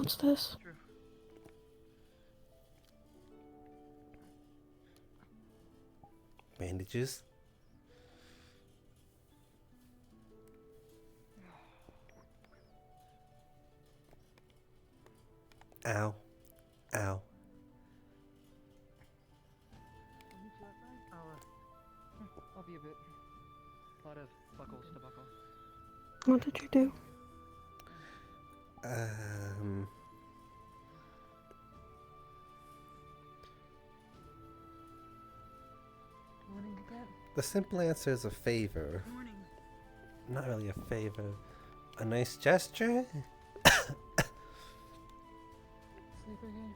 What's this? True. Bandages. Ow. Ow. I'll meet you outside. I'll be a bit. A lot of buckles to buckle. What did you do? Morning again. The simple answer is a favor. Morning. Not really a favor. A nice gesture? Sleeper game?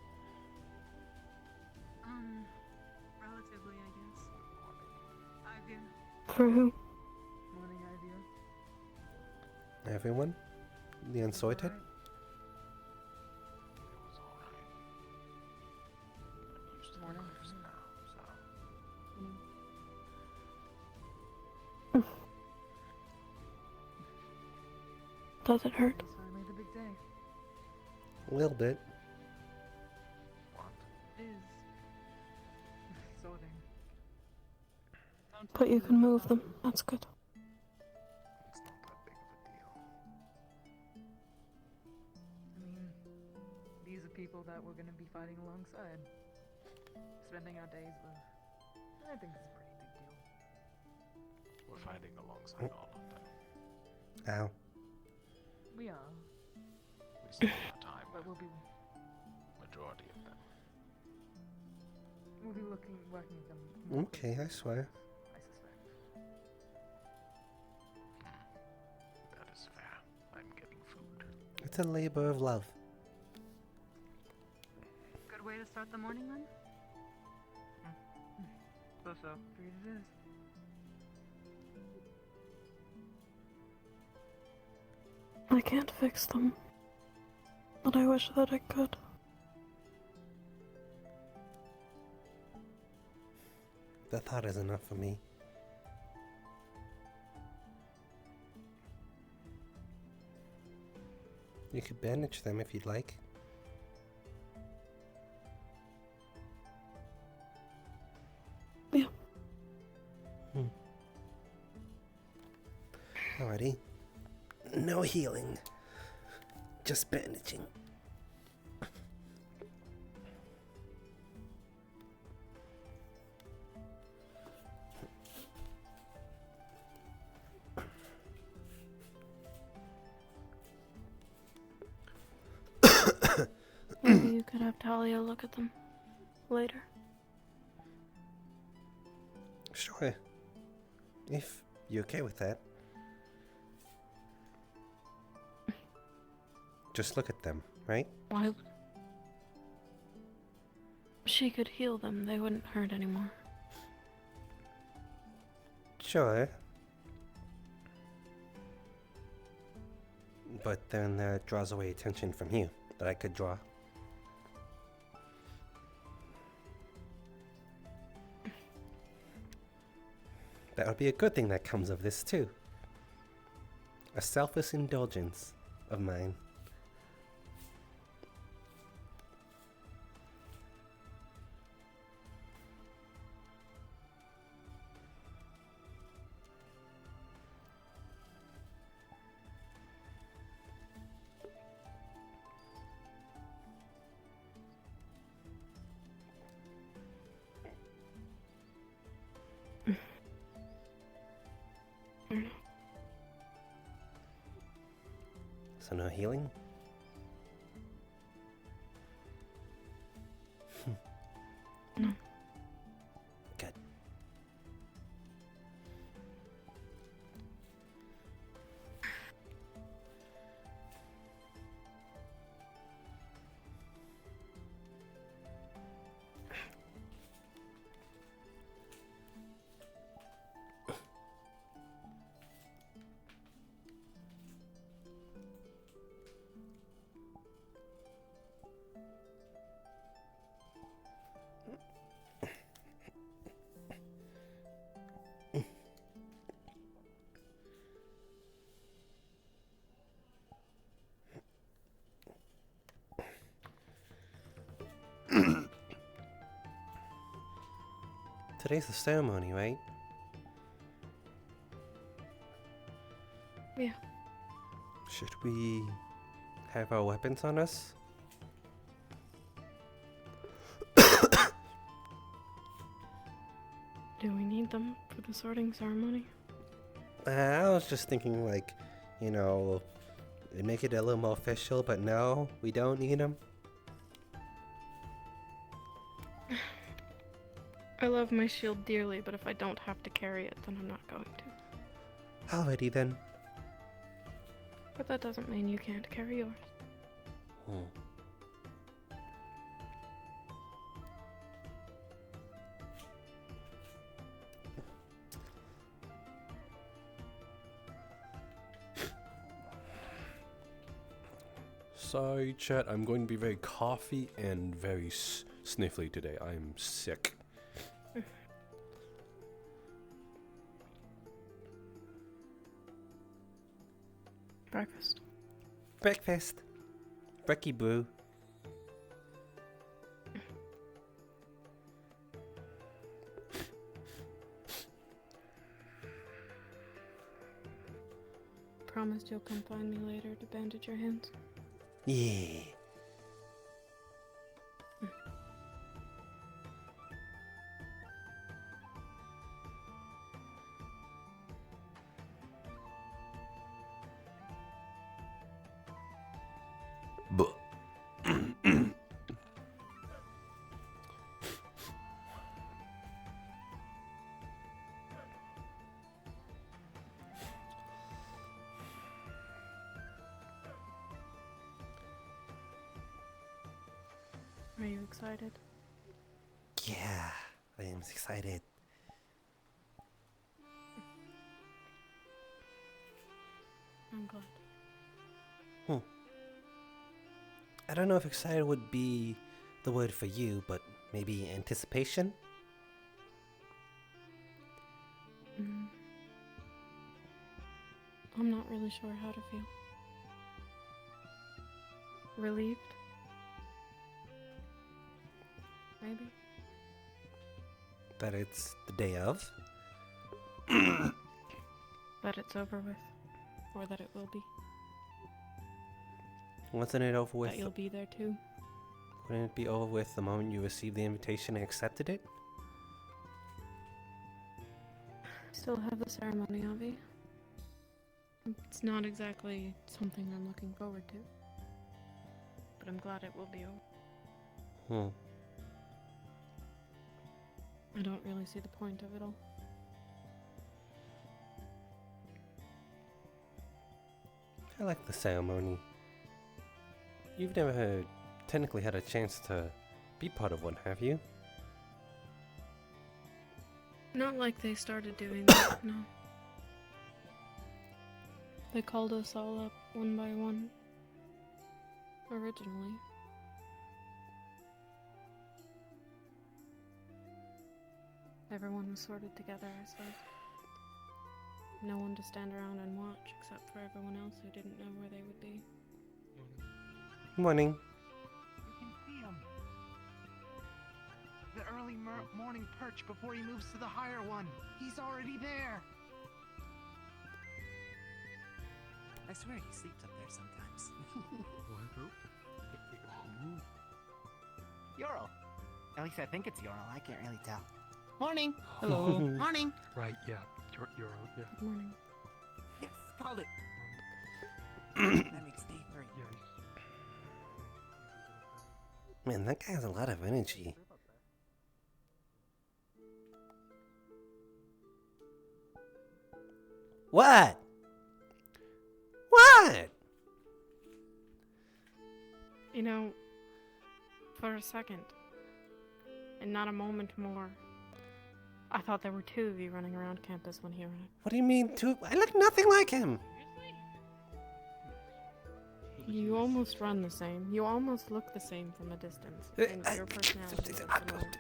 Relatively, I guess. Ivy. For who? Morning idea. Everyone? The unsorted? Alright. Morning. Does it hurt? It's finally the big day. A little bit. Is. Sorting. But you can move them. That's good. It's not that big of a deal. I mean, these are people that we're gonna be fighting alongside. Spending our days with. I think it's a pretty big deal. We're fighting alongside all of them. Ow. We are, We spend our time but with we'll be majority of them. working with them. more Okay, I swear. I suspect. That is fair. I'm getting food. It's a labor of love. Good way to start the morning then? So, figured it is. I can't fix them. But I wish that I could. The thought is enough for me. You could bandage them if you'd like. Yeah. Alrighty. No healing. Just bandaging. Maybe you could have Talia look at them later. Sure. If you're okay with that. Just look at them, right? Why? She could heal them. They wouldn't hurt anymore. Sure. But then that draws away attention from you that I could draw. That would be a good thing that comes of this, too. A selfish indulgence of mine. So no healing? No. Good. Today's the ceremony, right? Yeah. Should we have our weapons on us? Do we need them for the sorting ceremony? I was just thinking, like, you know, make it a little more official, but no, we don't need them. I love my shield dearly, but if I don't have to carry it, then I'm not going to. Alrighty then. But that doesn't mean you can't carry yours. Hmm. Sorry, chat. I'm going to be very coffee and very sniffly today. I'm sick. Breakfast. Breakfast. Brekkie brew. Promised you'll come find me later to bandage your hands. Yeah. Are you excited? Yeah, I am excited. I'm glad. I don't know if excited would be the word for you, but maybe anticipation? I'm not really sure how to feel. Relieved? Maybe? That it's the day of? That it's over with. Or that it will be. Wasn't it over with? That you'll be there too. Wouldn't it be over with the moment you received the invitation and accepted it? Still have the ceremony, Avi. It's not exactly something I'm looking forward to. But I'm glad it will be over. I don't really see the point of it all. I like the ceremony. You've never technically had a chance to be part of one, have you? Not like they started doing that, no. They called us all up one by one. Originally. Everyone was sorted together, I suppose. No one to stand around and watch, except for everyone else who didn't know where they would be. Morning. You can see him. The early morning perch before he moves to the higher one. He's already there. I swear he sleeps up there sometimes. Ural. At least I think it's Ural. I can't really tell. Morning. Hello. Morning. Right, yeah. You're yeah. Good morning. Yes, called it. That makes day 3. Man, that guy has a lot of energy. What? What? You know, for a second, and not a moment more, I thought there were 2 of you running around campus when he arrived. What do you mean, two? I look nothing like him. You almost run the same. You almost look the same from a distance. And your personality is similar.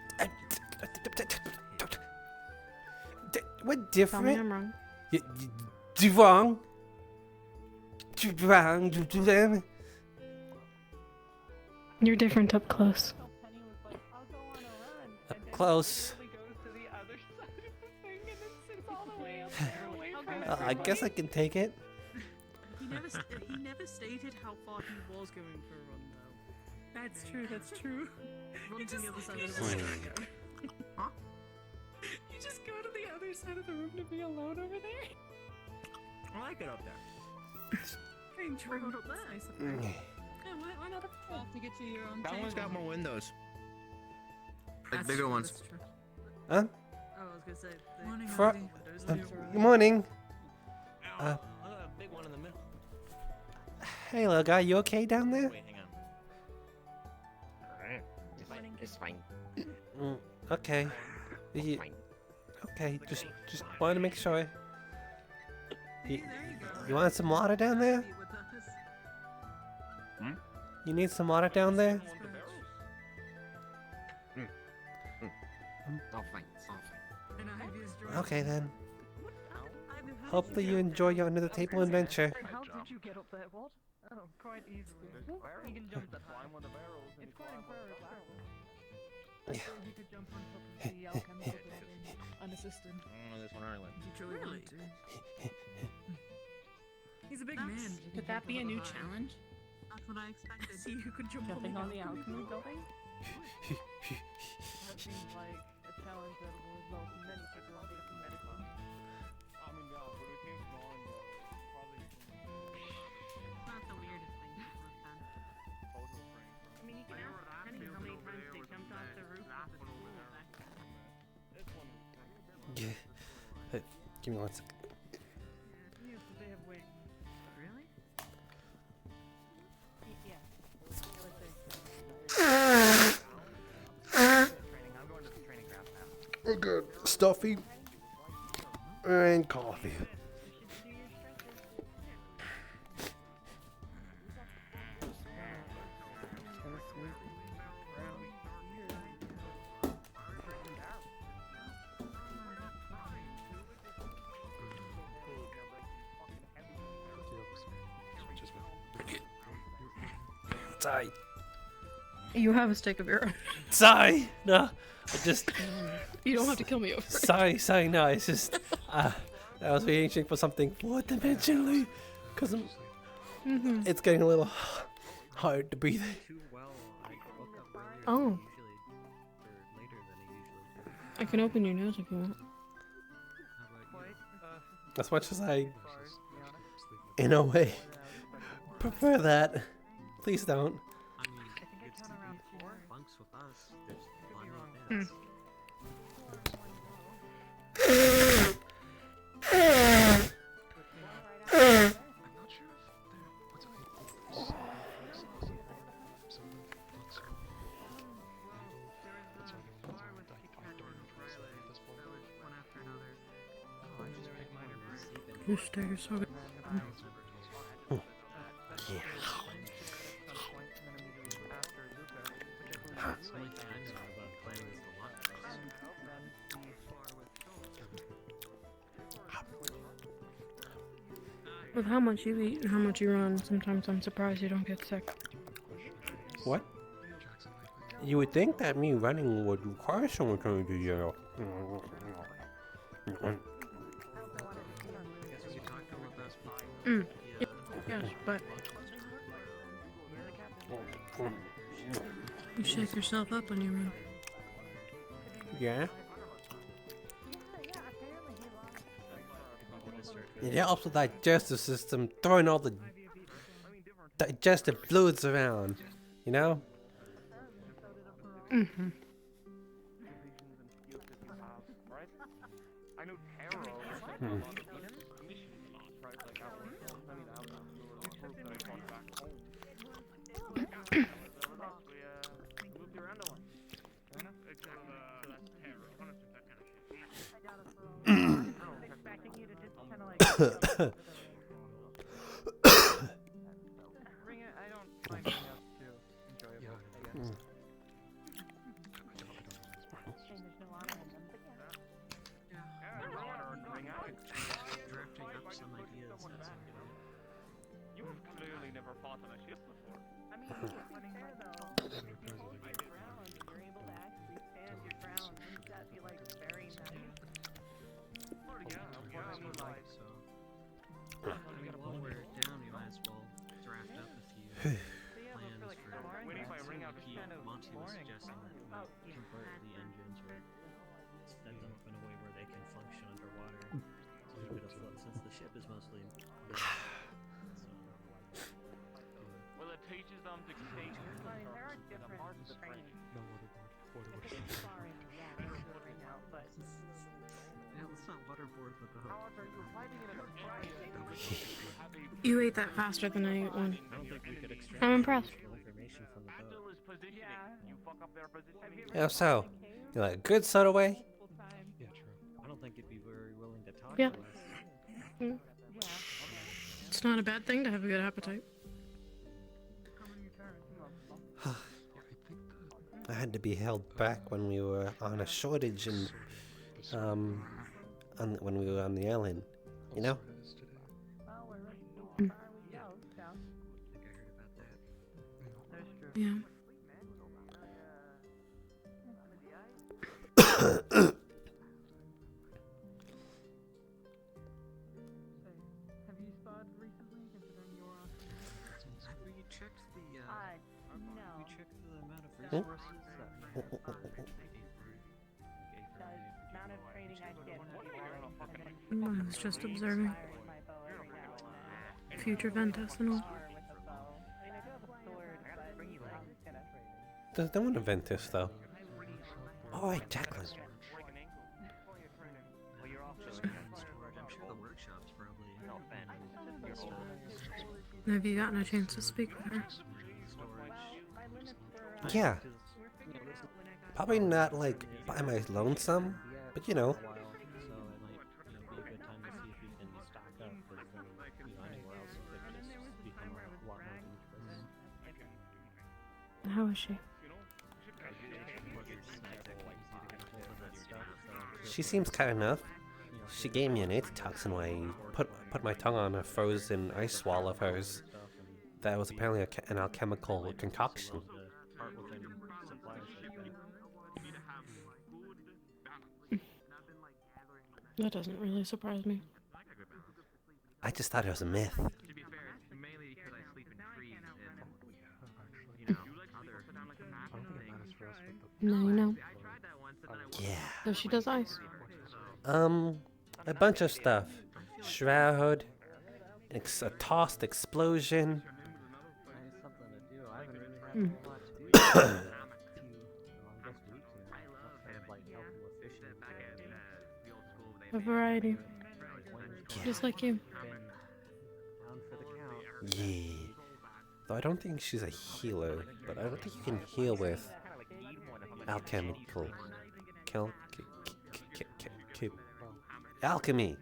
What Tell me different? I'm wrong. Do wrong? Do wrong? Do them? You're different up close. Up close. I guess I can take it. He never stated how far he was going for a run, though. That's true, that's true. Run to the other side of the Hmm. room. Huh? You just go to the other side of the room to be alone over there? I like it up there. Very true. Road up there. Nice of Mm. her. Yeah, why not up there? To get to your own That one's got table. more windows. Like That's bigger true, ones. that's true. Huh? Oh, I was gonna say. Morning, Fro- Ivy. Good morning. I got a big one in the middle. Hey, little guy, you okay down there? Wait, hang on. Alright. It's fine. Okay. You, Fine. okay, just wanted to make sure. There you go. You want some water down there? With us. You need some water down there? All fine. All fine. And Ivy's drunk. Okay then. Ivy, how Hopefully did you get enjoy your under the table adventure. How did you get up there? What? Oh, quite easily. You can jump that high. It's quite incredible. I Yeah. thought you could jump on top of the alchemical building unassisted. I don't know this one anyway. If you truly Really? want to. He's a big That's- man. Could that be a new challenge? That's what I expected. See who could jump Jumping on the alchemy alchemy building? That seems like a challenge that will result in many people on the medical. It's not the weirdest thing people have done. I mean, you can ask Penny how many times they jumped off the roof of the school back then. Yeah. Hey, give me one second. Yes, but they have wings. Really? Yeah. We're good. Stuffy and coffee. Sigh. You have a stick of your own. Sigh. No, I just You don't have to kill me over it. sigh. No, it's just I was reaching for something four-dimensionally because it's getting a little hard to breathe. Oh. I can open your nose if you want. As much as I, in a way, prefer that. Please don't. You stairs so good. With how much you eat and how much you run, sometimes I'm surprised you don't get sick. What? You would think that me running would require someone to do, you know. Yes, but you shake yourself up when you run. Yeah? It helps with the digestive system, throwing all the digestive fluids around, you know? Mm-hmm. Hmm. is mostly. Well, it teaches them to take. I mean, there are different training. No waterboard. If it's sparring, yeah, I know, but Yeah, let's not waterboard with the hook. However, you're fighting in a fight. You ate that faster than I ate one. I don't think we could extract I'm impressed. information from the boat. Handle is positioning. You fuck up their positioning. Yeah, so, you like a good soda way? Yeah, true. I don't think it'd be very willing to talk Yeah. to us. Mm. It's not a bad thing to have a good appetite. I had to be held back when we were on a shortage and when we were on the island, you know? well, we're ready to Mm. fire we go, so. I think I heard about that. That's true. Yeah. Have you sparred recently, considering you're on? Have we checked the, No. we checked the amount of Hmm? resources that we have for The amount of training I get from I was just observing. firing my bow every now and then. Future Ventus and all. Spar with a bow. I mean, I do have a sword, but I'm just gonna. There's no one to Ventus, though. Oh, wait, Jacqueline. I'm sure the workshop's probably Have you gotten a chance to speak with her? Yeah. Probably not, like, by my lonesome, but you know. so it might, be a good time to see if we can stock up, because then, anywhere else it could just become a lot more dangerous. How is she? She seems kind enough. She gave me an antitoxin when I put my tongue on a frozen ice wall of hers. That was apparently an alchemical concoction. That doesn't really surprise me. I just thought it was a myth. To be fair, it's mainly because I sleep in trees and, other things. Now you know. I tried that once and then I Yeah. So she does ice. A bunch of stuff. Shroud, a tossed explosion. Something to do. I haven't really had Mm. a lot to do. I guess we can kind of like help you efficient. A variety. Just like you. Down for the count. Yeah. Though I don't think she's a healer, but I don't think you can heal with alchemical. Alchemy.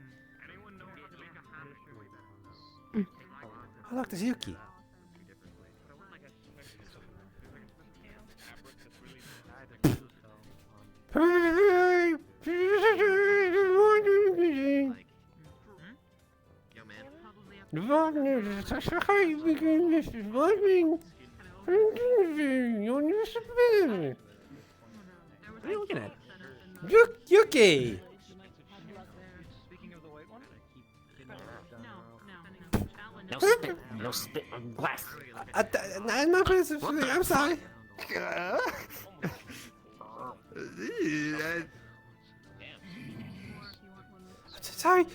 Oh, look, there's Yuki. What are you looking at? Yuki! Speaking of the white one? No spit. No spit on glass. I'm not I'm sorry.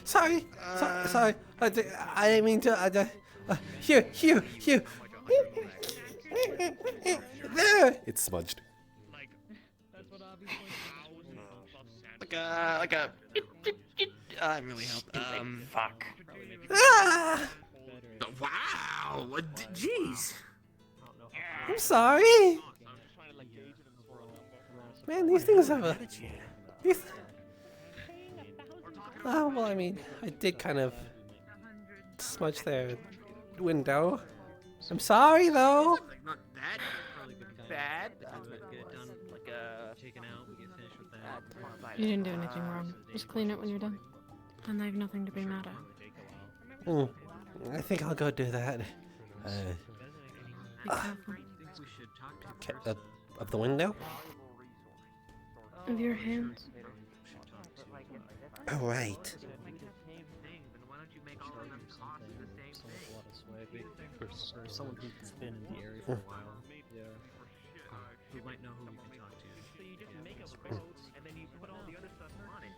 Sorry. I didn't mean to. Here. There. It's smudged. Like a. That really helped. Fuck. Ah! Wow. Jeez. I'm sorry. Man, these things have a. These. Oh, well, I mean, I did kind of smudge their window. I'm sorry, though. Not that bad. Like Taken out, we get finished with that. You didn't do anything wrong. Just clean it when you're done. And I have nothing to be mad at. I think I'll go do that. Be careful. Of the window? Of your hands. Oh, right. For someone who's been in the area for a while, who might know who you can talk to. So you just make a boat and then you put all the other stuff on it.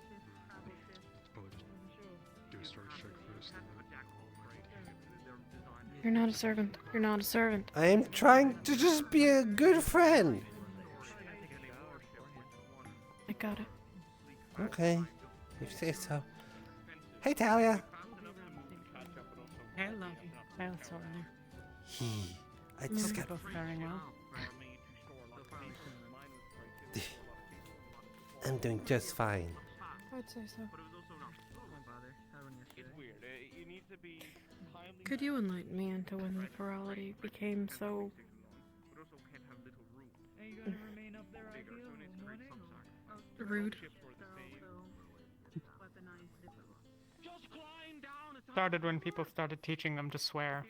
Do a storage check first. You're not a servant. You're not a servant. I am trying to just be a good friend. I got it. Okay, if you say so. Hey, Talia. Hello. Well, sorry. I just got. Both very well. I'm doing just fine. I'd say so. It's weird. You need to be timely. Could you enlighten me into when the plurality became so rude? Started when people started teaching them to swear.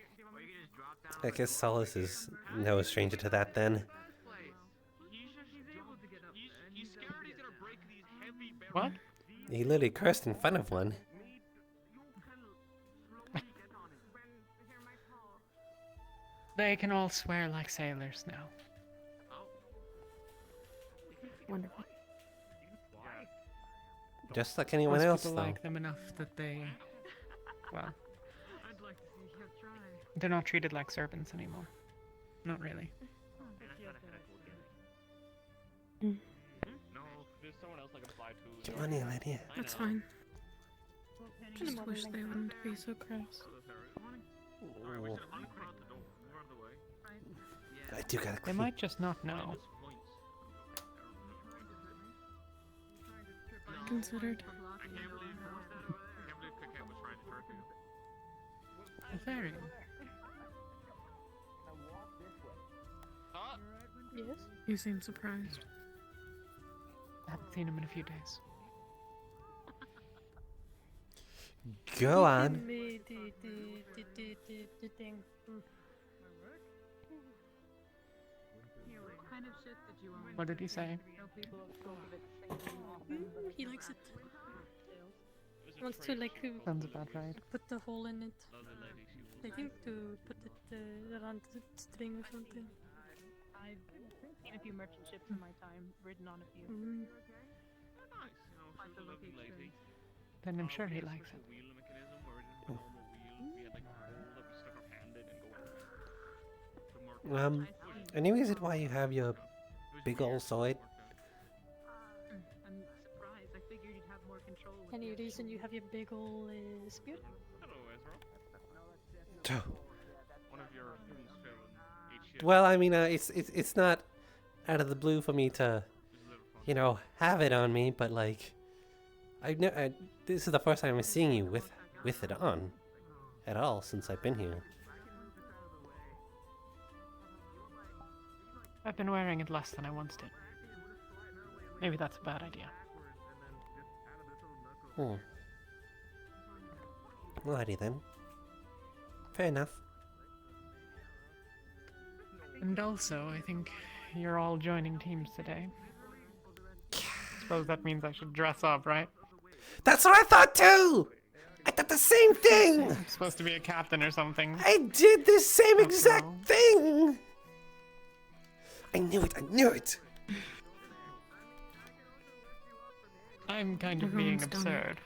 I guess Solace is no stranger to that then. What? He literally cursed in front of one. They can all swear like sailors now. Wonderful. Just like anyone Most else, people though. like them enough that they, well, they're not treated like servants anymore. Not really. Mm. No, there's someone else I can fly to. Come on in, Lydia. That's fine. Just wish they wouldn't be so crass. Oh, I do gotta They clean. might just not know. Considered. Very. Yes? You seem surprised. I haven't seen him in a few days. Go on. What did he say? He likes it. Wants to like Sounds about right. put the hole in it. I think to put it around the string or something. I've seen a few merchant ships in my time, ridden on a few. Mm. Then I'm sure he likes it. Any reason why you have your big old sword? I'm surprised. I figured you'd have more control with Any it. reason you have your big ol' spear? One of your Well, I mean, it's not out of the blue for me to, you know, have it on me, but like, this is the first time I'm seeing you with it on, at all since I've been here. I've been wearing it less than I once did. Maybe that's a bad idea. Hmm. Alrighty then. Fair enough. And also, I think you're all joining teams today. Suppose that means I should dress up, right? That's what I thought too! I thought the same thing! I'm supposed to be a captain or something. I did the same Oh, exact no. thing! I knew it, I knew it! I'm kind of Everyone's being done it. absurd.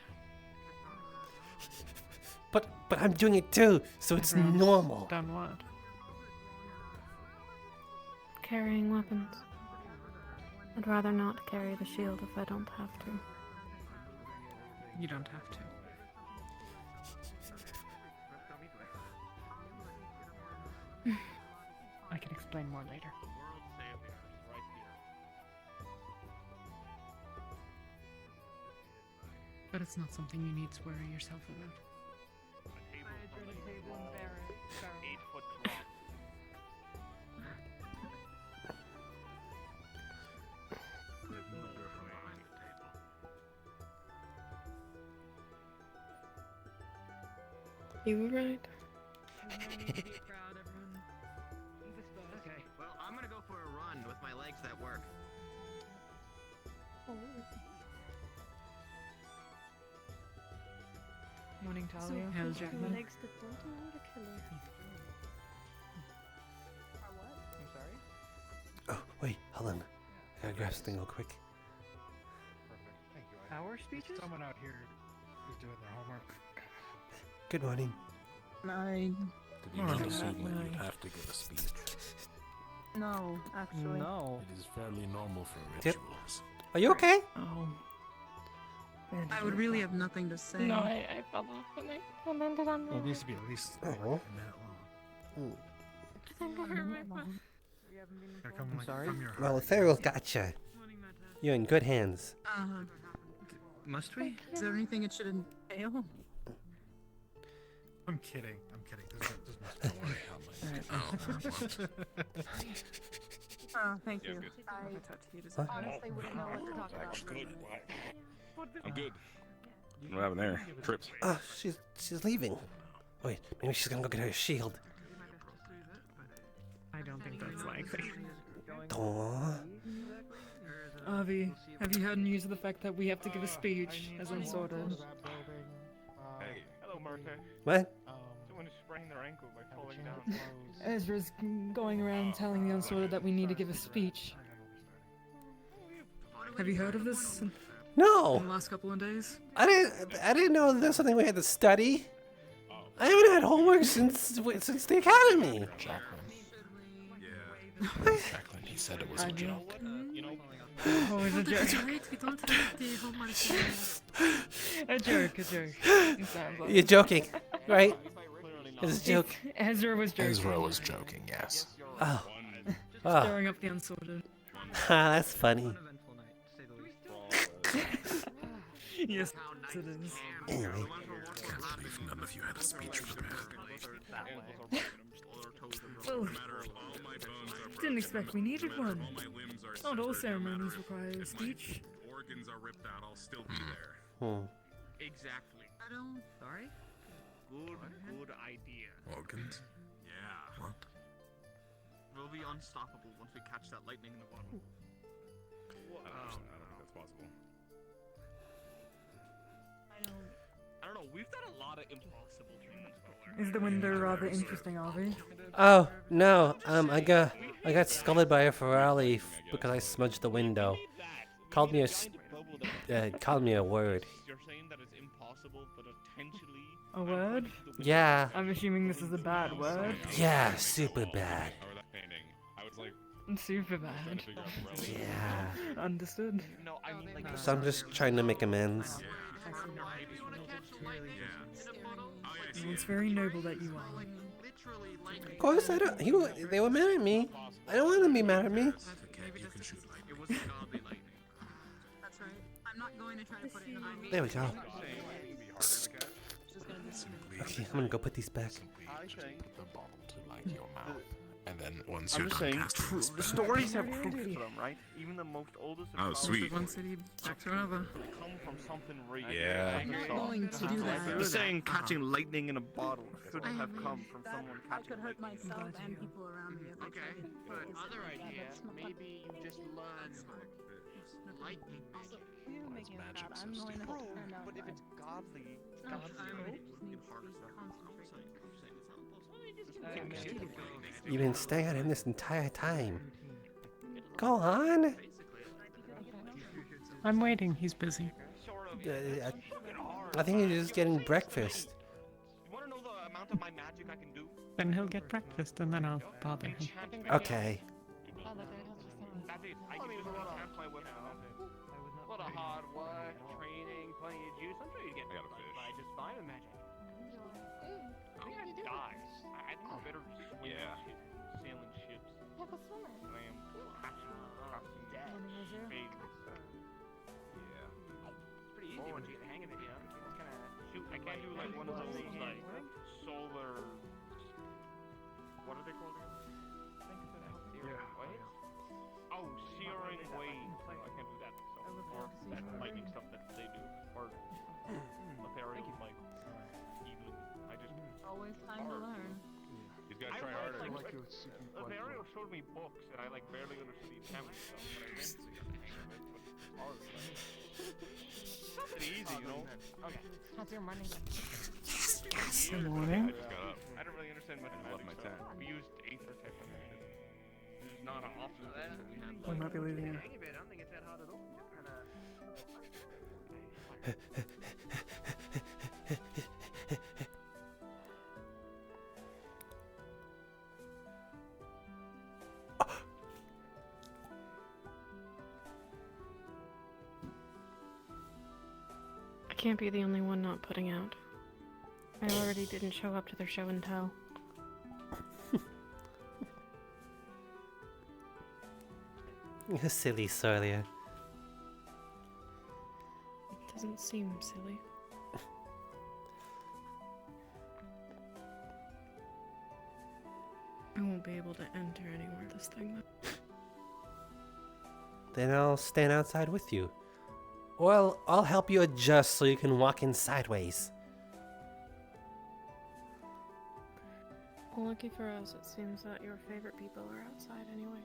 But I'm doing it too, so it's Everyone's normal. Done what? Carrying weapons. I'd rather not carry the shield if I don't have to. You don't have to. I can explain more later. But it's not something you need to worry yourself about. You were right. Okay, well, I'm gonna go for a run with my legs that work. Morning, So Talia. how's How's your Jackman? legs that don't know how to kill her? Oh, wait, hold on. I gotta grab something real quick. Our speeches? Someone out here is doing their homework. Good morning. I Did you not assume that you'd have to give a speech? No, actually. No. It is fairly normal for Yep. rituals. Are you okay? Oh. I would really have nothing to say. No, I fell off and I landed on my It needs to be at least Oh. a minute long. Gotta come, I'm like, sorry? from your heart. Well, the Pharaoh's gotcha. You're in good hands. Must we? Is there anything it should entail? I'm kidding. I'm kidding. There's no Oh, thank you. Huh? Honestly wouldn't know what to talk about. I'm good. What happened there? Trips. Oh, she's leaving. Wait, maybe she's gonna go get her shield. I don't think that's likely. Aww. Avi, have you had news of the fact that we have to give a speech as unsorted? Hey. Hello, Martha. What? Someone sprained their ankle by falling down. Ezra's going around telling the unsorted that we need to give a speech. Have you heard of this in No, the last couple of days? I didn't know that there's something we had to study. I haven't had homework since the academy. Jacqueline, he said it was a joke. You know, Oh, it's a joke. Right, we don't have the homework yet. A joke, a joke. It sounds like You're joking, right? It's a joke. Ezra was joking. Ezra was joking, yes. Oh. Oh. Stirring up the unsorted. That's funny. Yes, it is. Anyway. Can't believe none of you had a speech prepared. Well, didn't expect we needed one. Not all ceremonies require a speech. Organs are ripped out, I'll still be there. Exactly. I don't. Sorry? Good idea. Organs? Yeah. What? We'll be unstoppable once we catch that lightning in the bottle. I don't know if that's possible. I don't know, we've done a lot of impossible things. Is the window rather interesting, Avi? Oh no, I got scolded by a Ferrari because I smudged the window. Called me a word. You're saying that it's impossible, but potentially. A word? Yeah. I'm assuming this is a bad word. Yeah, super bad. Super bad. Yeah. Understood. No, I mean like. So I'm just trying to make amends. It's very noble that you are. Of course, I don't. They were mad at me. I don't want them to be mad at me. That's right. I'm not going to try to put it in the There we go. Okay, I'm gonna go put these back. Put the bottle to like your mouth. And then once I'm you're just done saying, casting the the spell, stories have proof to them, right? Even the most oldest of Oh, sweet. One city back to another. They come from something real. Yeah. I'm not going to do that. I'm just saying, catching lightning in a bottle couldn't have come from someone I catching could hurt lightning. myself and people around me if I Okay, tried. but It's other not idea, that smart. maybe you just learn lightning magic. You're making it bad. I'm going to have to turn down But if my- it's godly, It's not true. It just needs to be concentrated. You've been staying at him this entire time. Go on. I'm waiting, he's busy. I think he's just getting breakfast. You want to know the amount of my magic I can do? Then he'll get breakfast and then I'll bother him. Okay. That's it. I can just enchant my weapon and that's it. A lot of hard work, training, plenty of juice. I'm sure you get by just fine with magic. I think I'd die. I think I'm better swimming ships, sailing ships than I am catching spades. It's pretty easy once you get the hang of it, you know? You just kind of shoot. I can't do like one of those like solar. What are they called again? Searing waves? Oh, searing waves. No, I can't do that. So, or that lightning stuff that they do. Or Atherial, like, even. I just. Always time to learn. He's gotta try harder. Atherial showed me books and I like barely understood the enchantment stuff, but I eventually got the hang of it. But it's hard. It's not that easy, you know? Okay. How's your morning? Good morning. I just got up. I don't really understand much magic stuff. We used Aether technology. This is not an option that we have. We might be leaving you. I don't think it's that hard at all. Just kind of. can't be the only one not putting out. I already didn't show up to their show and tell. You silly Solia. It doesn't seem silly. I won't be able to enter anywhere this thing though. Then I'll stand outside with you. Or I'll help you adjust so you can walk in sideways. Well, lucky for us, it seems that your favorite people are outside anyway.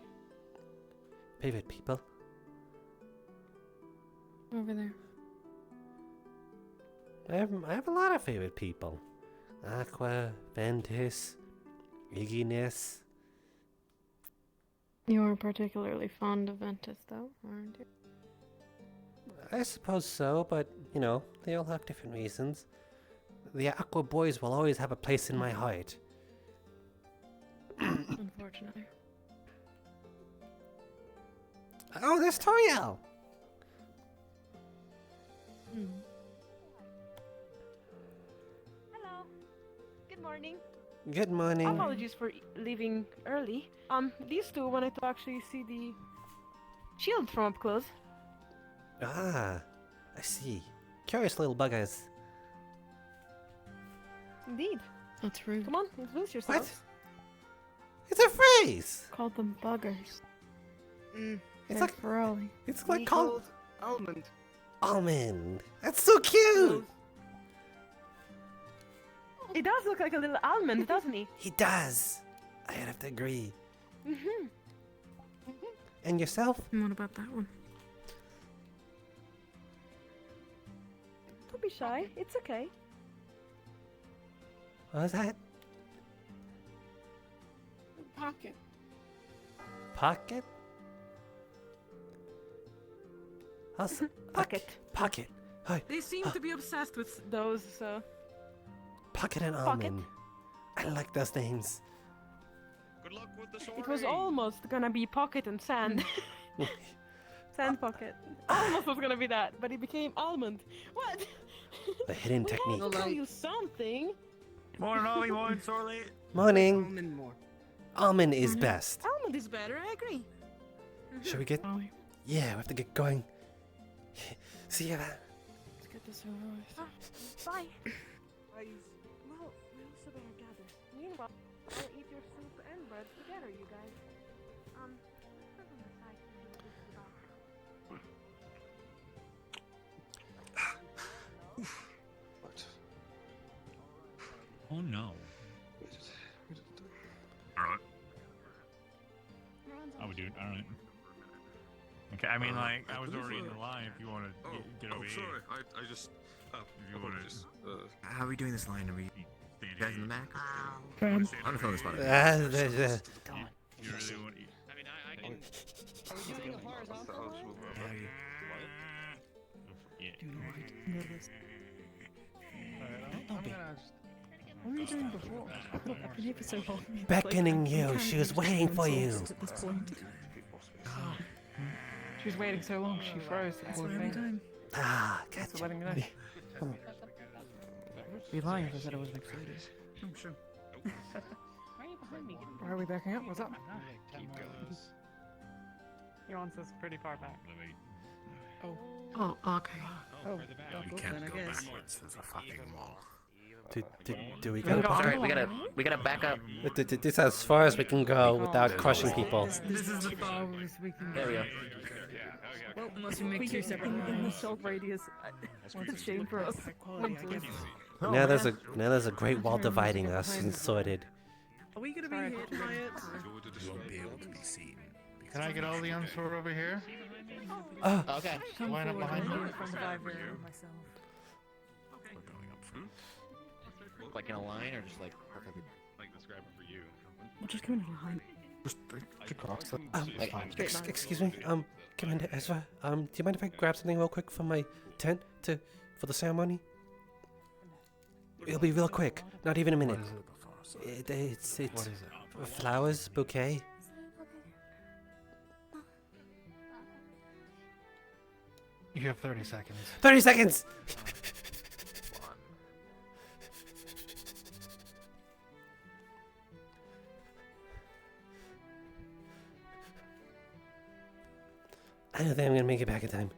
Favorite people? Over there. I have a lot of favorite people. Aqua, Ventus, Igginess. You are particularly fond of Ventus, though, aren't you? I suppose so, but, you know, they all have different reasons. The Aqua boys will always have a place in my heart. Unfortunately. Oh, there's Toriel! Hello. Good morning. Good morning. Apologies for leaving early. These two wanted to actually see the shield from up close. Ah, I see. Curious little buggers. Indeed. That's rude. Come on, introduce yourselves. It's a phrase! Called them buggers. It's like Ferrari. It's like called Almond. Almond. That's so cute! He does look like a little almond, doesn't he? He does. I'd have to agree. Mm-hmm. And yourself? And what about that one? Don't be shy. It's okay. What was that? Pocket. Pocket? Pocket. Pocket. Hi. They seem to be obsessed with those, so... Pocket and Pocket. Almond. I like those names. Good luck with the It was almost gonna be Pocket and Sand. Sand Pocket. Almost was gonna be that, but it became Almond. What? The hidden We technique. had to tell you something. Morning, Ollie. Morning, Sorley. Morning. Almond more. Almond is best. Almond is better, I agree. Should we get... Yeah, we have to get going. See ya. Let's get this over with. Bye. Well, we also better gather. Meanwhile, I'll eat your soup and bread together, you guys. Step on the side so you don't get Oh no. Alright. How we doing? Alright. Okay, I mean, like, I was already in the line if you want to get over here. Sorry. I just... If you want to... How are we doing this line? Are we Stay guys in the back? Friend. On the phone spot. You really want to... I mean, I can. Are we doing a horizontal line? What were you doing before? I've been here for so long. Beckoning you. She was waiting for you. At this point. She was waiting so long, she froze. The poor thing. Ah, Thanks for gotcha. letting me know. Be lying if I said I wasn't excited. I'm sure. Why are you behind me? Why are we backing up? What's up? Keep going. He wants us pretty far back. Oh, okay. Oh, You then I can't go guess. backwards. There's a fucking wall. Do we We can go? go Sorry, we gotta back up. This is as far as we can go without crushing people. This is the farthest we can There we go. Well, unless we make two separate in the lines. short radius. It's a shame for us. Now there's a great wall dividing us and sorted. Are we gonna be hit by it? You won't be able to be seen. Can I get all the unsort over here? Oh, Okay. Line up behind you. From 5 myself. We're going up front. Like in a line or just like perfectly? Like describe it for you. We'll just come in line. excuse me, Commander Ezra, do you mind if I grab something real quick from my tent for the ceremony? It'll be real quick, not even a minute. It's What is it? flowers, bouquet. You have 30 seconds. 30 seconds! I don't think I'm gonna make it back in time.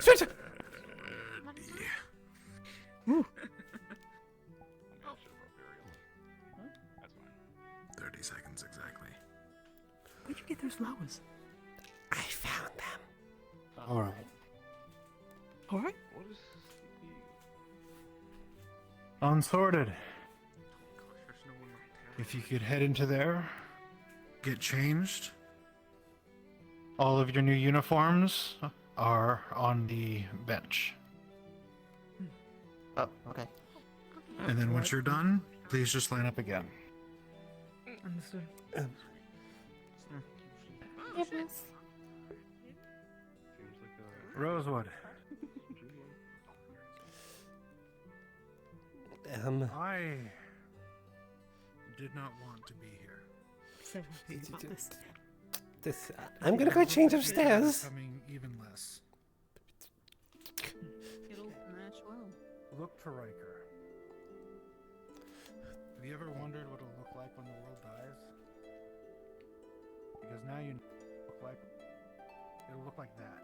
Switch! Woo. Oh. That's fine. 30 seconds exactly. Where'd you get those flowers? I found them. Alright. Alright? What is Unsorted. If you could head into there, get changed. All of your new uniforms are on the bench. Oh, okay. And then once you're done, please just line up again. Understood. Goodness. Rosewood. I did not want to be here. So happy about this. I'm gonna go change upstairs. Becoming even less. It'll match well. Look to Riker. Have you ever wondered what it'll look like when the world dies? Because now you look like it'll look like that.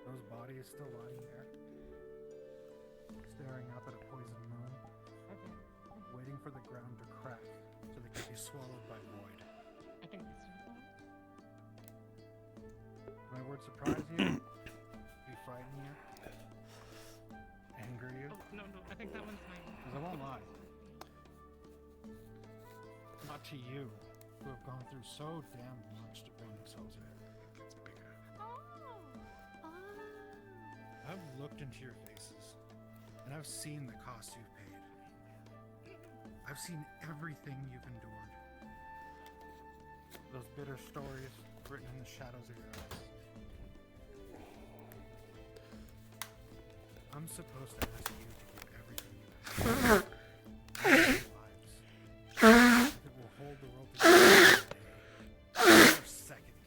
Those bodies still lying there, staring up at a poisoned moon, waiting for the ground to crack so they can be swallowed by void. I think this My word surprise you? Be frighten you? Anger you? Oh, no, I think that one's mine. Because I won't lie. Not to you, who have gone through so damn much to bring themselves here. It's bigger. I've looked into your faces, and I've seen the cost you've paid. I've seen everything you've endured. Those bitter stories written in the shadows of your eyes. I'm supposed to ask you to give everything you have. Lives. That will hold the world together for a second.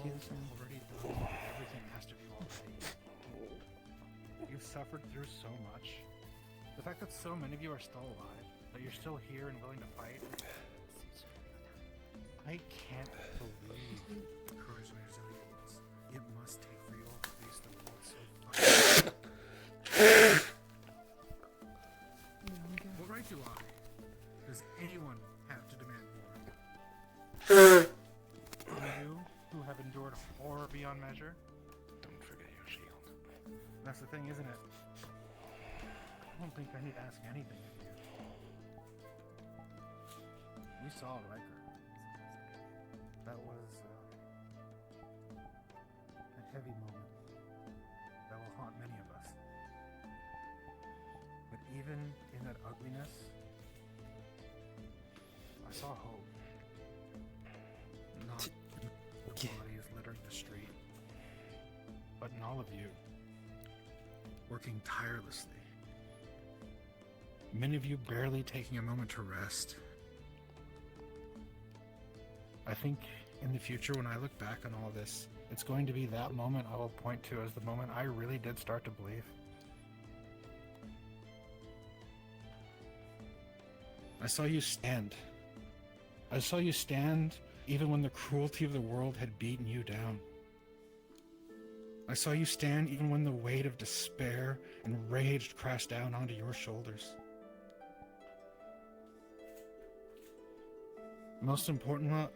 You've already done what everything has to be already. You've suffered through so much. The fact that so many of you are still alive, that you're still here and willing to fight. I can't believe the courage and resilience it must take for you all to face the world so far. What right do I? Does anyone have to demand more? You who have endured horror beyond measure? Don't forget your shield. That's the thing, isn't it? I don't think I need to ask anything of you. We saw Riker. That was a heavy moment that will haunt many of us. But even in that ugliness, I saw hope. Not in the bodies littering the street, but in all of you, working tirelessly. Many of you barely taking a moment to rest. I think in the future, when I look back on all this, it's going to be that moment I will point to as the moment I really did start to believe. I saw you stand. I saw you stand even when the cruelty of the world had beaten you down. I saw you stand even when the weight of despair and rage crashed down onto your shoulders. Most importantly,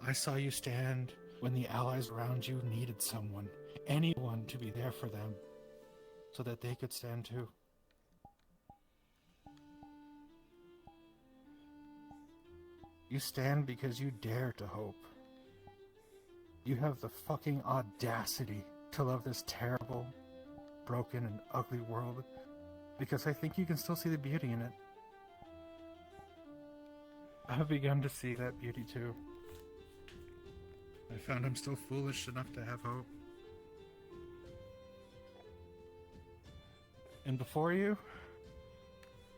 I saw you stand when the allies around you needed someone, anyone to be there for them, so that they could stand too. You stand because you dare to hope. You have the fucking audacity to love this terrible, broken, and ugly world, because I think you can still see the beauty in it. I've begun to see that beauty too. I found I'm still foolish enough to have hope. And before you,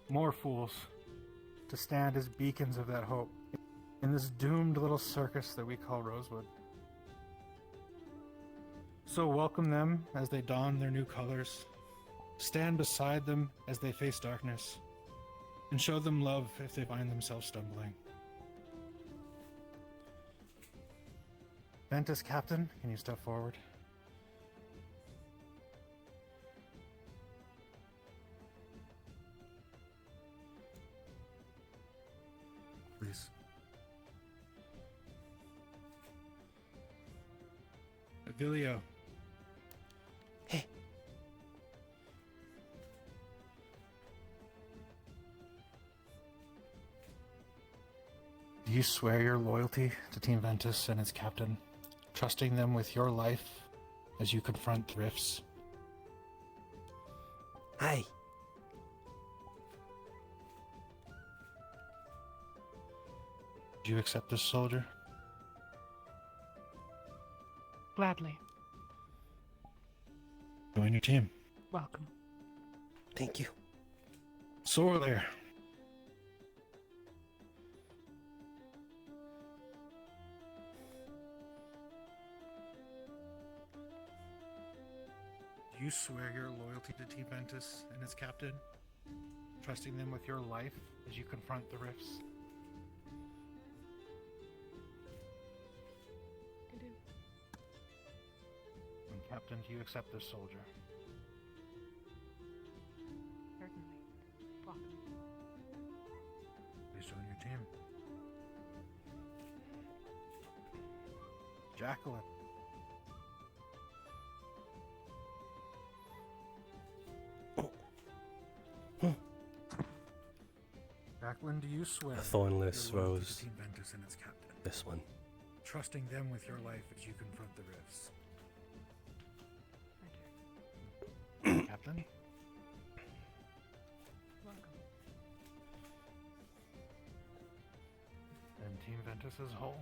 more fools to stand as beacons of that hope in this doomed little circus that we call Rosewood. So welcome them as they don their new colors, stand beside them as they face darkness, and show them love if they find themselves stumbling. Ventus Captain, can you step forward? Please. Avilio. Hey. Do you swear your loyalty to Team Ventus and its captain, trusting them with your life as you confront the rifts? Hi. Do you accept this, soldier? Gladly. Join your team. Welcome. Thank you. Soar there. Do you swear your loyalty to Team Ventus and its captain, trusting them with your life as you confront the rifts? I do. And Captain, do you accept this, soldier? Certainly. Welcome. Please join your team. Jacqueline. Jacqueline, do you swear A thornless your loyalty rose. to Team Ventus and its captain, This one. trusting them with your life as you confront the rifts? Captain? Welcome. And Team Ventus is whole.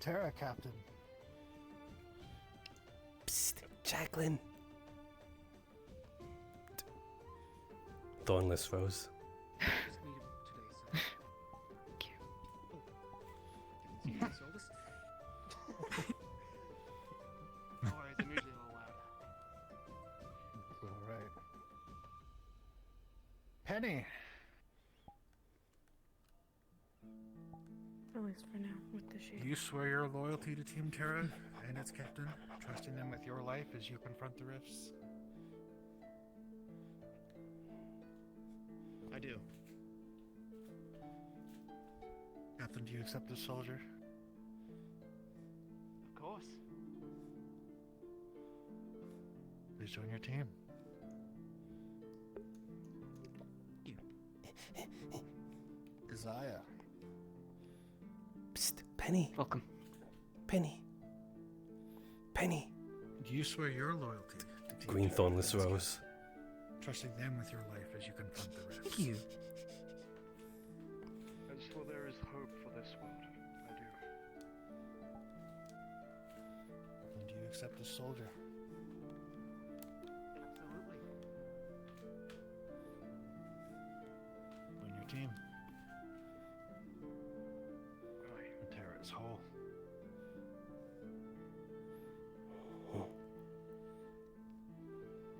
Terra, Captain. Psst, Jacqueline. Thornless rose. No worries, I'm usually a little loud. All right. Penny. At least for now, with the shield. Do you swear your loyalty to Team Terra and its captain, trusting them with your life as you confront the rifts? I do. Captain, do you accept this, soldier? Of course. Please join your team. Isaiah. Psst, Penny. Welcome. Penny. Penny. Do you swear your loyalty to Team Green Terra thornless and its rose. captain, trusting them with your life as you confront the rifts? Thank you. As for there is hope for this world, I do. And do you accept this, soldier? Absolutely. Join your team. Right. And Terra is whole.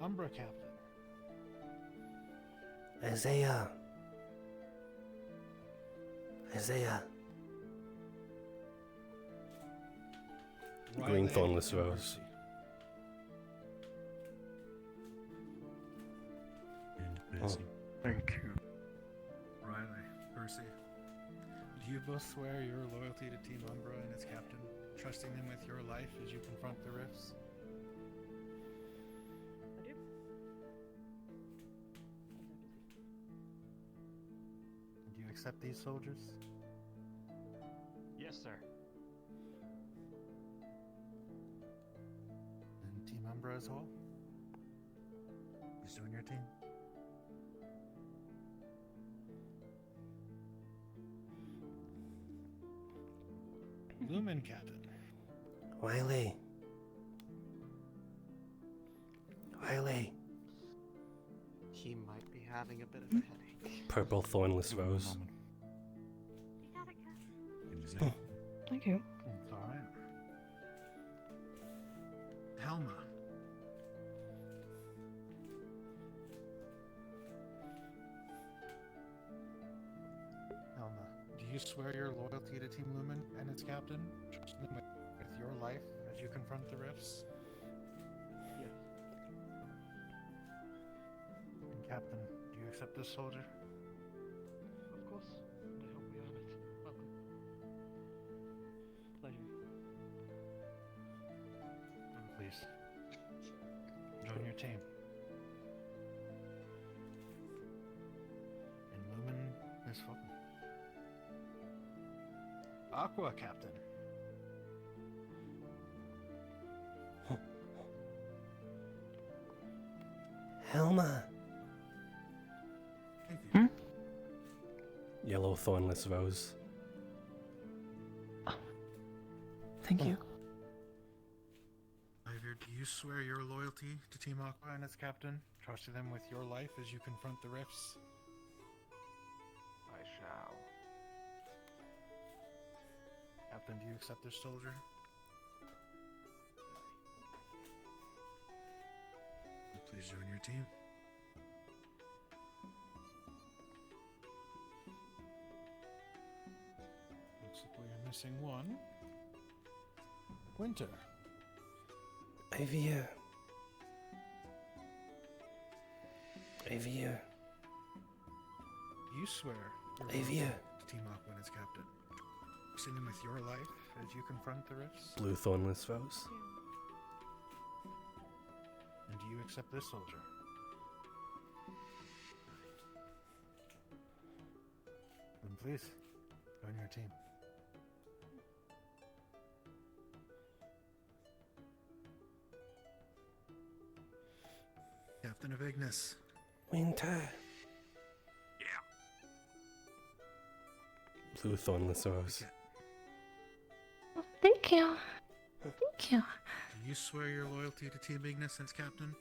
Umbra, Captain. Isaiah. Green thornless rose. busy. Thank you. Riley, Percy, do you both swear your loyalty to Team Umbra and its captain, trusting them with your life as you confront the rifts? I do. Do you accept these soldiers? Yes, sir. And Team Umbra as a whole? You and your team? Lumen Captain. Wiley. Wiley. He might be having a bit of a headache. Purple thornless rose. You got it, Cass. Oh. Thank you. It's alright. Helma. Helma, do you swear your loyalty to Team Lumen and its captain, trusting them with your life as you confront the rifts? Yes. And Captain, do you accept this soldier? Of course. I hope we have it. Welcome. Pleasure. Please. Join your team. And Lumen is welcome. Aqua Captain. Helma. Yellow thornless rose. Thank you. Ivor, do you swear your loyalty to Team Aqua and its captain, trusting them with your life as you confront the rifts? I shall. Captain, do you accept this soldier? Please join your team. Looks like we are missing one. Winter. Avilio. Avilio. You swear your Avilio. loyalty to Team Aqua and its captain, singing with your life as you confront the rifts? Blue thornless rose. And do you accept this soldier? Then please, join your team. Captain of Ignis. Winter. Blue thornless rose. Oh, thank you. Thank you. Do you swear your loyalty to Team Ignis and its captain,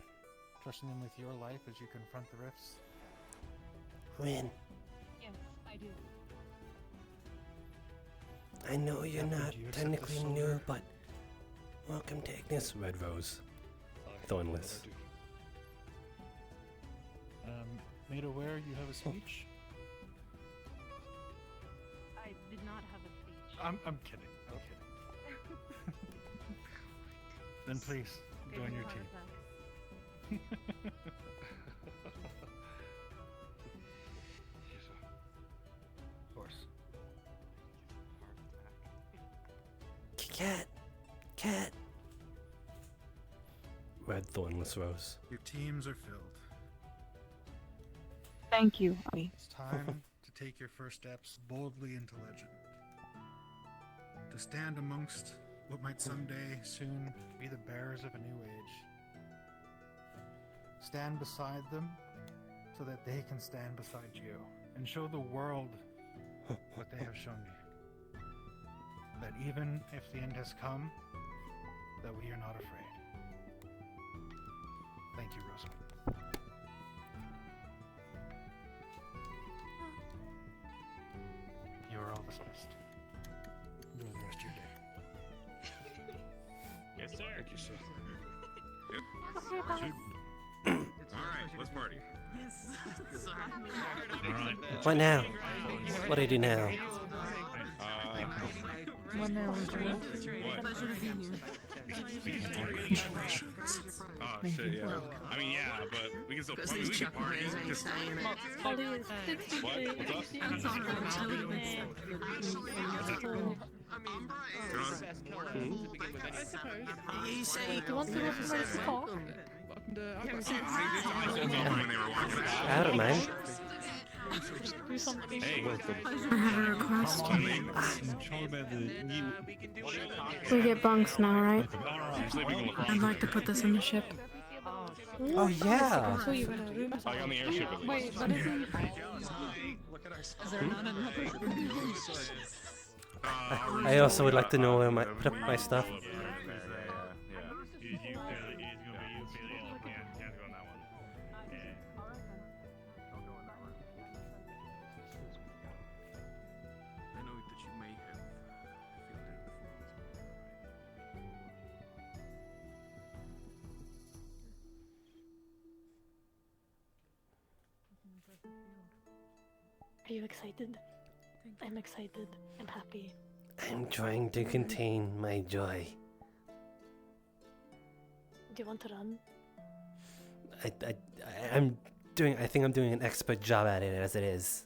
trusting them with your life as you confront the rifts? Win. Yes, I do. I know you're Captain, not do you accept technically this new, soldier? but welcome to Ignis. Red rose. Thornless. Made aware you have a speech? I did not have a speech. I'm kidding. I'm kidding. Then please, join your team. Of course. Cat. Cat. Red thornless rose. Your teams are filled. Thank you, Abby. It's time to take your first steps boldly into legend. To stand amongst what might someday soon be the bearers of a new age. Stand beside them so that they can stand beside you and show the world what they have shown you. That even if the end has come, that we are not afraid. Thank you, Rosewood. You are all dismissed. Enjoy the rest of your day. Yes, sir. Thank you, sir. Alright, let's party. Yes. What now? What do I do now? What now, Richard? What? Pleasure to be here. Congratulations. Oh shit, yeah. I mean, yeah, but we can still party. We can party. Just... What? What's up? Do you want to go for a talk? I don't mind. Do something. Hey, I have a request. We get bunks now, right? I'd like to put this in the ship. Oh yeah. So you got a room. Like on the airship. Wait, but isn't... Is there not another? I also would like to know where I put up my stuff. I know that you may have filled in the Are you excited? I'm excited. I'm happy. I'm trying to contain my joy. Do you want to run? I'm doing. I think I'm doing an expert job at it as it is.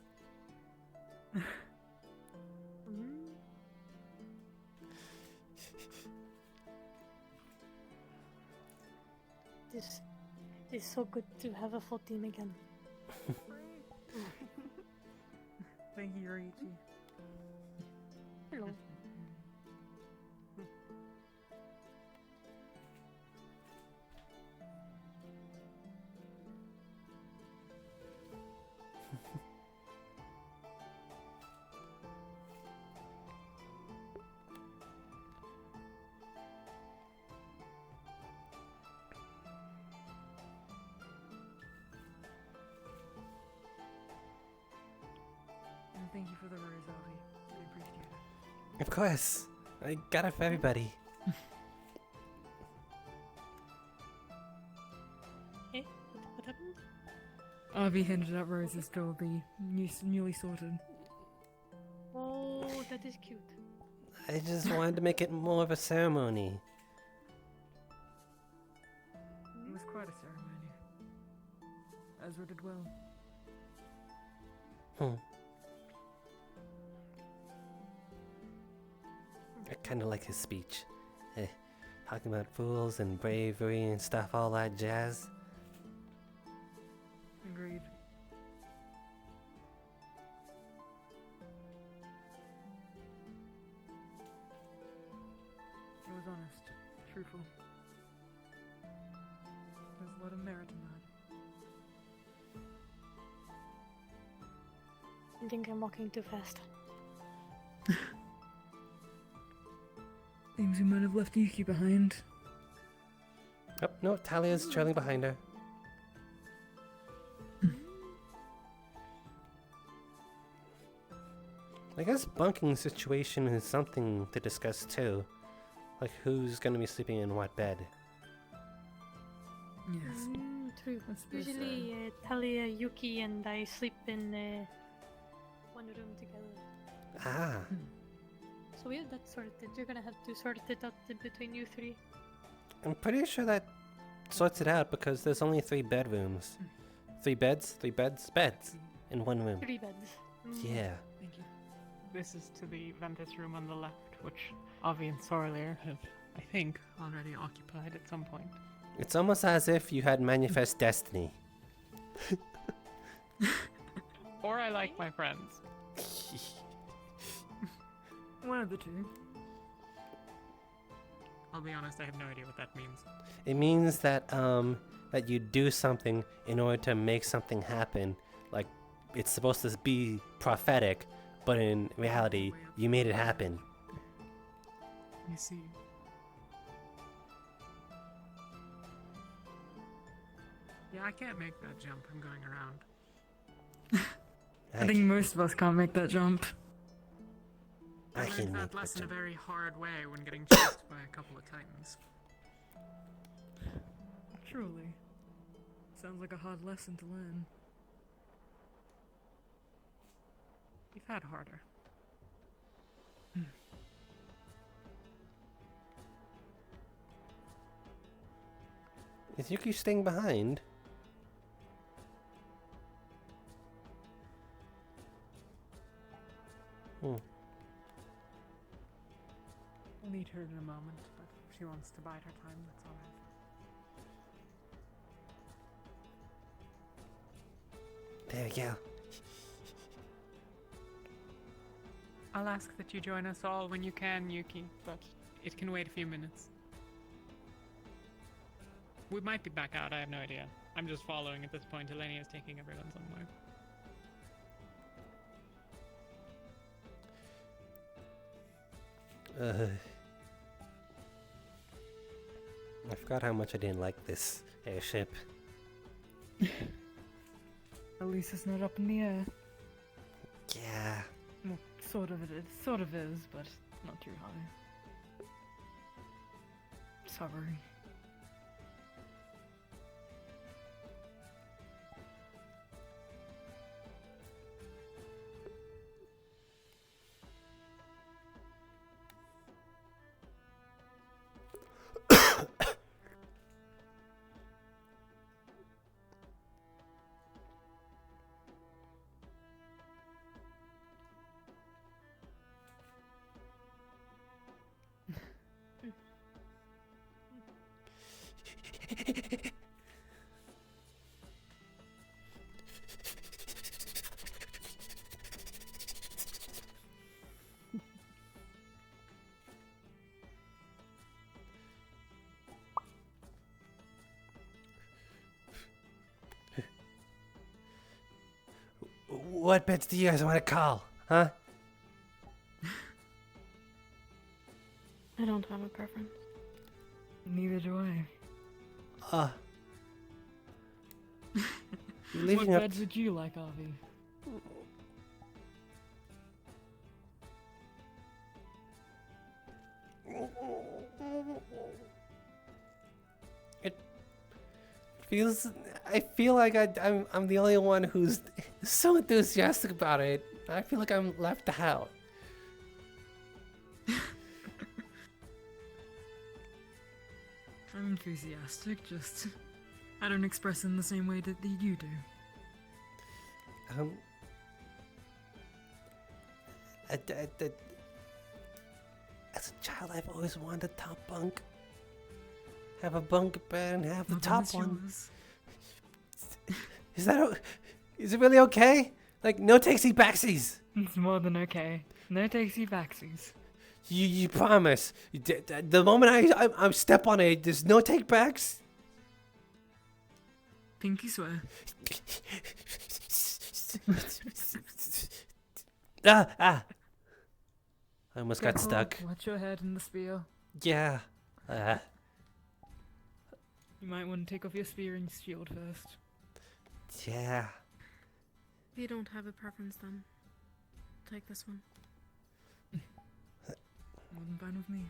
This is so good to have a full team again. Thank you, Yoichi. Hello. And thank you for the rose, Avi. I appreciate it. Of course, I got it for everybody. Hey, what happened? Avi handed out roses to all the newly sorted. Oh, that is cute. I just wanted to make it more of a ceremony. It was quite a ceremony. Ezra did well. I kind of like his speech. Talking about fools and bravery and stuff, all that jazz. Agreed. It was honest, truthful. There's a lot of merit in that. I think I'm walking too fast. Seems we might have left Yuki behind. Oh, no, Talia's trailing behind her. I guess bunking situation is something to discuss too. Like who's gonna be sleeping in what bed. Yes. True. Usually, Talia, Yuki, and I sleep in one room together. Ah. So yeah, that's sorted. You're gonna have to sort it out between you three. I'm pretty sure that sorts it out because there's only 3 bedrooms. 3 beds in one room. 3 beds. Yeah. Thank you. This is to the Ventus room on the left, which Avi and Sorlier have, I think, already occupied at some point. It's almost as if you had manifest destiny. Or I like my friends. One of the two. I'll be honest, I have no idea what that means. It means that that you do something in order to make something happen. Like it's supposed to be prophetic, but in reality, you made it happen. I see. Yeah, I can't make that jump. I'm going around. I think most of us can't make that jump. I can learned make that that lesson a jump. very hard way when getting chased by a couple of titans. Truly. Sounds like a hard lesson to learn. We've had harder. Is Yuki staying behind? Hmm. We'll meet her in a moment, but if she wants to bide her time, that's alright. There we go. I'll ask that you join us all when you can, Yuki, but it can wait a few minutes. We might be back out, I have no idea. I'm just following at this point. Elenia is taking everyone somewhere. I forgot how much I didn't like this airship. At least it's not up in the air. Yeah. Well, sort of is, but not too high. Sorry. What bets do you guys want to call, huh? I don't have a preference. Neither do I. You're leaving what up. beds would you like, Avi? It feels. I feel like I'm the only one who's so enthusiastic about it. I feel like I'm left out. I'm enthusiastic, just I don't express in the same way that you do. As a child, I've always wanted a top bunk. Have a bunk bed and have the Well, top that's one. yours. Is it really okay? Like, no takesy backsies. It's more than okay. No takesy backsies. You promise? The moment I step on it, there's no take backs. Pinky swear. I almost got Careful, stuck. Watch your head in the spear. Yeah. You might want to take off your spearing shield first. Yeah. If you don't have a preference, then take this one. More than fine with me.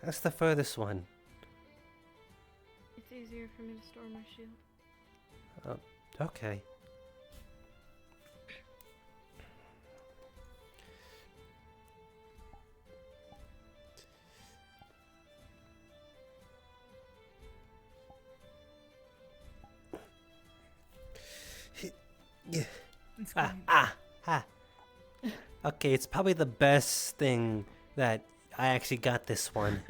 That's the furthest one. It's easier for me to store my shield. Okay. Yeah. Okay, it's probably the best thing that I actually got this one.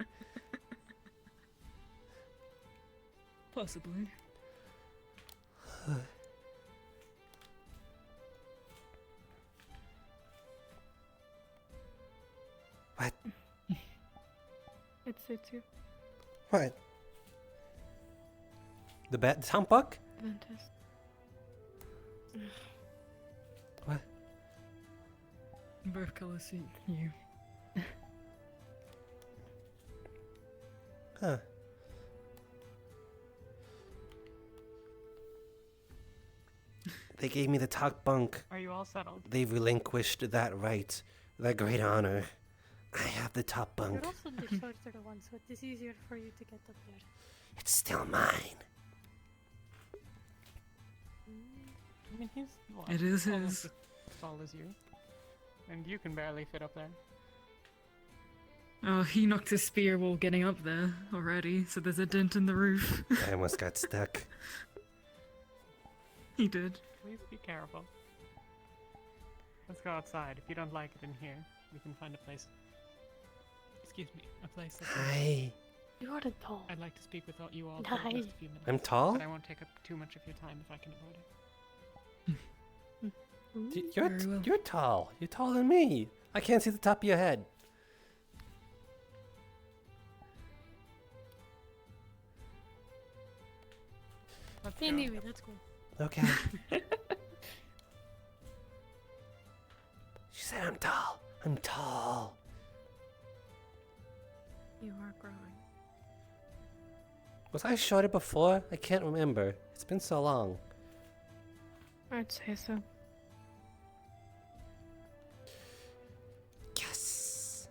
Possibly. What? It suits you. What? The humpbuck? Ventus. What? Both colors suit you. Huh. They gave me the top bunk. Are you all settled? They relinquished that right, that great honor. I have the top bunk. You're also the shorter one, so it is easier for you to get up there. It's still mine. I mean, he's what, It is almost his. as tall as you, and you can barely fit up there. Oh, he knocked his spear while getting up there already, so there's a dent in the roof. I almost got stuck. He did. Please be careful. Let's go outside. If you don't like it in here, we can find a place. Excuse me, a place. Hi. You are tall. I'd like to speak with you all Hi. for just a few minutes. I'm tall? But I won't take up too much of your time if I can avoid it. You're tall. You're taller than me. I can't see the top of your head. Anyway, that's cool. Okay. She said I'm tall. I'm tall. You are growing. Was I shorter before? I can't remember. It's been so long. I'd say so. Yes.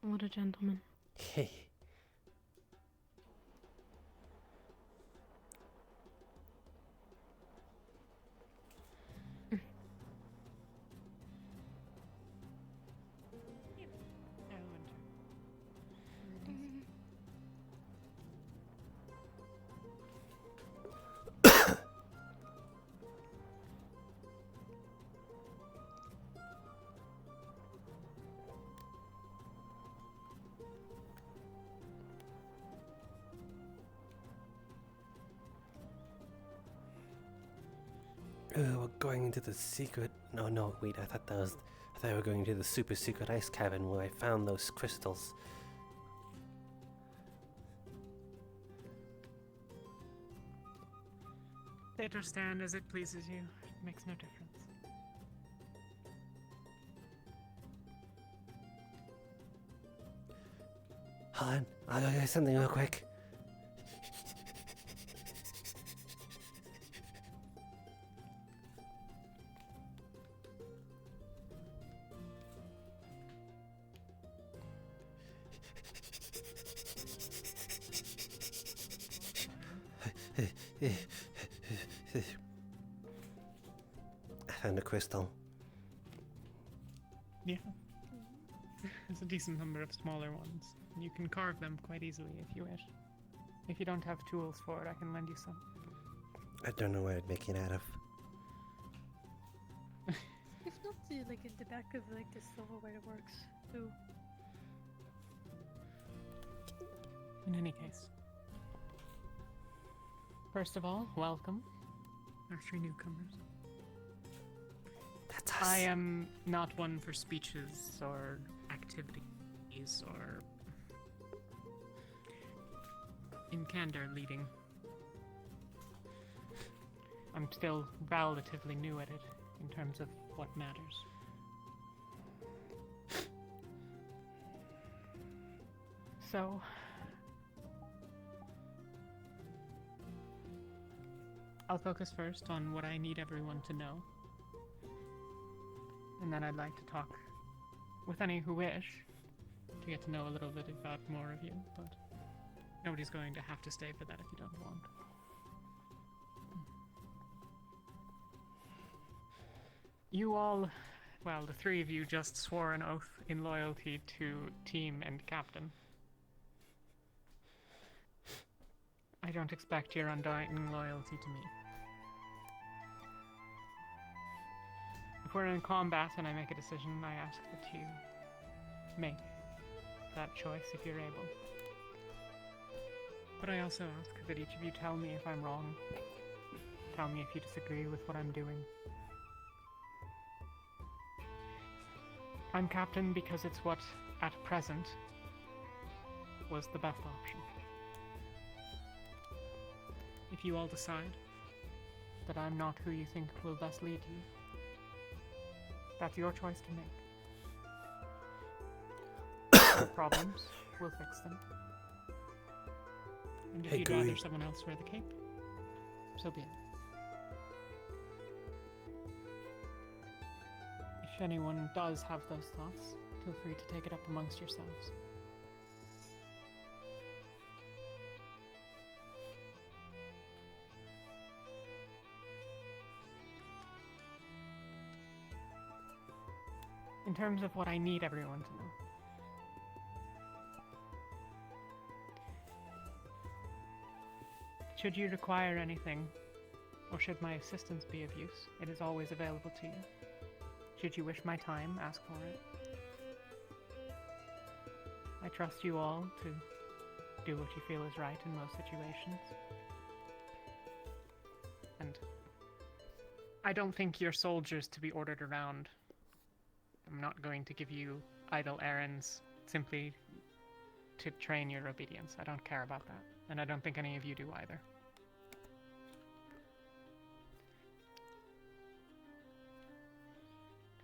What a gentleman. Hey. We're going into the secret. No, wait. I thought we were going to the super secret ice cavern where I found those crystals. Sit or stand as it pleases you. It makes no difference. Hold on. I'll go get something real quick. I found a crystal. Yeah. There's a decent number of smaller ones. You can carve them quite easily if you wish. If you don't have tools for it, I can lend you some. I don't know what I'd make it out of. If not like at the back of like the silverware works too. In any case. First of all, welcome, our 3 newcomers. That's us. I am not one for speeches or activities or, in candor, leading. I'm still relatively new at it in terms of what matters. So, I'll focus first on what I need everyone to know. And then I'd like to talk with any who wish to get to know a little bit about more of you, but nobody's going to have to stay for that if you don't want. You all, well, the 3 of you just swore an oath in loyalty to team and captain. I don't expect your undying loyalty to me. If we're in combat and I make a decision, I ask that you make that choice if you're able. But I also ask that each of you tell me if I'm wrong. Tell me if you disagree with what I'm doing. I'm captain because it's what, at present, was the best option. If you all decide that I'm not who you think will best lead you, that's your choice to make. No problems, we'll fix them. And if Hey, you'd Gooey. rather someone else wear the cape, so be it. If anyone does have those thoughts, feel free to take it up amongst yourselves. In terms of what I need everyone to know. Should you require anything, or should my assistance be of use, it is always available to you. Should you wish my time, ask for it. I trust you all to do what you feel is right in most situations. And I don't think you're soldiers to be ordered around. I'm not going to give you idle errands simply to train your obedience. I don't care about that. And I don't think any of you do either.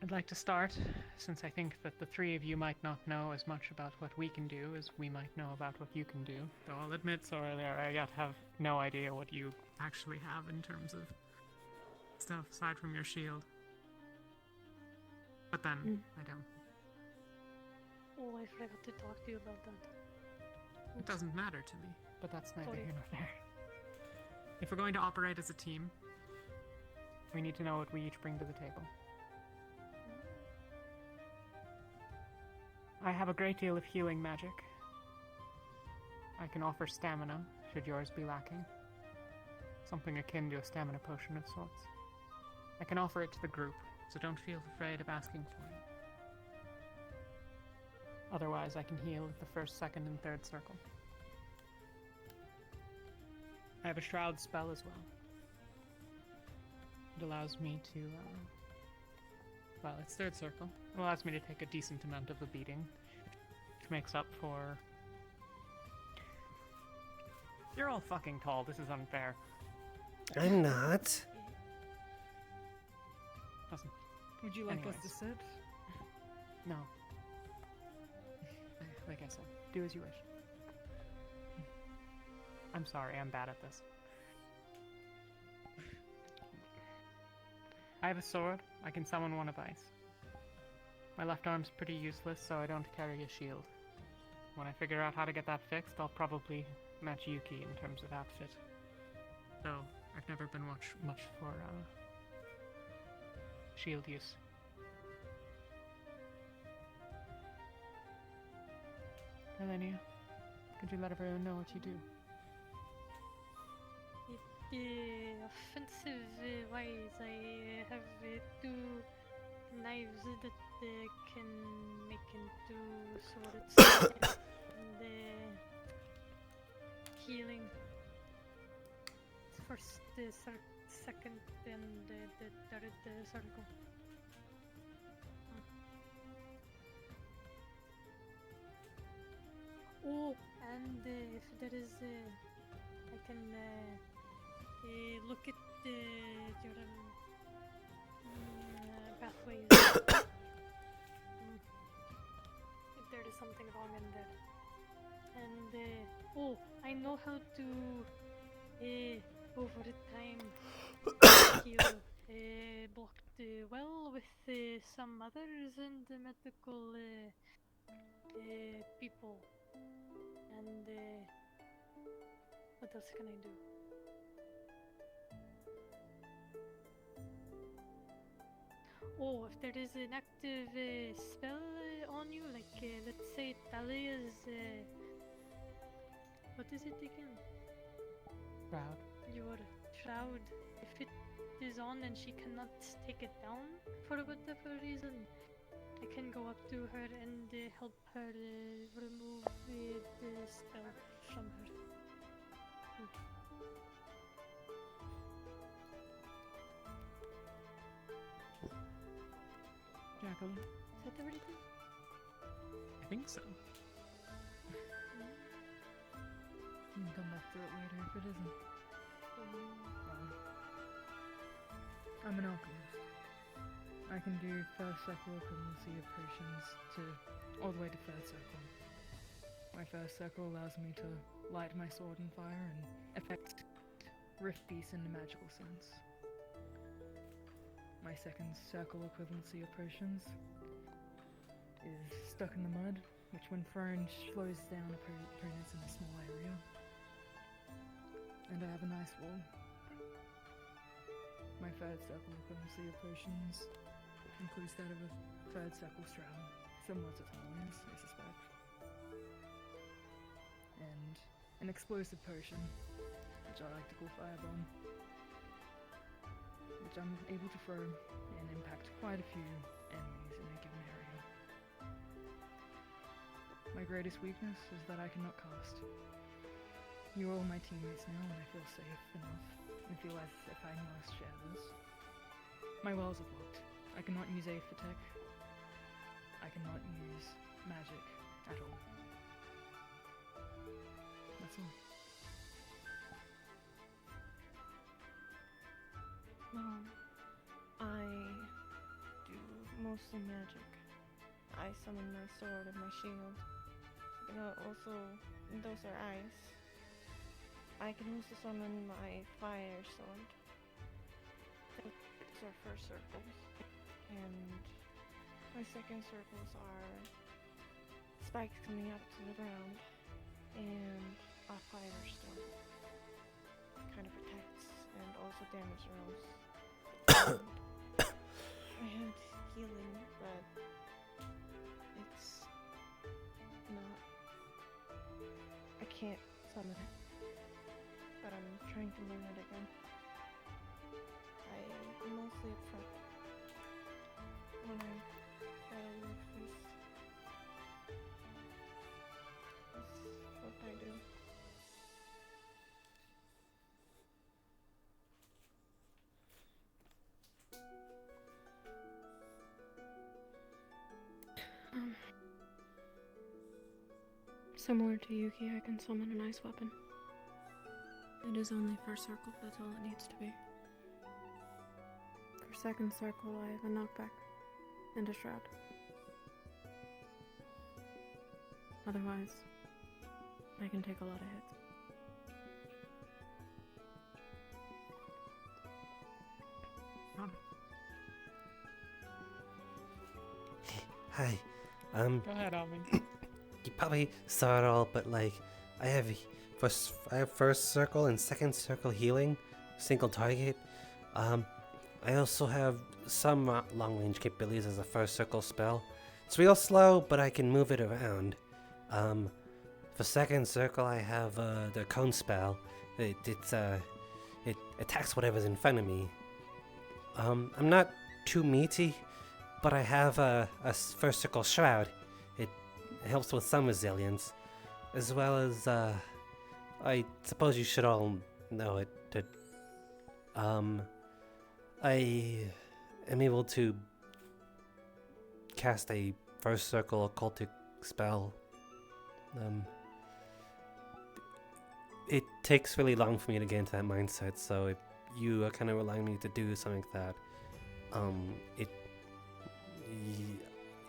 I'd like to start, since I think that the three of you might not know as much about what we can do as we might know about what you can do. Though I'll admit, sorry, I yet have no idea what you actually have in terms of stuff aside from your shield. But then, I don't. Oh, I forgot to talk to you about that. It doesn't matter to me, but that's neither Sorry. here nor there. If we're going to operate as a team, we need to know what we each bring to the table. I have a great deal of healing magic. I can offer stamina, should yours be lacking. Something akin to a stamina potion of sorts. I can offer it to the group, so don't feel afraid of asking for it. Otherwise, I can heal at the first, second, and third circle. I have a shroud spell as well. It allows me to, well, it's third circle. It allows me to take a decent amount of a beating, which makes up for... You're all fucking tall, this is unfair. I'm not. Doesn't. Would you like us Anyways. to sit? No. Like I said, do as you wish. I'm sorry, I'm bad at this. I have a sword. I can summon one of ice. My left arm's pretty useless, so I don't carry a shield. When I figure out how to get that fixed, I'll probably match Yuki in terms of outfit. Though, I've never been much for, shield use. Elenia, could you let everyone know what you do? Offensive wise, I have two knives that can make into swords. And healing. First, second, and the third circle. Oh, and if there is, I can look at your pathways. If there is something wrong in there. And oh, I know how to over time heal blocked well with some others and the medical people. And what else can I do? Oh, if there is an active spell on you, like let's say Talia's what is it again? Shroud. Your shroud. If it is on and she cannot take it down for whatever reason, I can go up to her and help her remove the spell from her. Jacqueline? Is that everything? I think so. You can come back to it later if it isn't. I'm an alchemist. I can do first circle equivalency of potions to all the way to third circle. My first circle allows me to light my sword on fire and affect Rift Beast in a magical sense. my second circle equivalency of potions is stuck in the mud, which when thrown slows down opponents in a small area. And I have an ice wall. My third circle equivalency of potions includes that of a third circle shroud, similar to Talia's, I suspect. And an explosive potion, which I like to call Firebomb, which I'm able to throw and impact quite a few enemies in a given area. My greatest weakness is that I cannot cast. You are all my teammates now, and I feel safe enough and feel as if I must share this. My wells are blocked. I cannot use Aid for tech. I cannot use magic at all. That's all. I do mostly magic. I summon my sword and my shield. You know, also, those are ice. I can also summon my fire sword. Those are first circles. And my second circles are spikes coming up to the ground and a firestorm. Kind of protects and also damage rolls. I had healing, but it's not. I can't summon it. But I'm trying to learn it again. I'm mostly up front when I battle with this. That's what I do. Similar to Yuki, I can summon an ice weapon. It is only first circle, that's all it needs to be. For second circle, I have a knockback and a shroud. Otherwise, I can take a lot of hits. Hi. Go ahead, Alvin. You probably saw it all, but like, I have first circle and second circle healing, single target. I also have some long range capabilities as a first circle spell. It's real slow, but I can move it around. For second circle, I have the cone spell. It attacks whatever's in front of me. I'm not too meaty, but I have a first circle shroud. It helps with some resilience, as well as I suppose you should all know it. That I am able to cast a first circle occultic spell. It takes really long for me to get into that mindset, so if you are kind of relying on me to do something like that,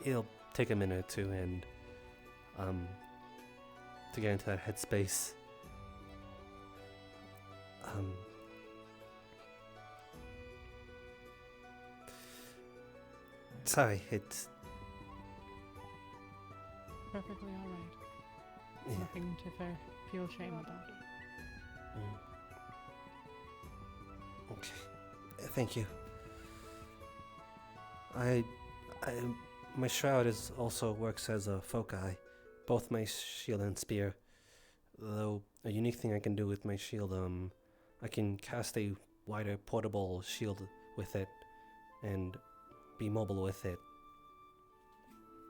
it'll take a minute or two, and to get into that headspace. Sorry, it's perfectly alright. Yeah. Nothing to feel shame about. Okay. Thank you. My shroud also works as a foci, both my shield and spear. Though a unique thing I can do with my shield, I can cast a wider portable shield with it, and be mobile with it.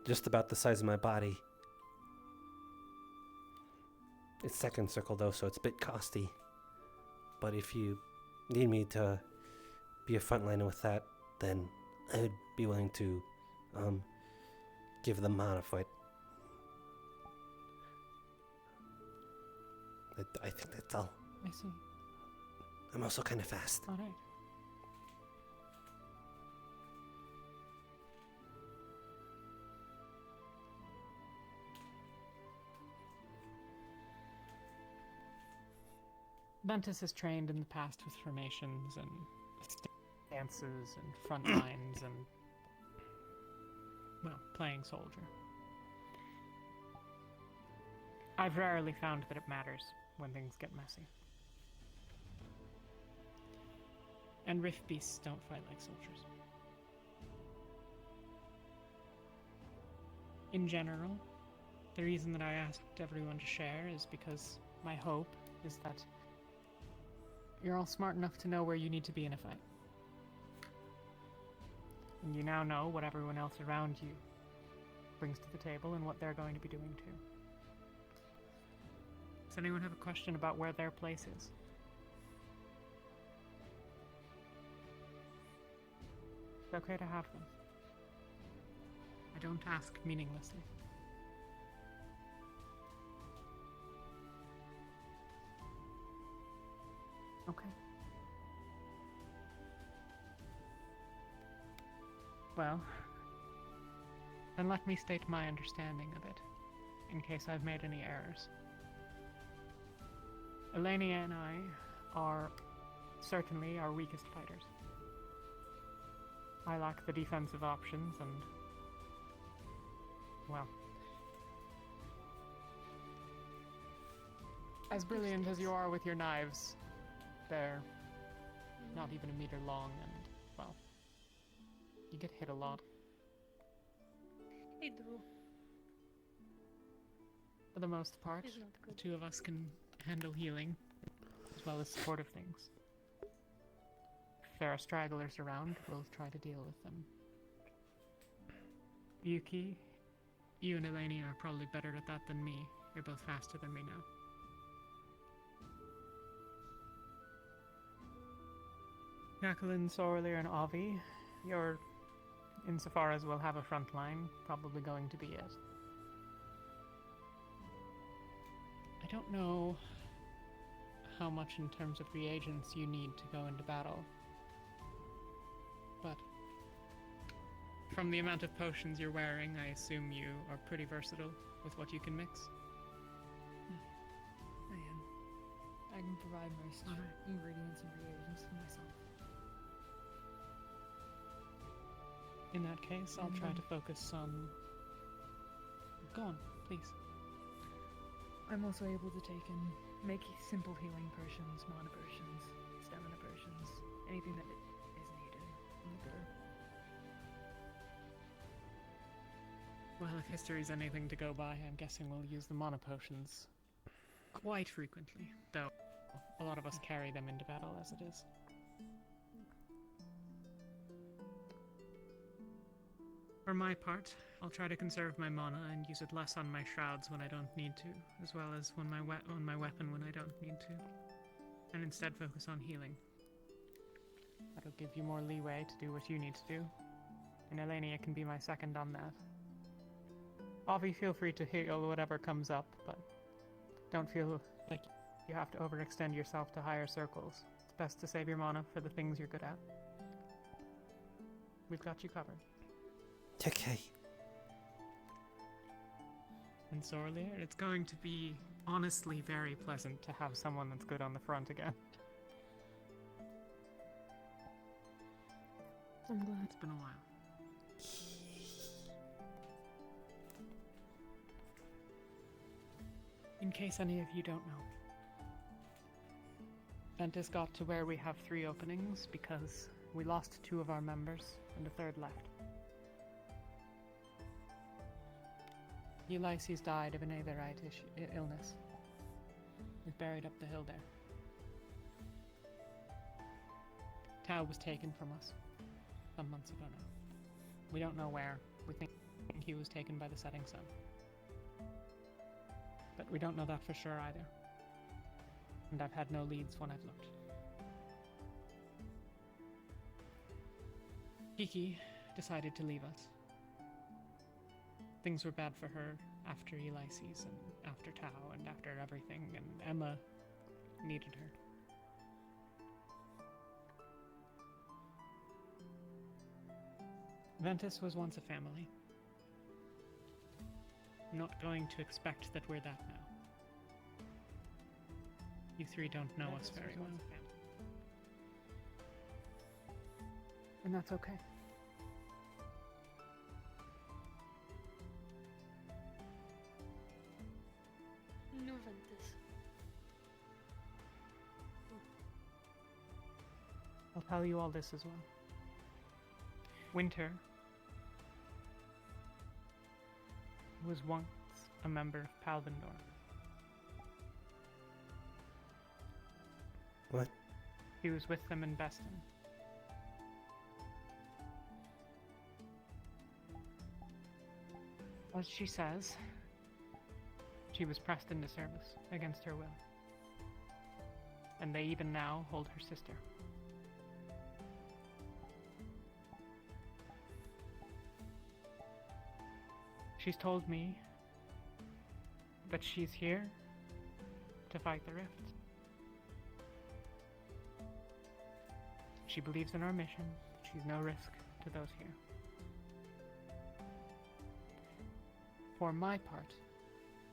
Just about the size of my body. It's second circle though, so it's a bit costly. But if you need me to be a frontliner with that, then I would be willing to give the mana for it. I think that's all. I see. I'm also kind of fast. Alright. Ventus has trained in the past with formations and dances and front lines and, well, playing soldier. I've rarely found that it matters when things get messy. And rift beasts don't fight like soldiers. In general, the reason that I asked everyone to share is because my hope is that you're all smart enough to know where you need to be in a fight. And you now know what everyone else around you brings to the table and what they're going to be doing too. Does anyone have a question about where their place is? It's okay to have them. I don't ask meaninglessly. Okay. Well, then let me state my understanding of it, in case I've made any errors. Elenia and I are certainly our weakest fighters. I lack the defensive options and, well, as brilliant as you are with your knives, they're not even a meter long and, well, you get hit a lot. I do. For the most part, It's not the good. two of us can handle healing, as well as supportive things. If there are stragglers around, we'll try to deal with them. Yuki, you and Eleni are probably better at that than me. You're both faster than me now. Jacqueline, Sorlier, and Avi, you're, insofar as we'll have a front line, probably going to be it. I don't know how much in terms of reagents you need to go into battle, but from the amount of potions you're wearing, I assume you are pretty versatile with what you can mix. I am. I can provide most ingredients and reagents for myself. In that case, I'll try to focus on... Go on, please. I'm also able to make simple healing potions, mana potions, stamina potions, anything that is needed on the go. Well, if history's anything to go by, I'm guessing we'll use the mana potions quite frequently, though a lot of us carry them into battle as it is. For my part, I'll try to conserve my mana and use it less on my shrouds when I don't need to, as well as on my weapon when I don't need to, and instead focus on healing. That'll give you more leeway to do what you need to do, and Elenia can be my second on that. Avi, feel free to heal whatever comes up, but don't feel like you have to overextend yourself to higher circles. It's best to save your mana for the things you're good at. We've got you covered. Okay. And Sorlier, it's going to be honestly very pleasant to have someone that's good on the front again. I'm glad. It's been a while. In case any of you don't know, Ventus got to where we have 3 openings because we lost 2 of our members and a third left. Ulysses died of an aetherite illness. He's buried up the hill there. Tau was taken from us some months ago now. We don't know where. We think he was taken by the setting sun. But we don't know that for sure either. And I've had no leads when I've looked. Kiki decided to leave us. Things were bad for her after Ulysses and after Tau and after everything, and Emma needed her. Ventus was once a family. I'm not going to expect that we're that now. You 3 don't know us very well. And that's okay. Nu Ventus. I'll tell you all this as well. Winter was once a member of Palvindor. What? He was with them in Beston. As she says, she was pressed into service against her will. And they even now hold her sister. She's told me that she's here to fight the Rift. She believes in our mission. She's no risk to those here. For my part,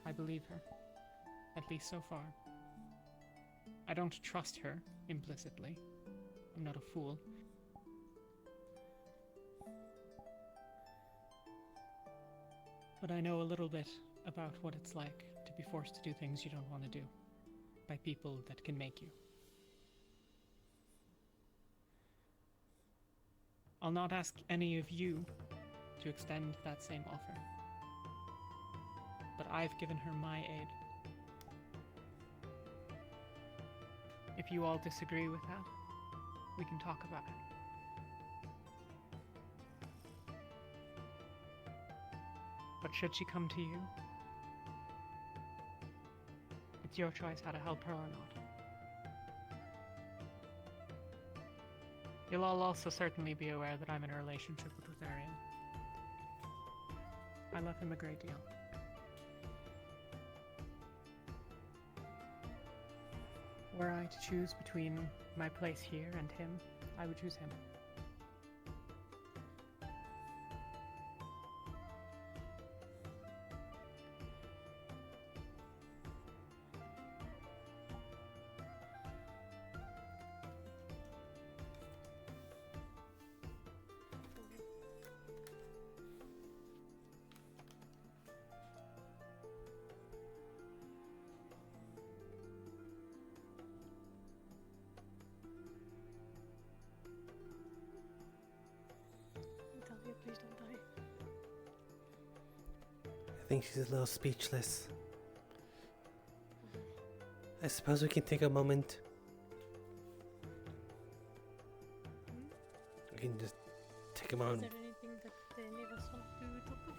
I believe her. At least so far. I don't trust her implicitly. I'm not a fool. But I know a little bit about what it's like to be forced to do things you don't want to do by people that can make you. I'll not ask any of you to extend that same offer. But I've given her my aid. If you all disagree with that, we can talk about it. But should she come to you, it's your choice how to help her or not. You'll all also certainly be aware that I'm in a relationship with Lotharian. I love him a great deal. Were I to choose between my place here and him, I would choose him. Talia, please don't die. I think she's a little speechless. I suppose we can take a moment. We can just take a Is moment. there anything that any of us want to talk about?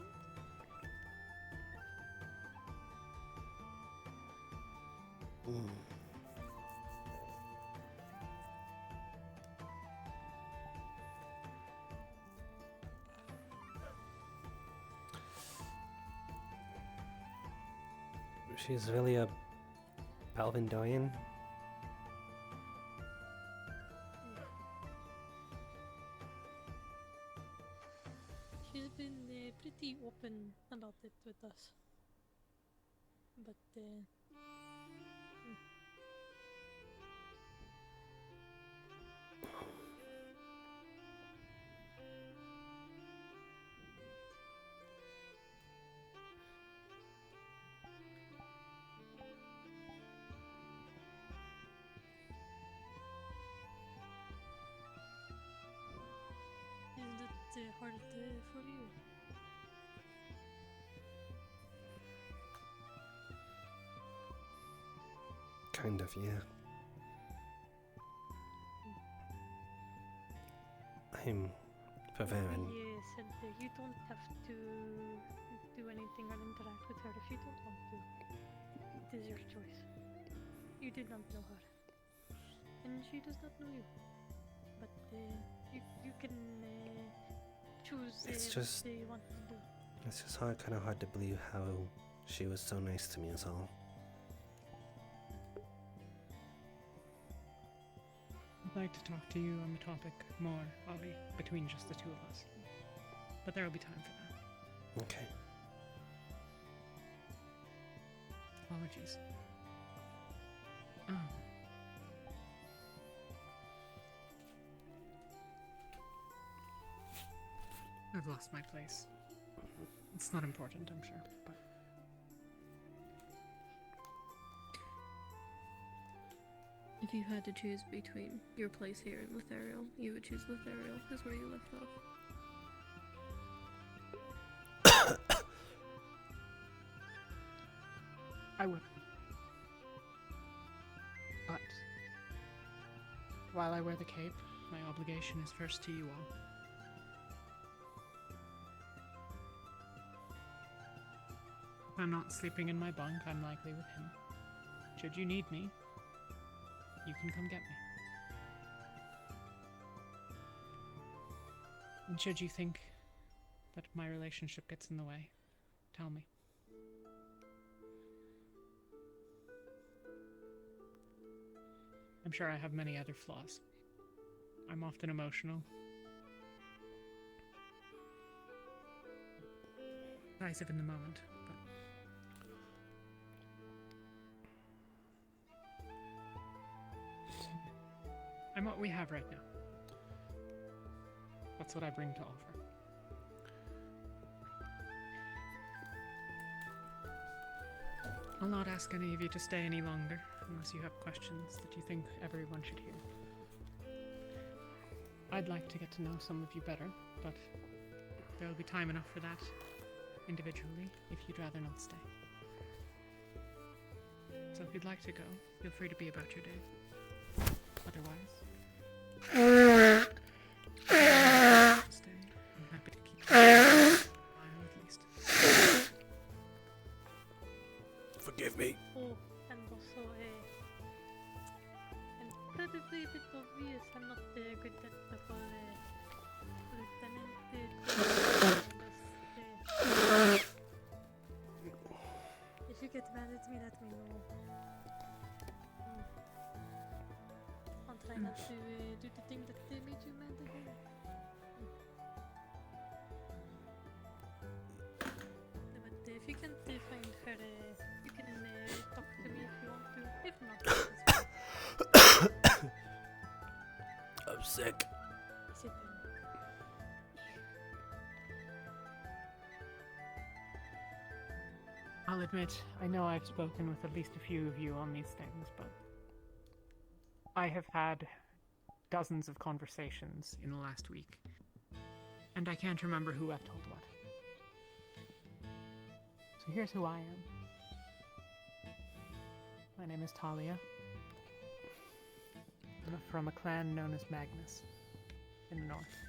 She's really a Palvindorian. She's been pretty open about it with us. But, is it hard for you? Kind of, yeah. I'm Bavarian. You said that you don't have to do anything or interact with her if you don't want to. It is your choice. You did not know her. And she does not know you. But you can choose It's what just- you want to do. It's just kind of hard to believe how she was so nice to me is all. I'd like to talk to you on the topic more, Avi, between just the two of us. But there will be time for that. Okay. Apologies. I've lost my place. It's not important, I'm sure, but... If you had to choose between your place here and Lothario, you would choose Lothario, is where you left off. I would. But while I wear the cape, my obligation is first to you all. If I'm not sleeping in my bunk, I'm likely with him. Should you need me, you can come get me. And should you think that my relationship gets in the way, tell me. I'm sure I have many other flaws. I'm often emotional. Decisive in the moment, but... I'm what we have right now. That's what I bring to offer. I'll not ask any of you to stay any longer, unless you have questions that you think everyone should hear. I'd like to get to know some of you better, but there'll be time enough for that individually if you'd rather not stay. So if you'd like to go, feel free to be about your day. Otherwise, stay. I'm happy to keep you alive at least. Forgive me. Oh, and also, incredibly bit obvious, I'm not good at the whole lieutenant. If you get mad at me, let me know. I'll try not to do the thing that made you mad again. But if you can't find her, you can talk to me if you want to. If not, that's fine. I'm sick. Sit down. I'll admit, I know I've spoken with at least a few of you on these things, but I have had dozens of conversations in the last week, and I can't remember who I've told what. So here's who I am. My name is Talia. I'm from a clan known as Magnus, in the north.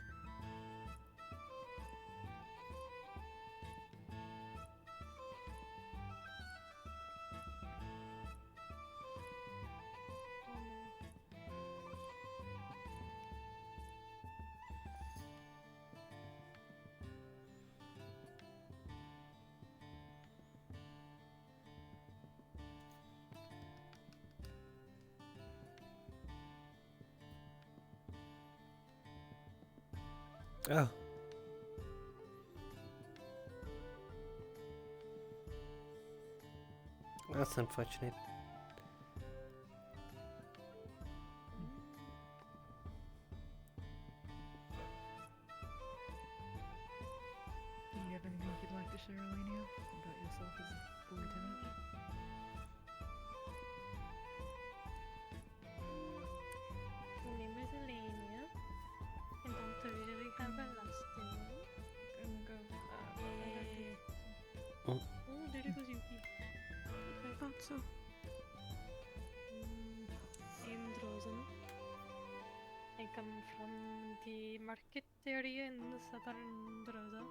Oh. That's unfortunate. Do you have anything you'd like to share, Elenia, about yourself as a lieutenant? My name is Elenia. I don't really have a last name. I'm gonna go. Oh. Oh, there goes Yuki. I thought so. I'm Drozen. I come from the market area in the southern Droza.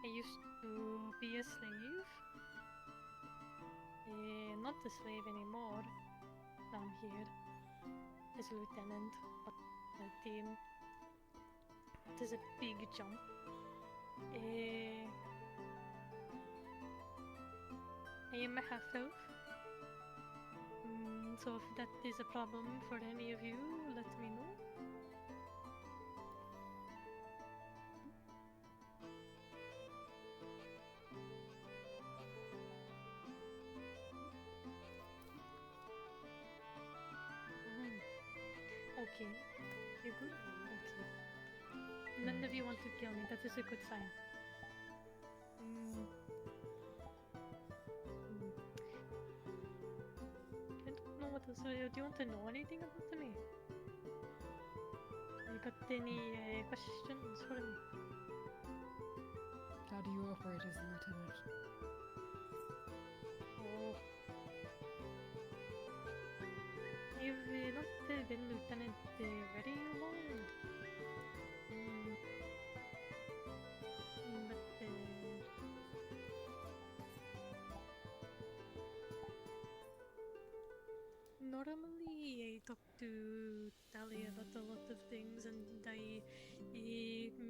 I used to be a slave. Not a slave anymore down here. As a lieutenant, but it is a big jump. I am a half-elf. So if that is a problem for any of you, let me know. Okay. You good? Okay. of you want to kill me. That is a good sign. I don't know what else. Do you want to know anything about me? You got any questions for me? How do you operate as a lieutenant? Oh. I've not been lieutenant very long. But normally I talk to Talia about a lot of things, and I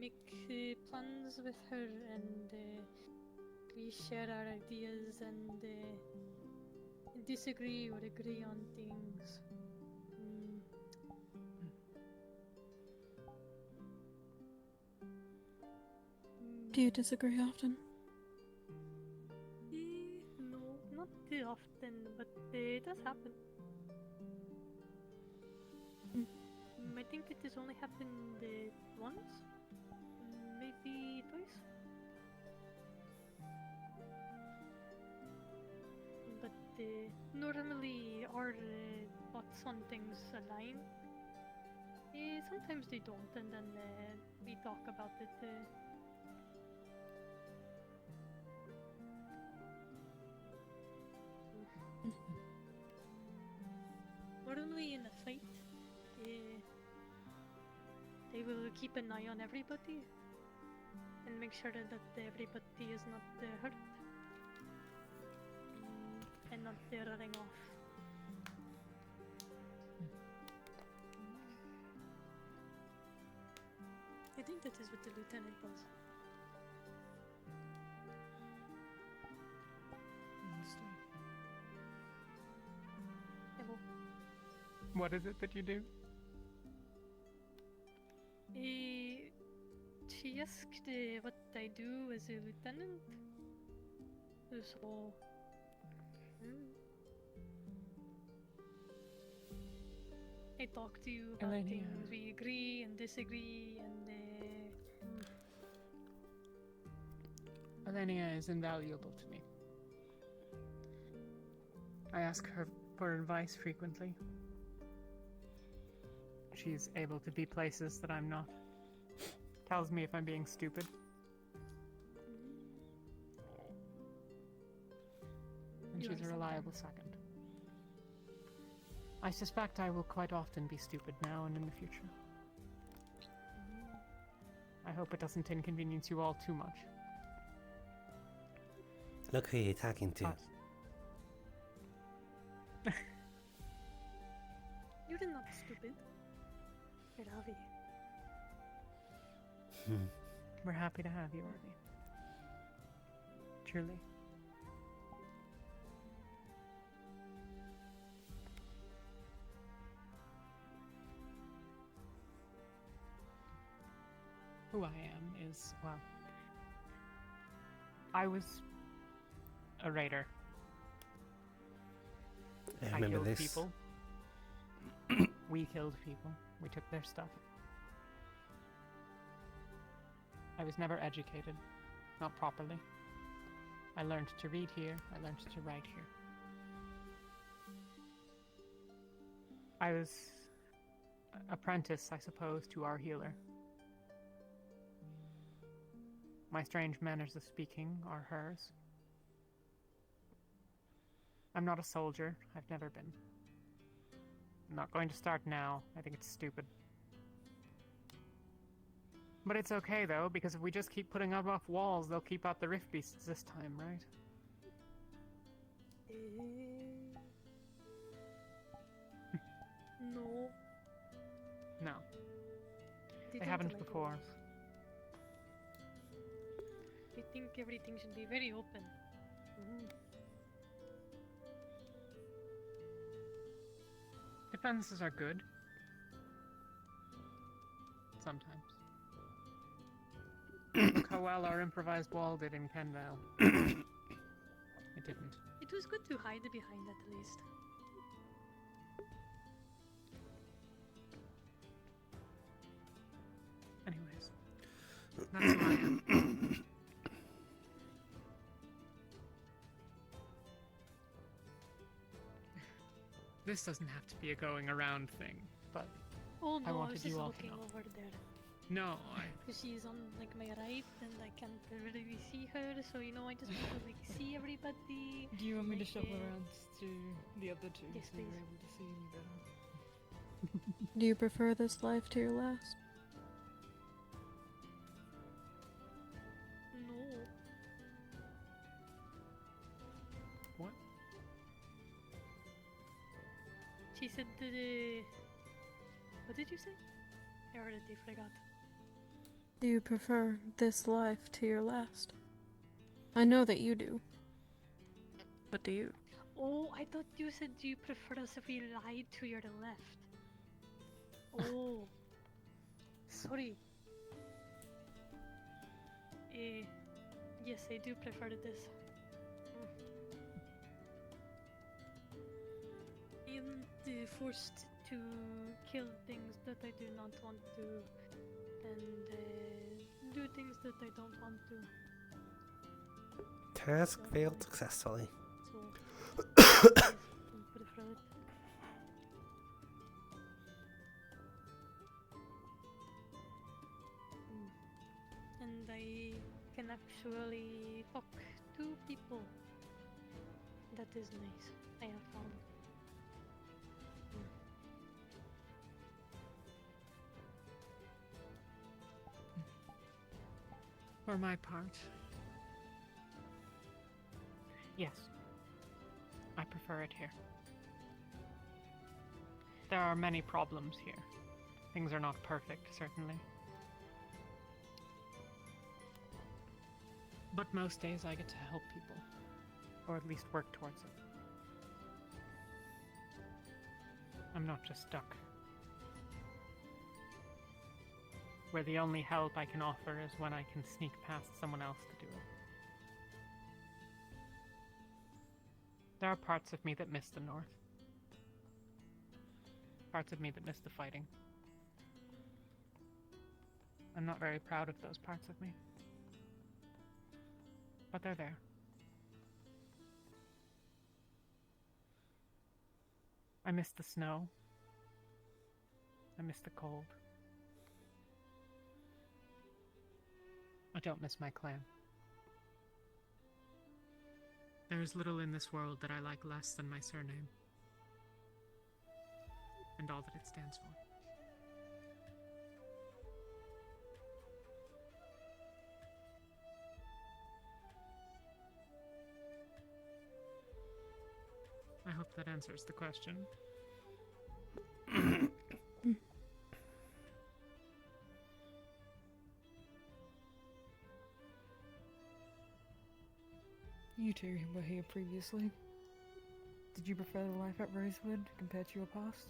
make plans with her, and we share our ideas and disagree or agree on things. Do you disagree often? No, not too often, but it does happen. I think it has only happened once, maybe twice. But normally our thoughts on things align. Sometimes they don't, and then we talk about it. Normally in a fight, they will keep an eye on everybody and make sure that everybody is not hurt and not running off. I think that is what the lieutenant does. Hello. What is it that you do? She asked what I do as a lieutenant. So... I talk to you about Avilio. things we agree and disagree, and Alenia is invaluable to me. I ask her for advice frequently. She's able to be places that I'm not. Tells me if I'm being stupid. And You she's are a reliable second. I suspect I will quite often be stupid now and in the future. I hope it doesn't inconvenience you all too much. Look who you're talking to. you're not stupid. You're Avi. We're happy to have you, Avi. Truly. Who I am is, well, I was a raider. I remember killed this. people. We killed people. We took their stuff. I was never educated. Not properly. I learned to read here. I learned to write here. I was apprentice, I suppose, to our healer. My strange manners of speaking are hers. I'm not a soldier. I've never been. I'm not going to start now. I think it's stupid. But it's okay, though, because if we just keep putting up off walls, they'll keep out the rift beasts this time, right? No. No. They don't haven't like before. walls. I think everything should be very open. Defenses are good. Sometimes. Look how well our improvised wall did in Kenvale. It didn't. It was good to hide behind at least. Anyways. That's who I am. This doesn't have to be a going around thing, but Oh no, I I wanted was just you all to looking know. over there. No, Because she's on like my right and I can't really see her, so you know I just want to like see everybody. Do you want me to like, shuffle around to the other two Yes, so you're please. able to see me better? Do you prefer this life to your last? No. What? She said what did you say? I already forgot. Do you prefer this life to your last? I know that you do. But do you? Oh, I thought you said you prefer us if we lied to your left. Oh. Sorry. Yes, I do prefer this. I'm forced to kill things that I do not want to, and do things that I don't want to. Task failed successfully. So, yes, I prefer it. And I can actually talk to people. That is nice. I have found. For my part, yes, I prefer it here. There are many problems here. Things are not perfect, certainly. But most days I get to help people, or at least work towards it. I'm not just stuck. Where the only help I can offer is when I can sneak past someone else to do it. There are parts of me that miss the North. Parts of me that miss the fighting. I'm not very proud of those parts of me. But they're there. I miss the snow. I miss the cold. I don't miss my clan. There is little in this world that I like less than my surname. And all that it stands for. I hope that answers the question. You two were here previously. Did you prefer the life at Rosewood compared to your past?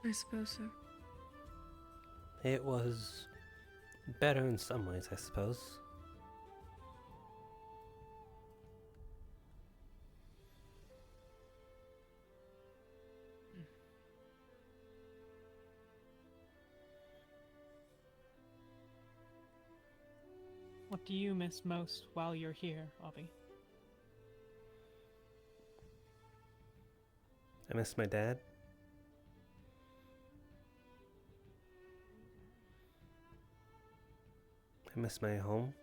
I suppose so. It was better in some ways, I suppose. What do you miss most while you're here, Avi? I miss my dad. I miss my home.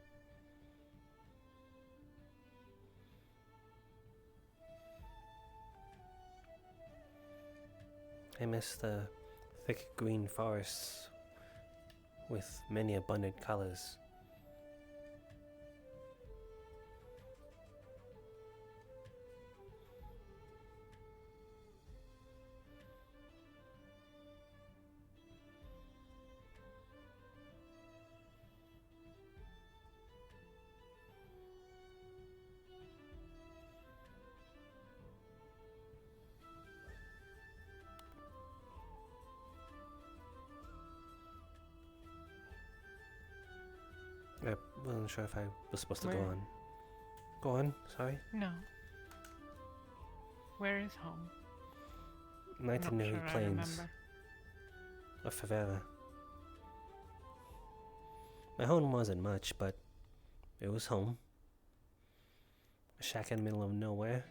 I miss the thick green forests with many abundant colors. wasn't sure if I was supposed to go Where? on. Go on, sorry. No. Where is home? Night in Not New sure I Plains. remember. Of Favela. My home wasn't much, but it was home. A shack in the middle of nowhere.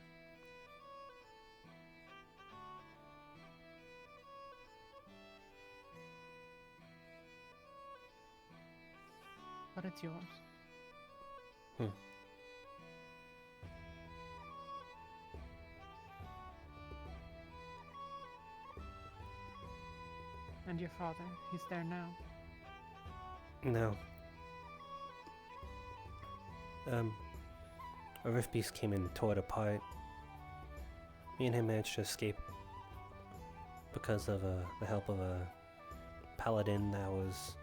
But it's yours. Hmm. And your father, he's there now. No. A rift beast came and tore it apart. Me and him managed to escape because of the help of a paladin that was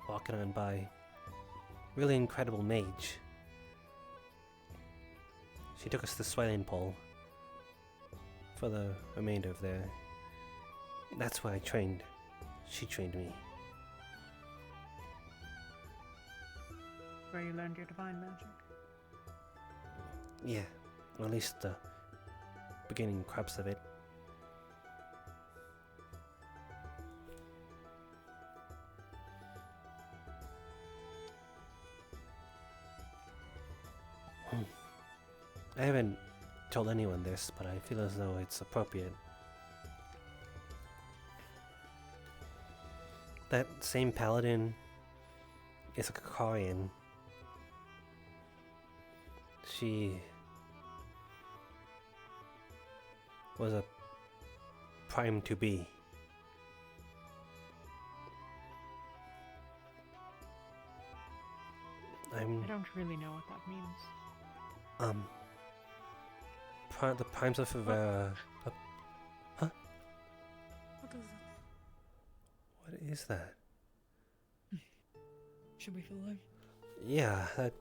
walking on by. Really incredible mage. She took us to Swelling Pole for the remainder of there. That's where I trained. She trained me. Where you learned your divine magic. Yeah, or at least the beginning crux of it. I haven't told anyone this, but I feel as though it's appropriate. That same paladin is a Kakarian. She was a prime to be. I don't really know what that means. The primes of Favera. Huh? What is it? What is that? Should we feel alive? Yeah, that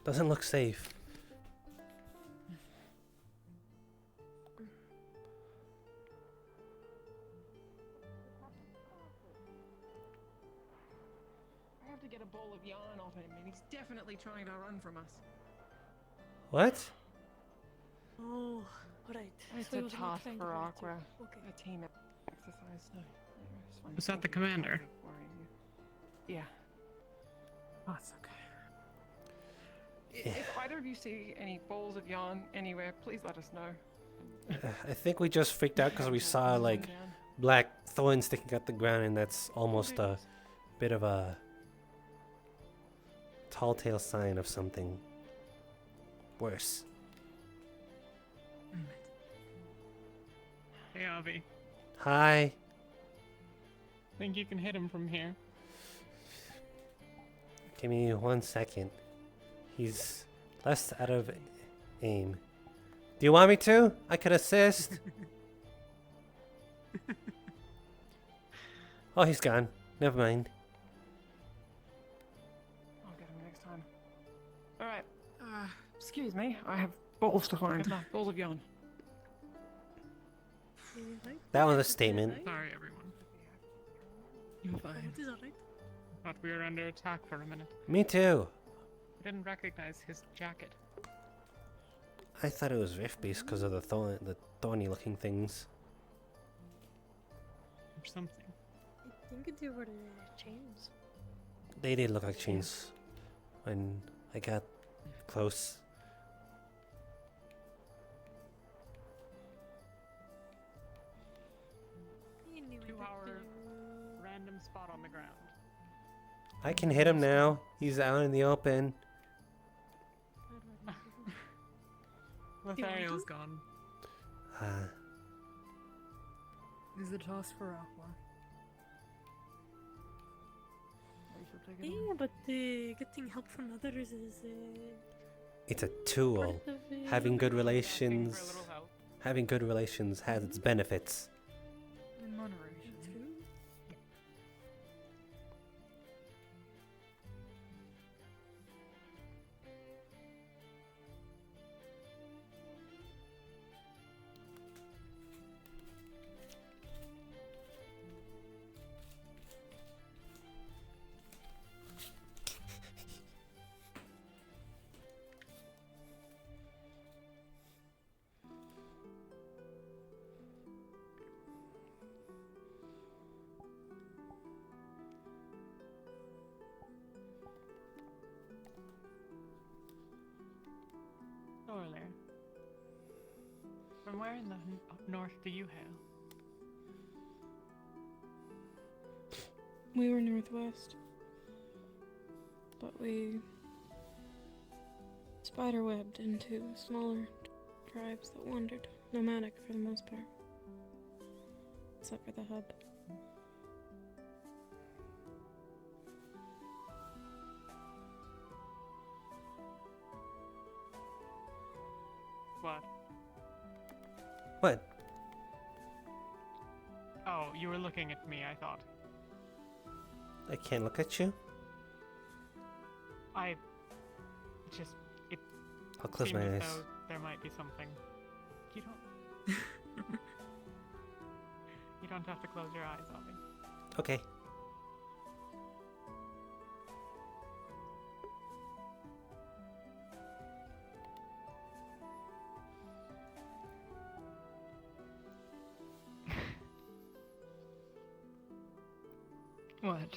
doesn't look safe. I have to get a bowl of yarn off him, and he's definitely trying to run from us. What? Oh, alright. It's So he a was not task trying to for hurt Aqua. you. Okay. A team exercise, so... it's fine. Was that the Don't be commander? worrying you. Yeah. Oh, it's okay. If either of you see any bowls of yarn anywhere, please let us know. I think we just freaked out because we saw like black thorns sticking out the ground, and that's almost a bit of a tall tale sign of something worse. Hey, Avi. Hi. Think you can hit him from here? Give me 1 second. He's less out of aim. Do you want me to? I could assist. Oh, he's gone. Never mind. I'll get him next time. Alright. Excuse me. I have balls to find. Balls of yarn. That was a statement. Sorry, everyone. You're fine. It is alright. Thought we were under attack for a minute. Me too. I didn't recognize his jacket. I thought it was Rift Beast because of the thorny looking things. Or something. I think they were chains. They did look like chains when I got close. Anyway, 2-hour random spot on the ground. I can hit him now. He's out in the open. Lothariel's gone. This is the task for Aqua. Yeah, but getting help from others is It's a tool. part of, Having good relations. Having good relations has its benefits. In moderation. Orler. From where in the north do you hail? We were northwest, but we spiderwebbed into smaller tribes that wandered, nomadic for the most part, except for the hub. What? What? Oh, you were looking at me, I thought. I can't look at you? It I'll close seemed my as eyes. though there might be something. You don't... You don't have to close your eyes, Avi. Okay. What?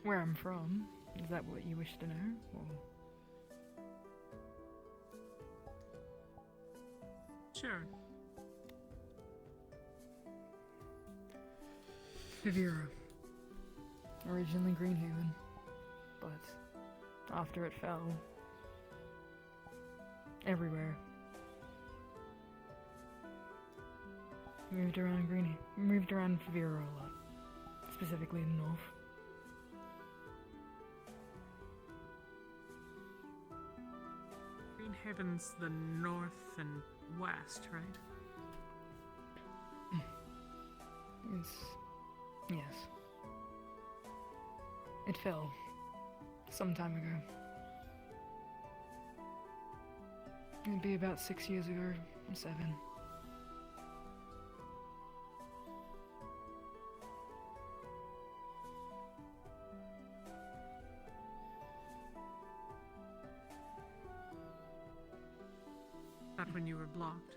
Where I'm from? Is that what you wish to know? Or... Sure. Vivira. Originally Greenhaven, but after it fell, everywhere. Moved around Vivira a lot, specifically the north. Greenhaven's the north and west, right? Yes. It fell some time ago. It'd be about 6 years ago, 7. Not when you were blocked.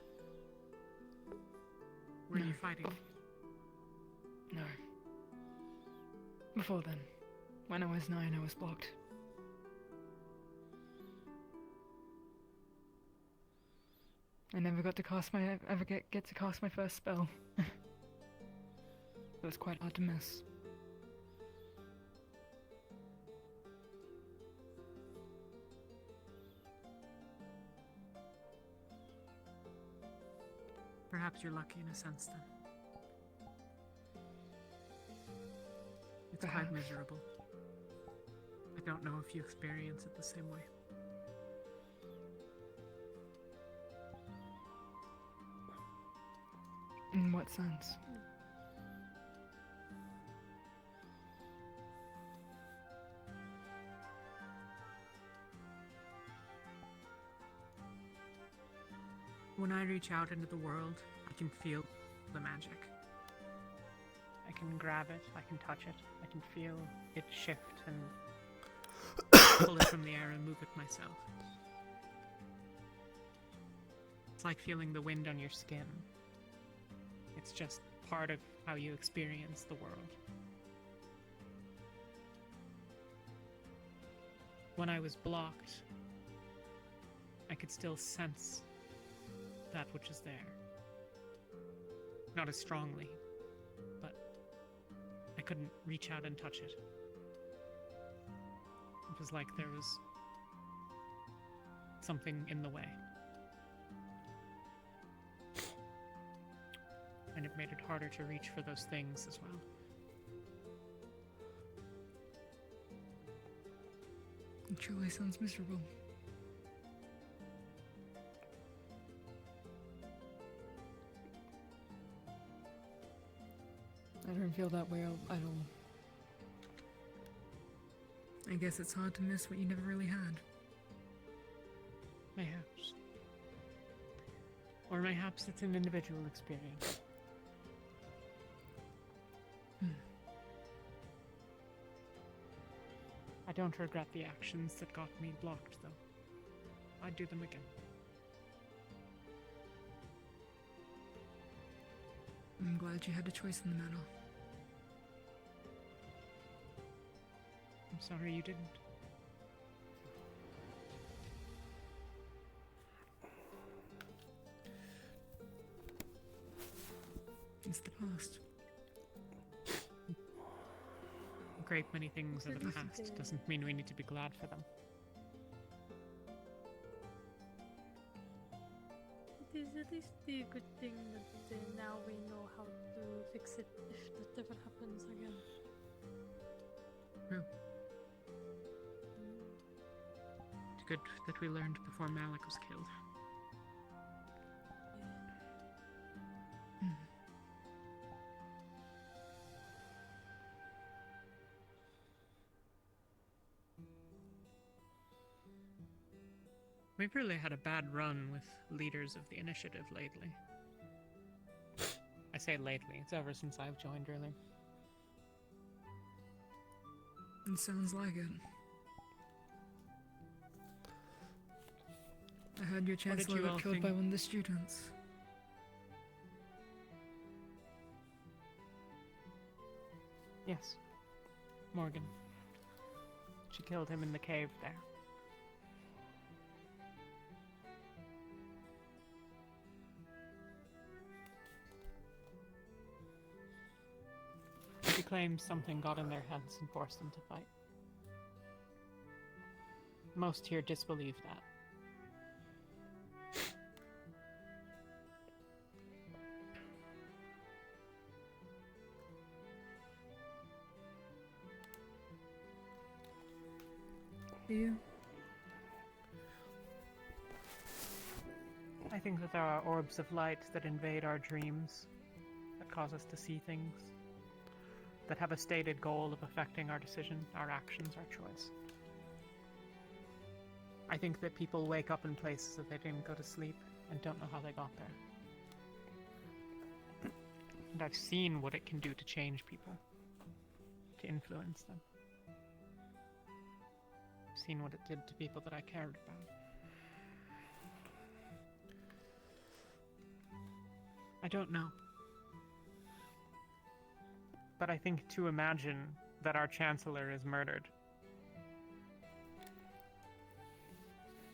Were you fighting? No. Before then. When I was 9, I was blocked. I never got to cast get to cast my first spell. It was quite hard to miss. Perhaps you're lucky in a sense then. It's quite miserable. I don't know if you experience it the same way. In what sense? When I reach out into the world, I can feel the magic. I can grab it, I can touch it, I can feel it shift and pull it from the air and move it myself. It's like feeling the wind on your skin. It's just part of how you experience the world. When I was blocked, I could still sense that which is there. Not as strongly, but I couldn't reach out and touch it. It was like there was something in the way. And it made it harder to reach for those things as well. It truly sounds miserable. I don't feel that way at all. I guess it's hard to miss what you never really had. Mayhaps. Or mayhaps it's an individual experience. I don't regret the actions that got me blocked, though. I'd do them again. I'm glad you had a choice in the matter. I'm sorry you didn't. It's the past. A great many things are the past doesn't mean we need to be glad for them. It is at least a good thing that now we know how to fix it if that ever happens again. True. It's good that we learned before Malik was killed. We've really had a bad run with leaders of the initiative lately. I say lately, it's ever since I've joined, really. It sounds like it. I heard your chancellor got killed by one of the students. Yes. Morgan. She killed him in the cave there. She claims something got in their heads and forced them to fight. Most here disbelieve that. Do you? I think that there are orbs of light that invade our dreams, that cause us to see things, that have a stated goal of affecting our decision, our actions, our choice. I think that people wake up in places that they didn't go to sleep and don't know how they got there. And I've seen what it can do to change people, to influence them. I've seen what it did to people that I cared about. I don't know. But I think to imagine that our Chancellor is murdered,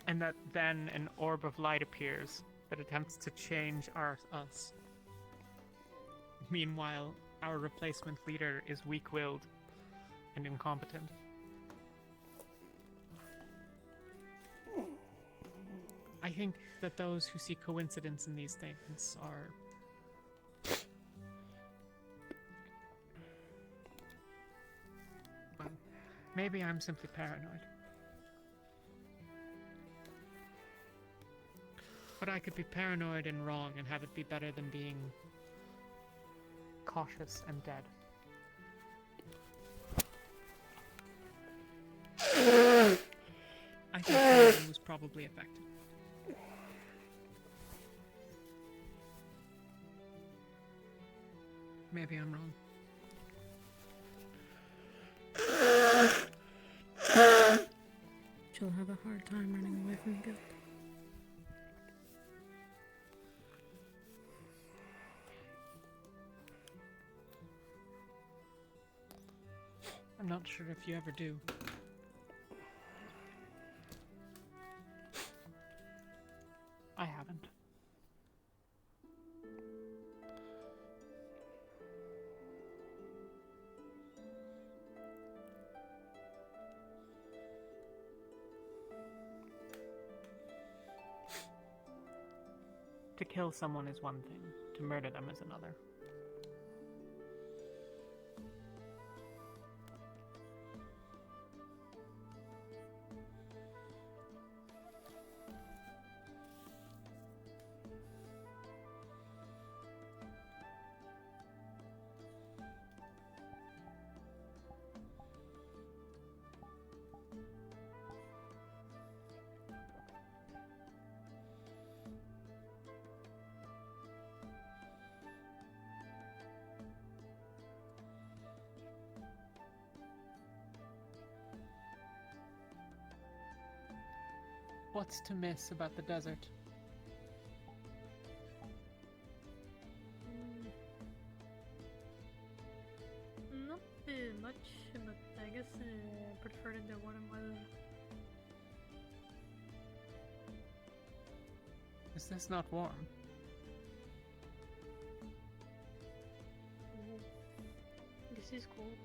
and that then an orb of light appears that attempts to change us. Meanwhile, our replacement leader is weak-willed and incompetent. I think that those who see coincidence in these things are maybe I'm simply paranoid. But I could be paranoid and wrong and have it be better than being cautious and dead. I think Morgan was probably affected. Maybe I'm wrong. She'll have a hard time running away from guilt. I'm not sure if you ever do. I haven't. To kill someone is one thing, to murder them is another. What's to miss about the desert? Not much, but I guess I prefer the warm weather. Is this not warm? This is cold.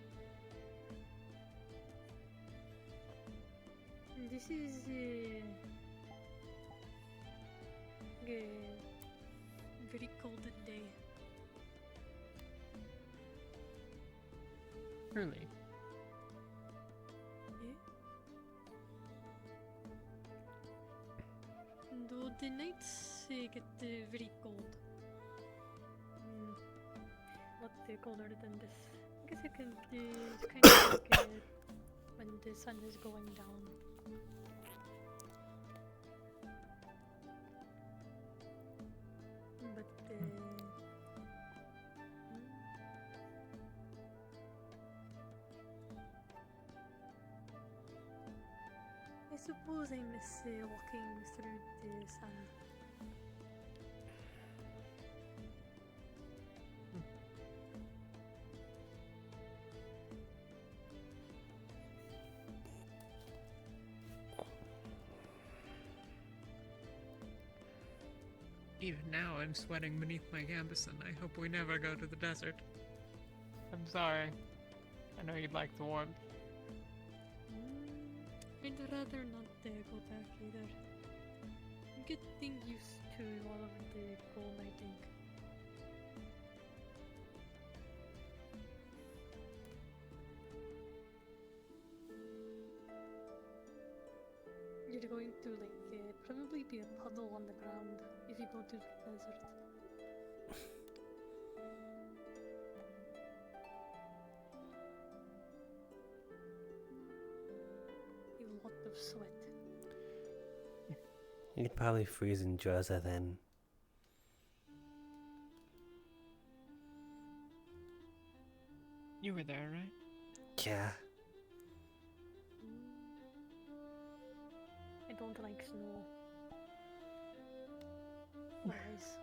This is a very cold day. Really? Yeah. Though the nights get very cold. Not colder than this. I guess I can. It's kind of like when the sun is going down. But I suppose I miss walking through the sand. Even now, I'm sweating beneath my gambeson. I hope we never go to the desert. I'm sorry. I know you'd like the warmth. I'd rather not go back either. I'm getting used to all of the cold, I think. You're going to probably be a puddle on the ground if you go to the desert. A lot of sweat. You'd probably freeze in Dresser then. You were there, right? Yeah. I don't like snow. Or ice.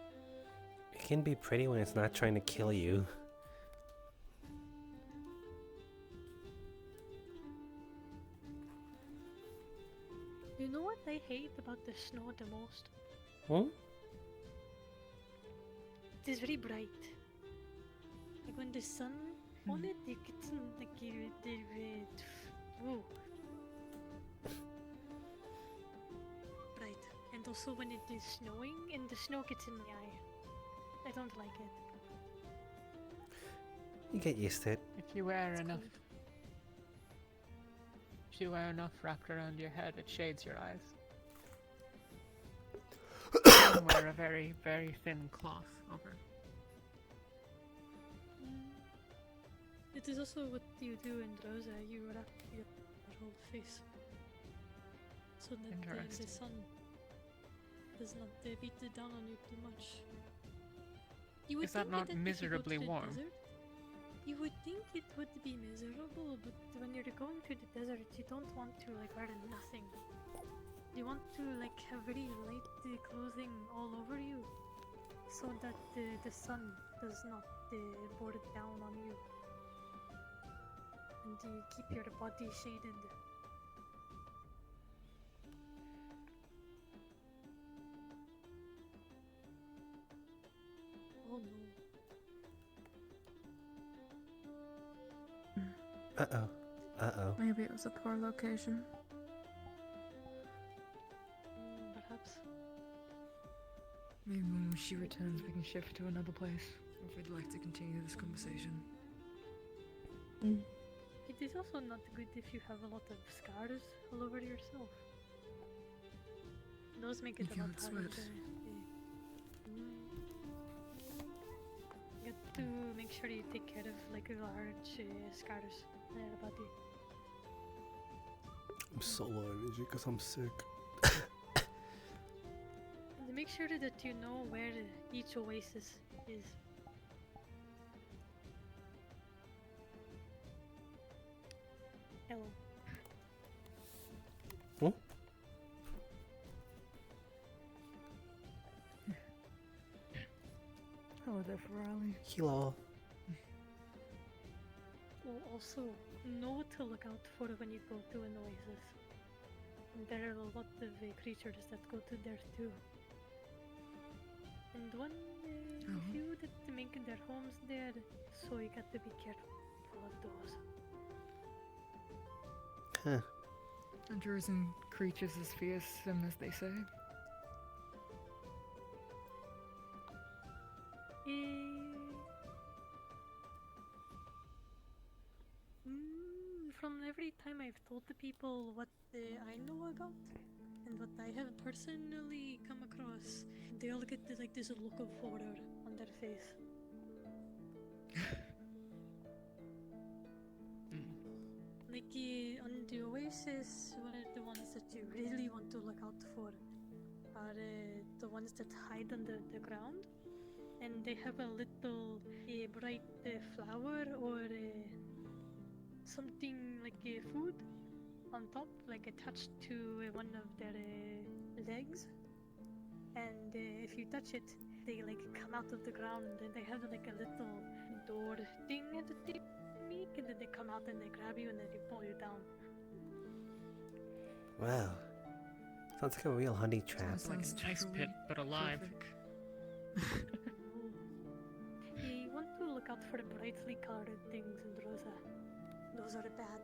It can be pretty when it's not trying to kill you. You know what I hate about the snow the most? Hmm? It is very bright. Like when the sun on it, it gets like whoa. Bright. And also when it is snowing and the snow gets in my eye. I don't like it. You get used to it. If you wear enough... If you wear enough wrapped around your head, it shades your eyes. And wear a very, very thin cloth over. It is also what you do in Rosa. You wrap your whole face. So that the sun does not beat it down on you too much. You would Is that think not that if you go miserably to the warm? desert, you would think it would be miserable, but when you're going to the desert, you don't want to wear nothing. You want to have very light clothing all over you, so that the sun does not pour it down on you, and you keep your body shaded. Oh no. Uh-oh. Uh-oh. Maybe it was a poor location. Perhaps. Maybe when she returns, we can shift to another place if we'd like to continue this conversation. It is also not good if you have a lot of scars all over yourself. Those make it You a lot can't harder sweat. You got to make sure you take care of large scars on your body. I'm so low energy because I'm sick. And make sure that you know where each oasis is. Hello. Hmm? Hello there, Ferrari. Hello. people also know to look out for when you go to an oasis. And there are a lot of creatures that go to there too. And one few that make their homes there, so you got to be careful of those. Huh. Hunters and creatures as fearsome as they say. From every time I've told the people what I know about and what I have personally come across, they all get like this look of horror on their face. Like on the oasis, one of the ones that you really want to look out for are the ones that hide under the ground, and they have a little bright flower or something like food on top, like attached to one of their legs. And if you touch it, they like come out of the ground, and they have like a little door thing that they make, and then they come out and they grab you and then they pull you down. Wow. Sounds like a real honey trap. Sounds like an ice pit, but alive. You want to look out for the brightly colored things in Rosa. Those are bad.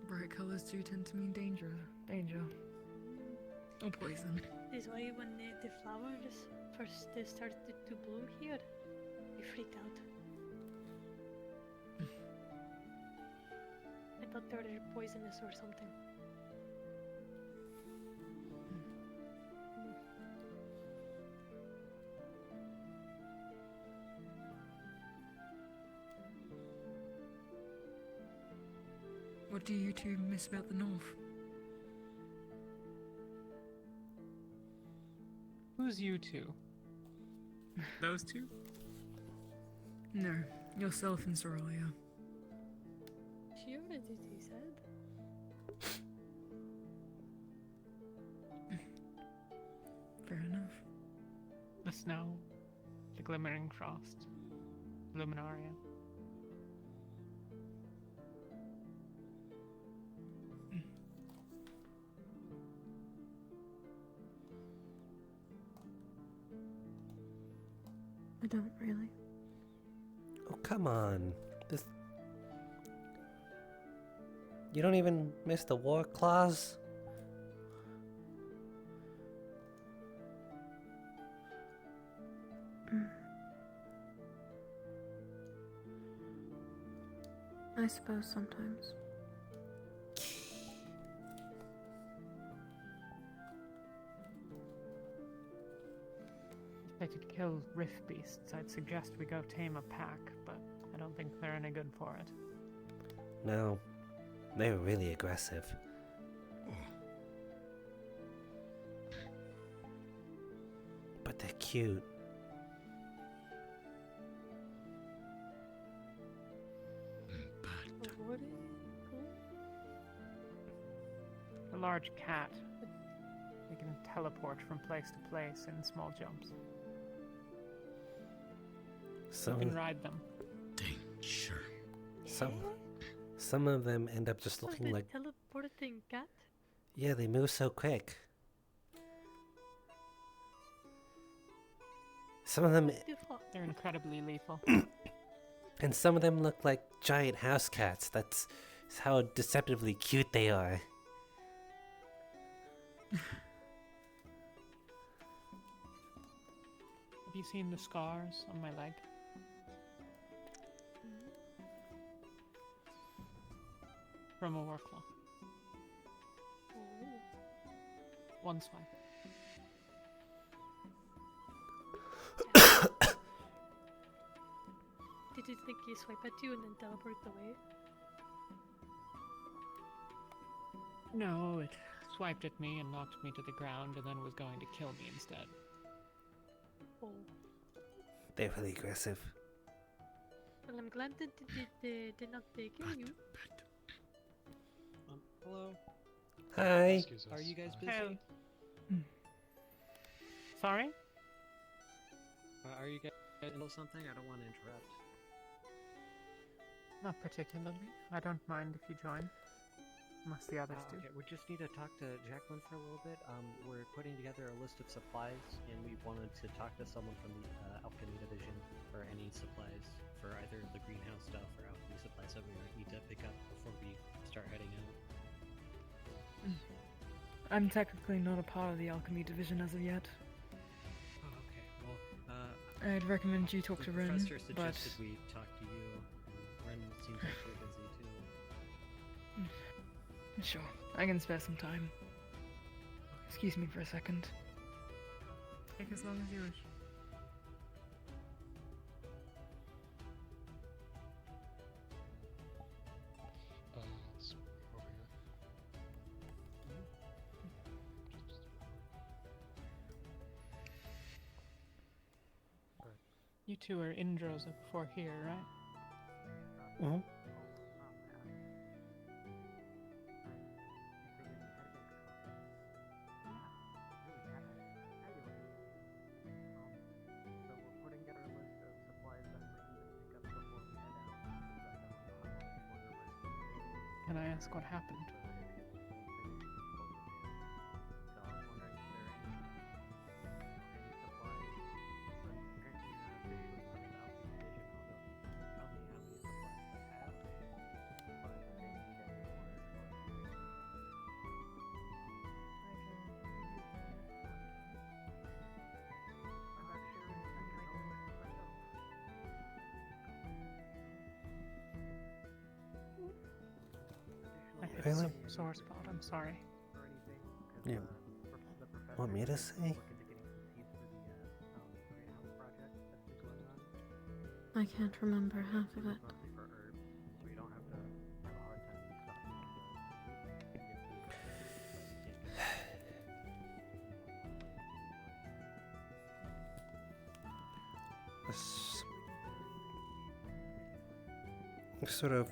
Bright colors do tend to mean danger. Or poison. This is why when the flowers first started to bloom here, we freaked out. I thought they were poisonous or something. What do you two miss about the North? Who's you two? Those two? No, yourself and Soralia. She already said. Fair enough. The snow, the glimmering frost, Luminaria. I don't really. Oh, come on. This. You don't even miss the war clause? I suppose sometimes. If they could kill rift beasts, I'd suggest we go tame a pack, but I don't think they're any good for it. No. They're really aggressive. But they're cute. A large cat. They can teleport from place to place in small jumps. You can ride them. Danger. Some of them end up just looking like... teleporting cat? Yeah, they move so quick. Some of them... They're incredibly lethal. And some of them look like giant house cats. That's how deceptively cute they are. Have you seen the scars on my leg? From a warclaw. One swipe. Did you think he swipe at you and then teleport away? No, it swiped at me and knocked me to the ground and then was going to kill me instead. Oh. They're really aggressive. Well, I'm glad that they did not kill you. Hello? Hi. Are you guys busy? Hey. Sorry? Are you guys into something? I don't want to interrupt. Not particularly. I don't mind if you join. Unless the others do. Okay, we just need to talk to Jacqueline for a little bit. We're putting together a list of supplies, and we wanted to talk to someone from the alchemy division for any supplies for either the greenhouse stuff or alchemy supplies that we might need to pick up before we start heading out. I'm technically not a part of the alchemy division as of yet. Oh, okay. Well, I'd recommend you talk to the Ren, professor but suggested we talk to you. Ren seems like you're busy too. sure, I can spare some time. Excuse me for a second. Take as long as you wish. It's over here. You two are in Droza before here, right? Mm-hmm. Can I ask what happened? I hit Really? some sore spot, I'm sorry. You want me to say? I can't remember half of it. I sort of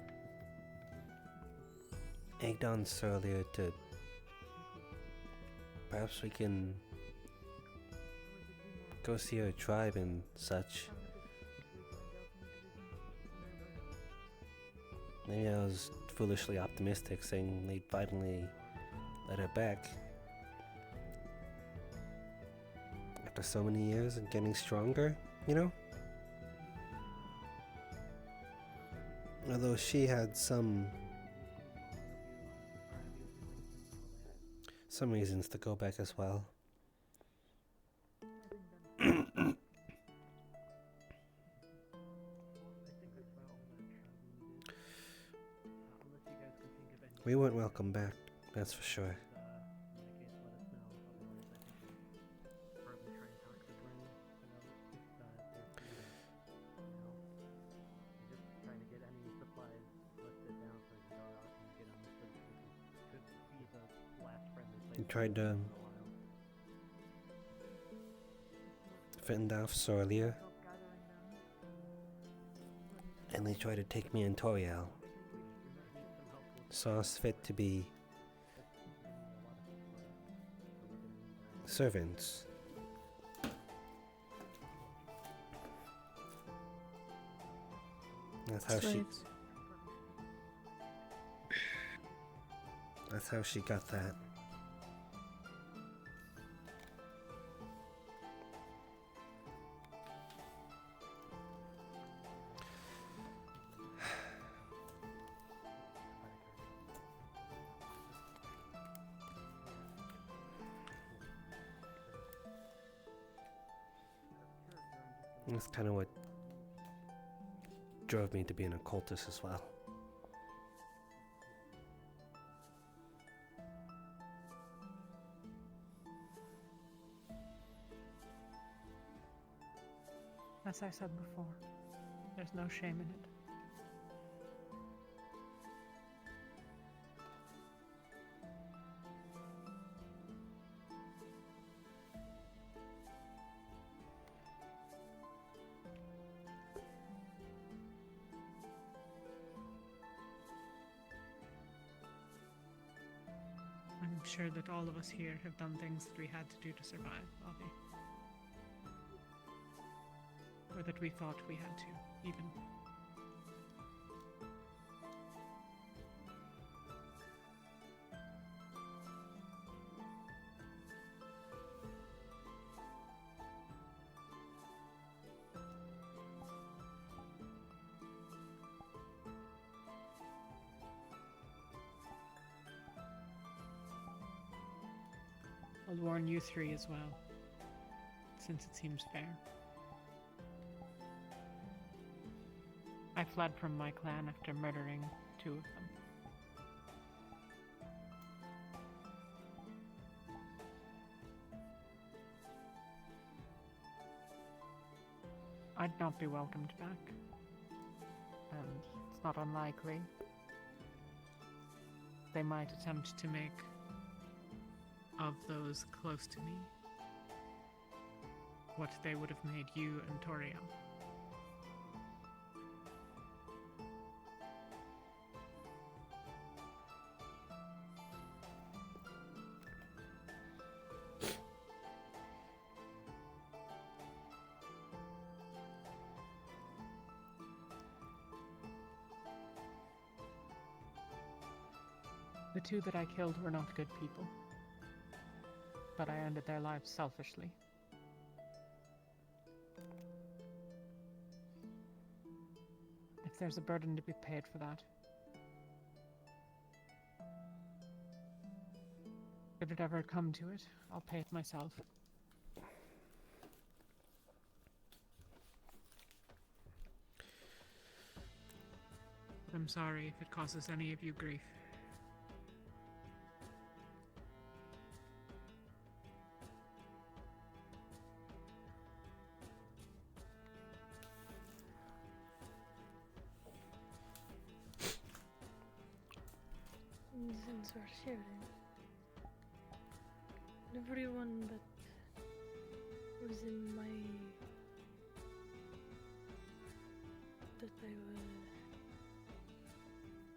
egged on earlier to perhaps we can go see our tribe and such. Maybe I was foolishly optimistic, saying they'd finally let her back. After so many years and getting stronger, you know? Although she had some reasons to go back as well. We weren't welcome back, that's for sure. You tried to fend off Sorlia, and they tried to take me and Toriel. Saw us fit to be servants. That's how Slaves. That's how she got that. That's kind of what drove me to be an occultist as well. As I said before, there's no shame in it. I'm sure that all of us here have done things that we had to do to survive, Avi. that we thought we had to, even. I'll warn you three as well, since it seems fair. I fled from my clan after murdering 2 of them. I'd not be welcomed back, and it's not unlikely they might attempt to make of those close to me what they would have made you and Toriel. The 2 that I killed were not good people, but I ended their lives selfishly. If there's a burden to be paid for that, if it ever come to it, I'll pay it myself. But I'm sorry if it causes any of you grief. Since we're sharing, everyone that was in my that I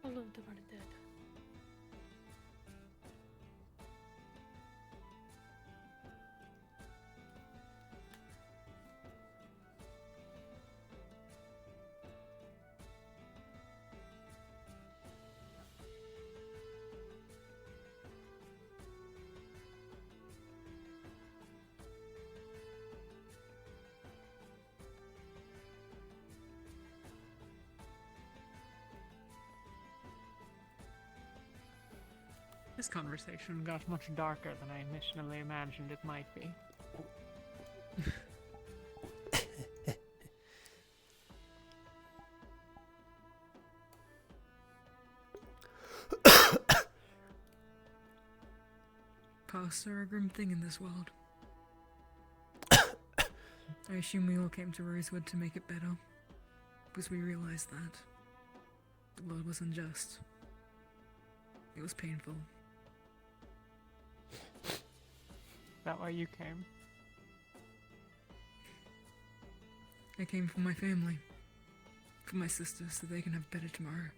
were all of them are dead. This conversation got much darker than I initially imagined it might be. Pasts are a grim thing in this world. I assume we all came to Rosewood to make it better, because we realized that the world was unjust. It was painful. Is that why you came? I came for my family, for my sisters, so they can have better tomorrow.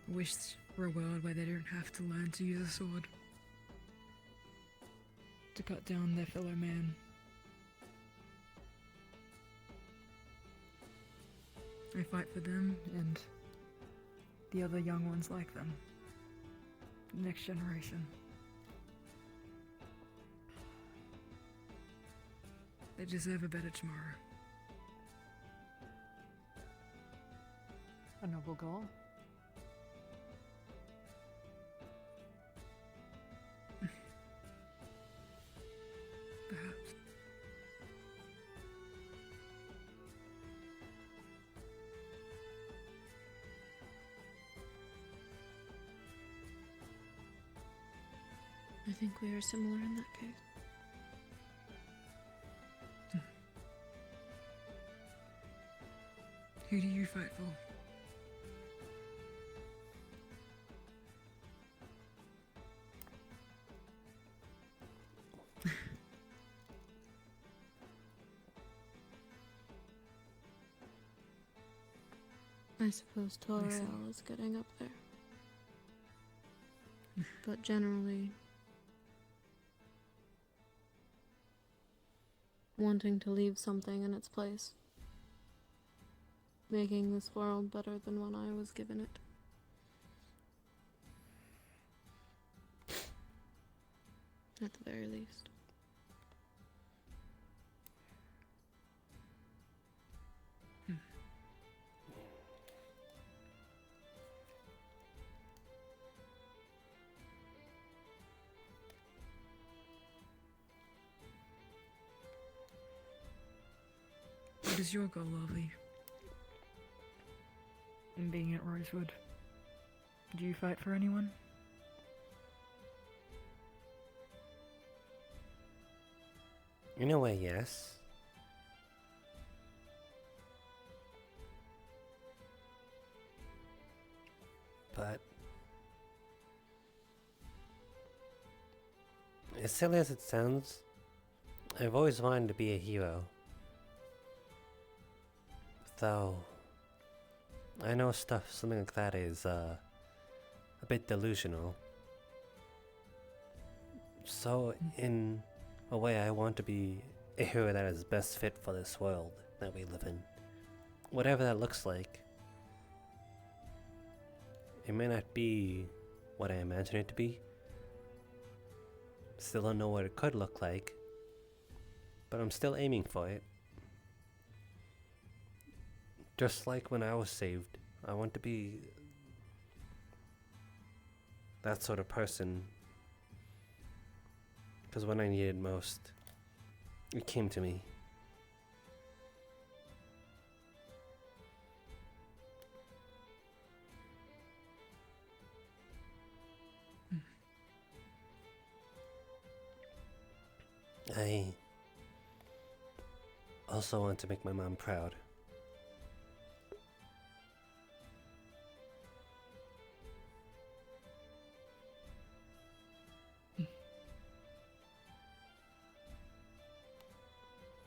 I wish for a world where they don't have to learn to use a sword to cut down their fellow man. I fight for them and the other young ones like them. The next generation. They deserve a better tomorrow. A noble goal. Perhaps. I think we are similar in that case. Who do you fight for? I suppose Toriel is getting up there. But generally, wanting to leave something in its place, making this world better than when I was given it. At the very least. What is your goal, Avi? In being at Rosewood? Do you fight for anyone? In a way, yes. But as silly as it sounds, I've always wanted to be a hero. Though I know something like that is a bit delusional. So in a way, I want to be a hero that is best fit for this world that we live in. Whatever that looks like. It may not be what I imagine it to be. Still don't know what it could look like. But I'm still aiming for it. Just like when I was saved, I want to be that sort of person. Because when I needed most, it came to me. I also want to make my mom proud.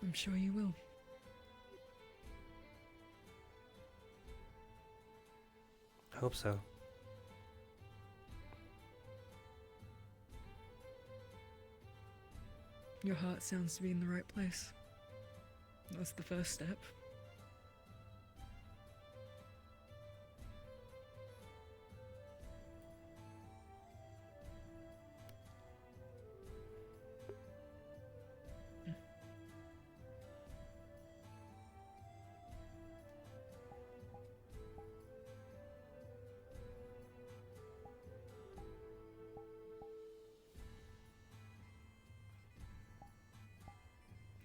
I'm sure you will. I hope so. Your heart sounds to be in the right place. That's the first step.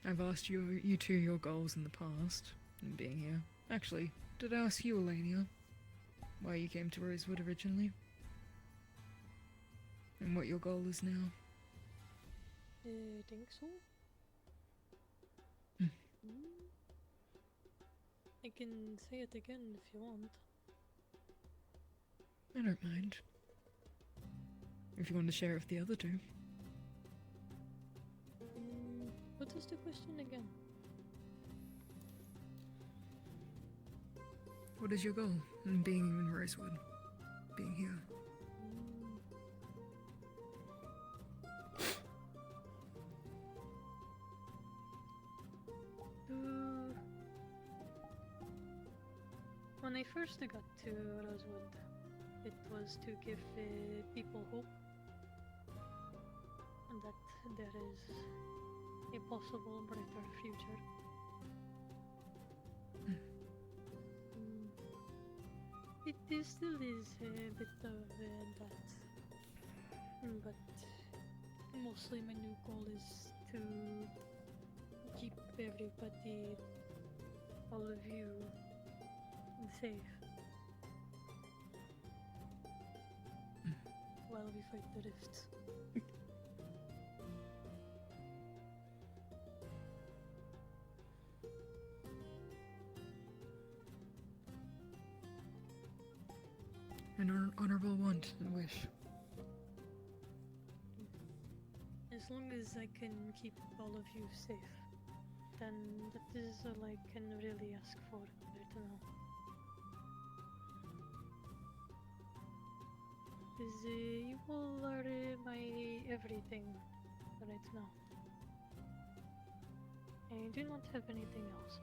I've asked you two your goals in the past, in being here. Actually, did I ask you, Elenia, why you came to Rosewood originally? And what your goal is now? I think so. I can say it again if you want. I don't mind. If you want to share it with the other two. What is the question again? What is your goal in being in Rosewood? Being here? When I first got to Rosewood, it was to give people hope and that there is a possible brighter future. It still is a bit of that, but mostly my new goal is to keep everybody, all of you, safe while we fight the rifts. An honorable want and wish. As long as I can keep all of you safe, then that is all I can really ask for right now. Because you all are my everything right now. I do not have anything else.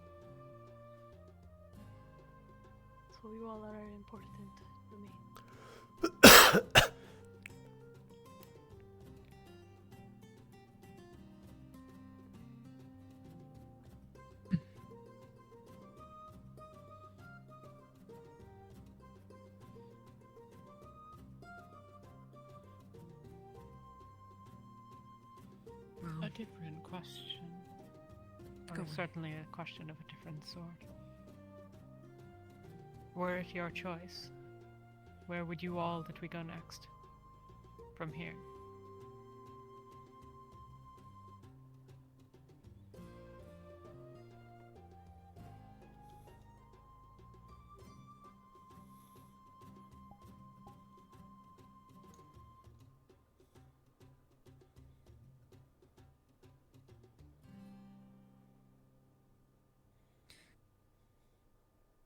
So you all are important to me. A different question. Go Or on. certainly a question of a different sort. Were it your choice, where would you all that we go next? From here?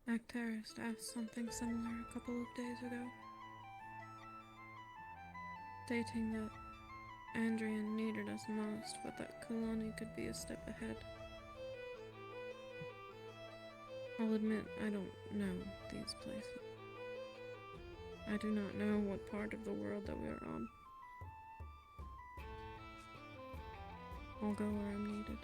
Actarist asked something similar a couple of days ago, stating that Andrian needed us most, but that Kalani could be a step ahead. I'll admit I don't know these places. I do not know what part of the world that we are on. I'll go where I'm needed.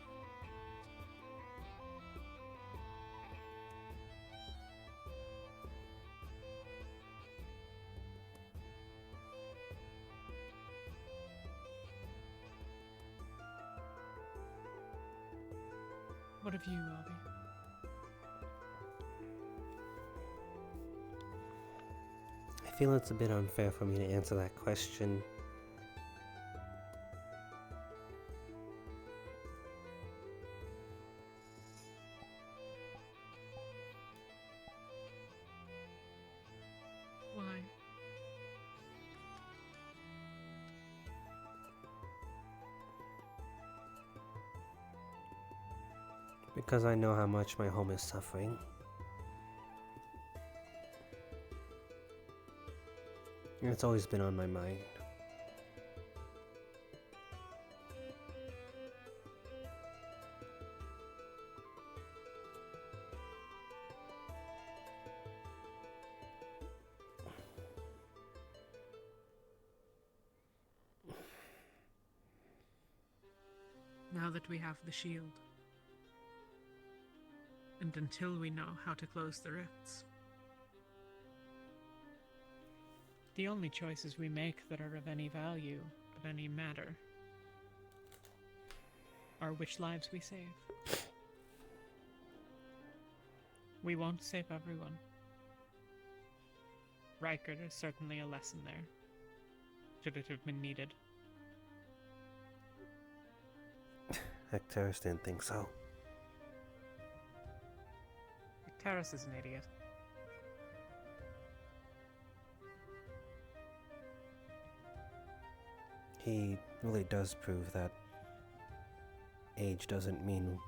What of you, Robbie? I feel it's a bit unfair for me to answer that question. Why? Because I know how much my home is suffering. And it's always been on my mind. Now that we have the shield, and until we know how to close the rifts, the only choices we make that are of any value, of any matter, are which lives we save. We won't save everyone. Riker is certainly a lesson there, should it have been needed. Actarist didn't think so. Terrace is an idiot. He really does prove that age doesn't mean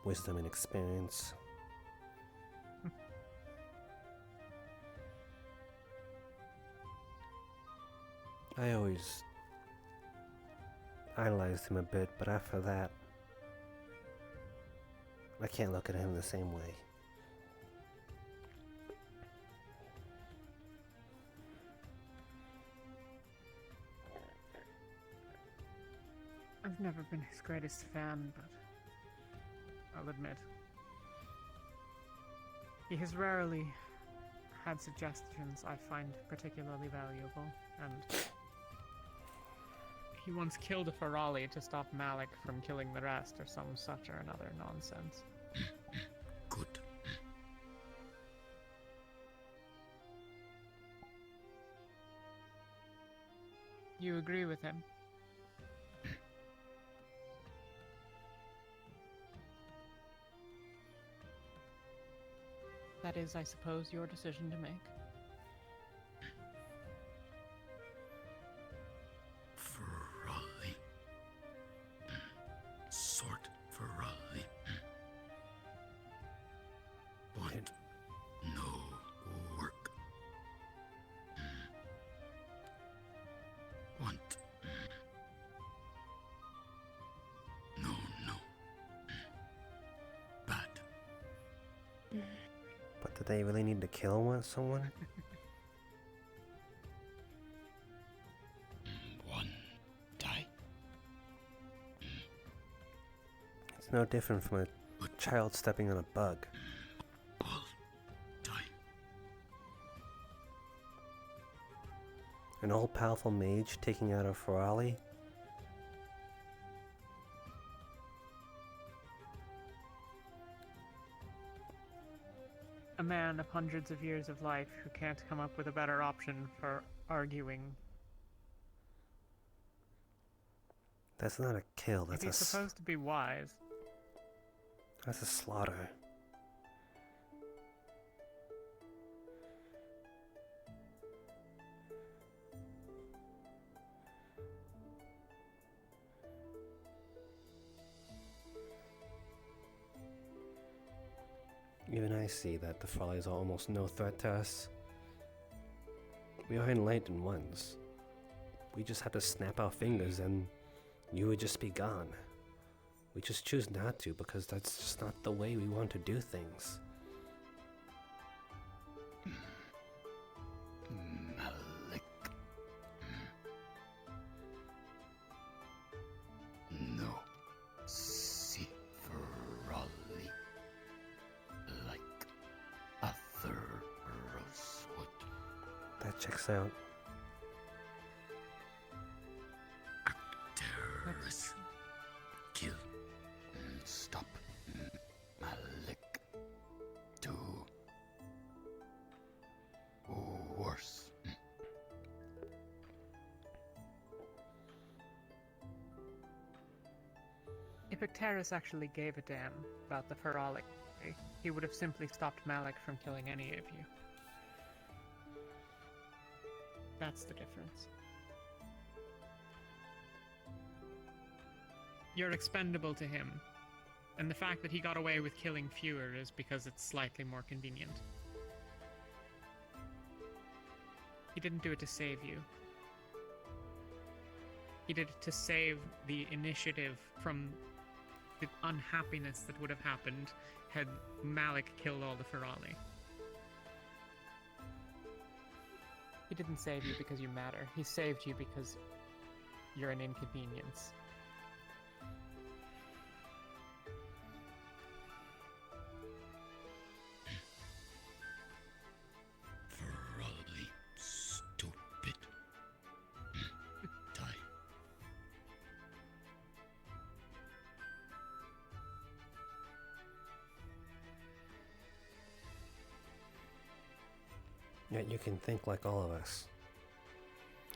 wisdom and experience. I always idolized him a bit, but after that, I can't look at him the same way. I've never been his greatest fan, but I'll admit, he has rarely had suggestions I find particularly valuable, and he once killed a Ferali to stop Malik from killing the rest, or some such or another nonsense. Good. You agree with him? That is, I suppose, your decision to make. Ferali. Sort Ferali. Want no work. Want no. they really need to kill someone? One die. It's no different from a child stepping on a bug. All die. An all-powerful mage taking out a Ferrari? A man of hundreds of years of life who can't come up with a better option for arguing. That's not a kill, If that's he's supposed to be wise. That's a slaughter. Even I see that the Frollies are almost no threat to us. We are enlightened ones. We just have to snap our fingers and you would just be gone. We just choose not to because that's just not the way we want to do things. Malik. No. See Ferrari. Like other Rosewood. That checks out. Terrorists. Kill. Stop. Malik. Do. Worse. If Icterus actually gave a damn about the Ferrali, he would have simply stopped Malik from killing any of you. That's the difference. You're expendable to him, and the fact that he got away with killing fewer is because it's slightly more convenient. He didn't do it to save you. He did it to save the initiative from the unhappiness that would have happened had Malik killed all the Ferrali. He didn't save you because you matter. He saved you because you're an inconvenience. Ferrari. Stupid. Die. Yet you can think like all of us.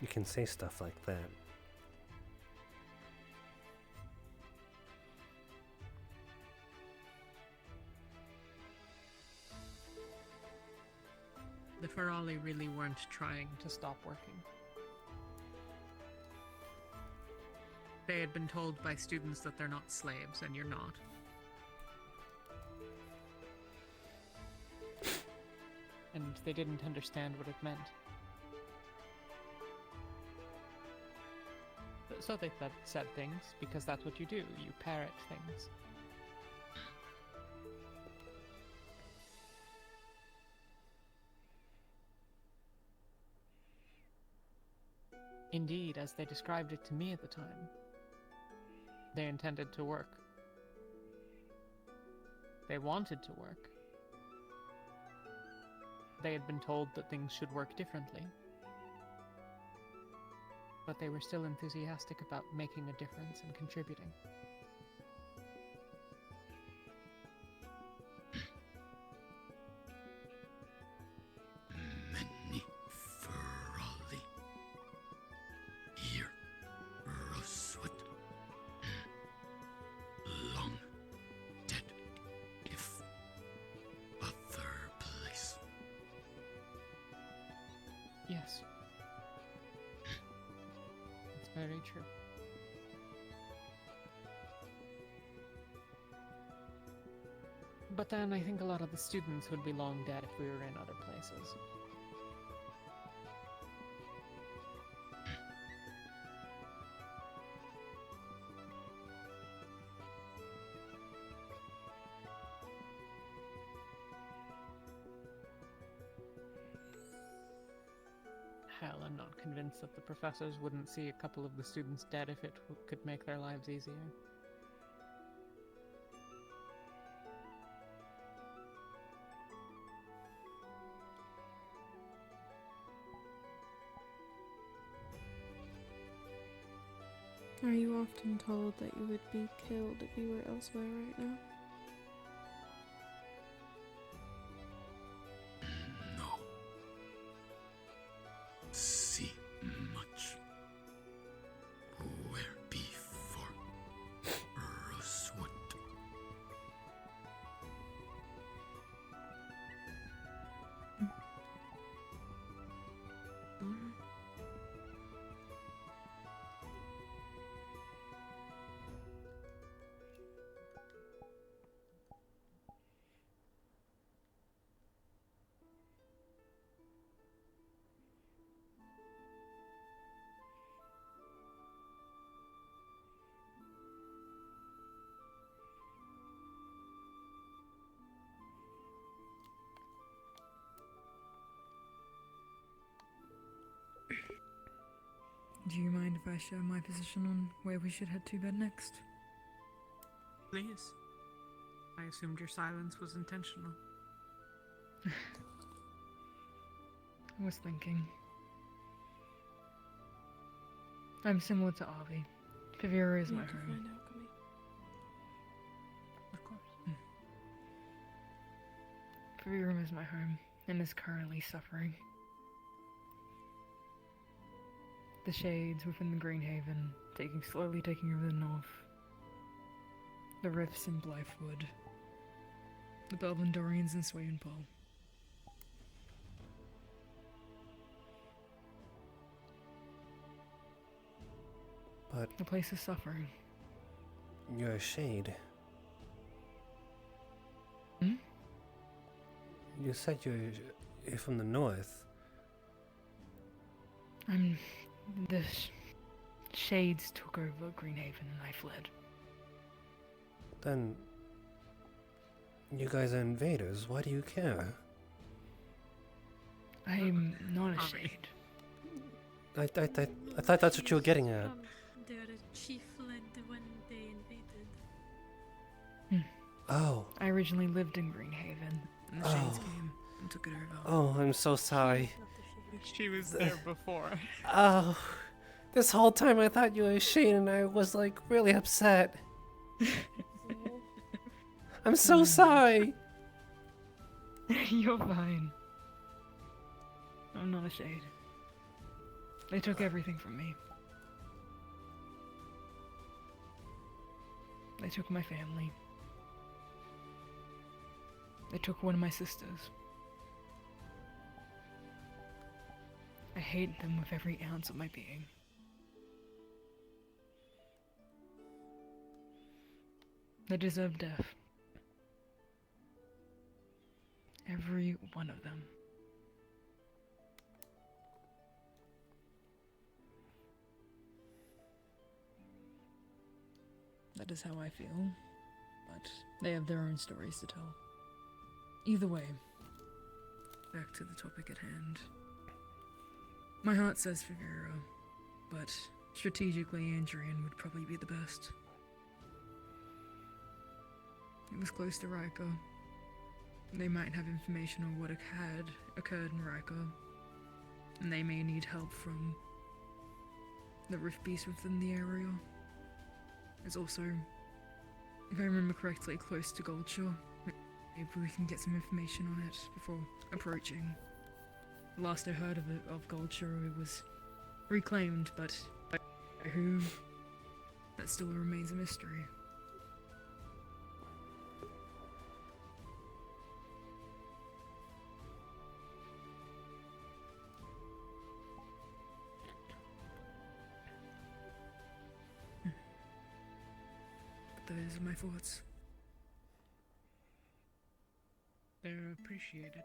You can say stuff like that. The Ferrali really weren't trying to stop working. They had been told by students that they're not slaves, and you're not. And they didn't understand what it meant. So they said things, because that's what you do. You parrot things. Indeed, as they described it to me at the time, they intended to work. They wanted to work. They had been told that things should work differently. But they were still enthusiastic about making a difference and contributing. Many Ferrari. Here, Rosewood. Long dead. If other place. Yes. It's very true. But then I think a lot of the students would be long dead if we were in other places. hell and not convinced that the professors wouldn't see a couple of the students dead if it could make their lives easier. Are you often told that you would be killed if you were elsewhere right now? No. See much. Where before Rosewood. Do you mind if I share my position on where we should head to bed next? Please. I assumed your silence was intentional. I was thinking. I'm similar to Avi. Pavira is my home. Of course. Pavira is my home, and is currently suffering. The shades within the Greenhaven, slowly taking over the north. The rifts in Blythewood. The Belvandorians in Swainpole. But the place is suffering. You're a shade. Hmm? You said you're from the north. The shades took over Greenhaven and I fled. Then you guys are invaders. Why do you care? I'm not a shade. I thought that's what you were getting at. Their chief fled when they invaded. Oh. I originally lived in Greenhaven, and the shades came and took it over. Oh, I'm so sorry. She was there before. Oh, this whole time I thought you were a shade and I was like really upset. I'm so sorry. You're fine. I'm not a shade. They took everything from me. They took my family. They took one of my sisters. I hate them with every ounce of my being. They deserve death. Every one of them. That is how I feel, but they have their own stories to tell. Either way, back to the topic at hand. My heart says Figueroa, but strategically Andrian would probably be the best. It was close to Rika. They might have information on what had occurred in Rika, and they may need help from the Rift Beast within the area. It's also, if I remember correctly, close to Goldshore. Maybe we can get some information on it before approaching. The last I heard of Goldshore, it was reclaimed, but by who? That still remains a mystery. But those are my thoughts. They're appreciated.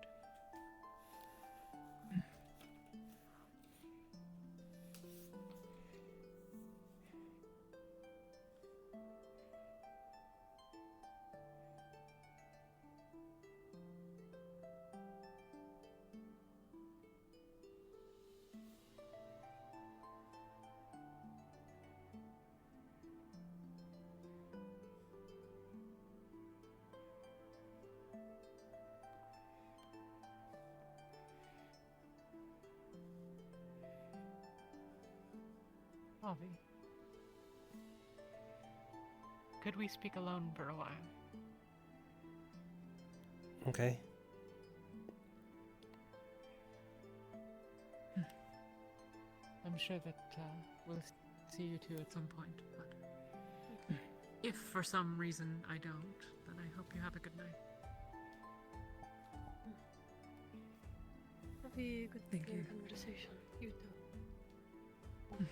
Avi. Could we speak alone for a while? Okay. I'm sure that we'll see you two at some point, but if for some reason I don't, then I hope you have a good night. Have a good Thank you. conversation. You too.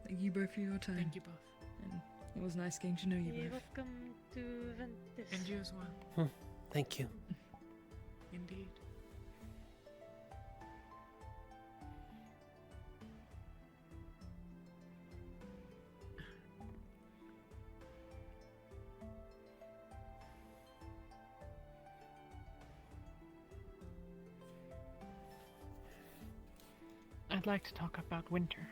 Thank you both for your time. Thank you both. And it was nice getting to know you You're both. welcome to Ventus. And you as well. Thank you. Indeed. I'd like to talk about winter.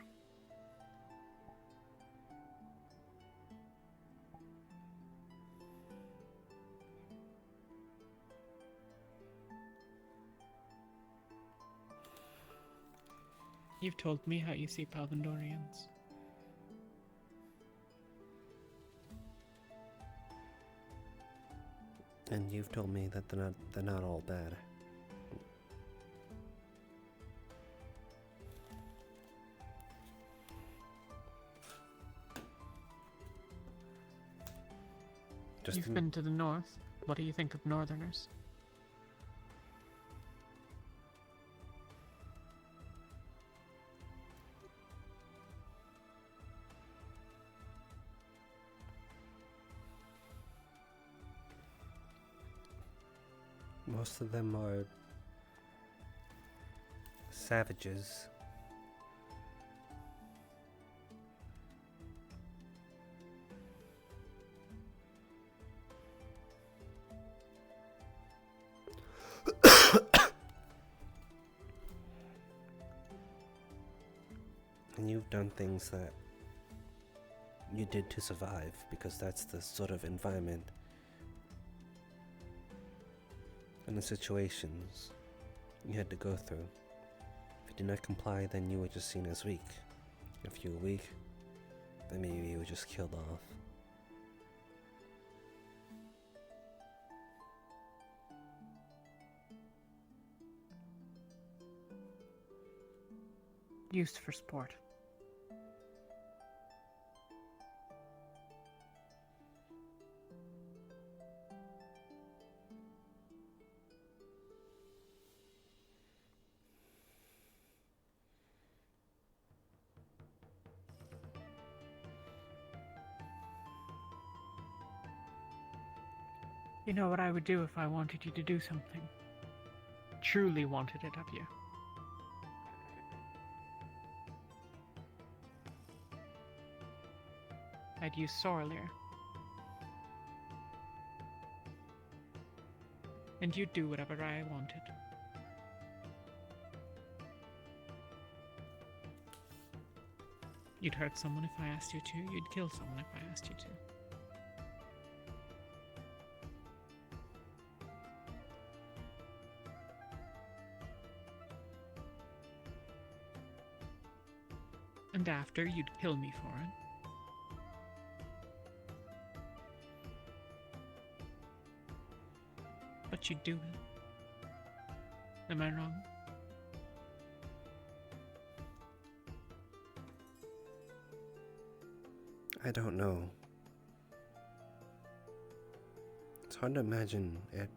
You've told me how you see Palvandorians. And you've told me that they're not all bad. You've been to the north. What do you think of northerners? Most of them are savages. And you've done things that you did to survive, because that's the sort of environment and the situations you had to go through. If you did not comply, then you were just seen as weak. If you were weak, then maybe you were just killed off. Used for sport. You know what I would do if I wanted you to do something? Truly wanted it of you. I'd use Sorleer. And you'd do whatever I wanted. You'd hurt someone if I asked you to. You'd kill someone if I asked you to. And after, you'd kill me for it. But you'd do it. Am I wrong? I don't know. It's hard to imagine it.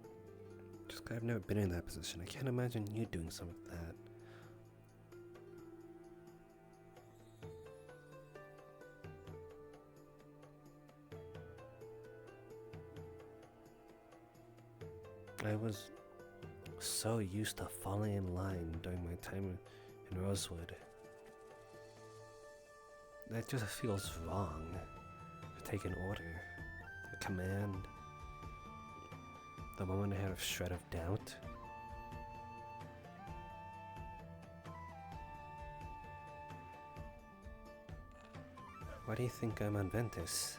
Just 'cause I've never been in that position. I can't imagine you doing some of that. I was so used to falling in line during my time in Rosewood. That just feels wrong. To take an order, a command, the moment I had a shred of doubt. Why do you think I'm on Ventus?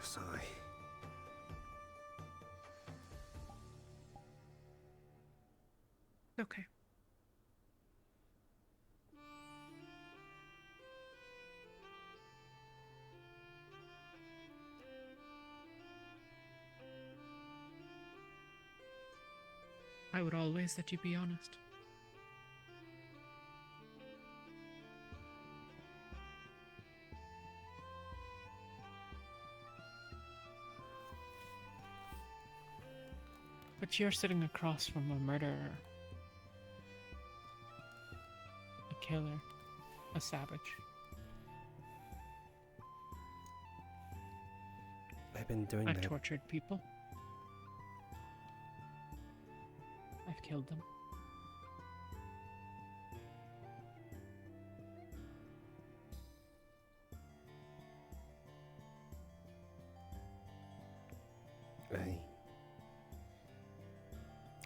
Sorry. Okay. I would always let you be honest. But you're sitting across from a murderer, a killer, a savage. I've been doing I've that. tortured people. I've killed them.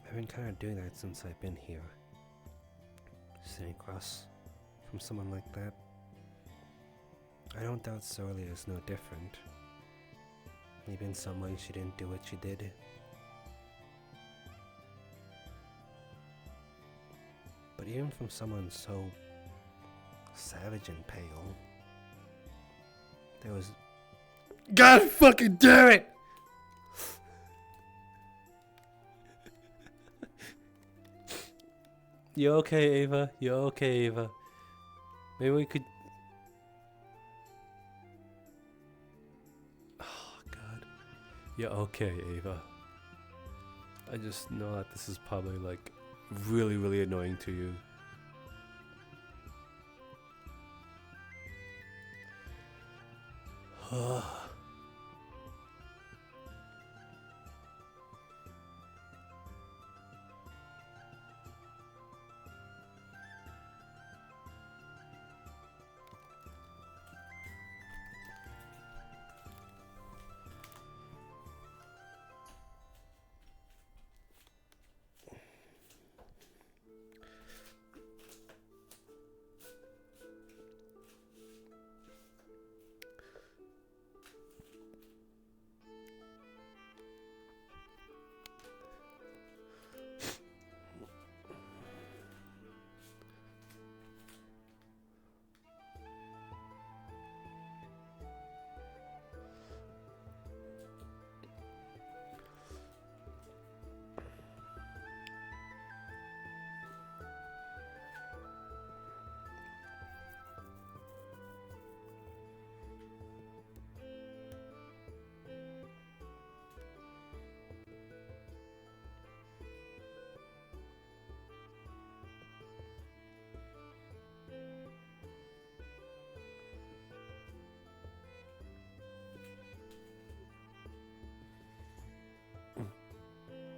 I've been kind of doing that since I've been here. Sitting across from someone like that. I don't doubt Solia is no different. Maybe in some ways she didn't do what she did. But even from someone so savage and pale, there was... God fucking damn it! You okay, Ava? You okay, Ava? Maybe we could... Oh, God. You're okay, Ava. I just know that this is probably, like, really, really annoying to you.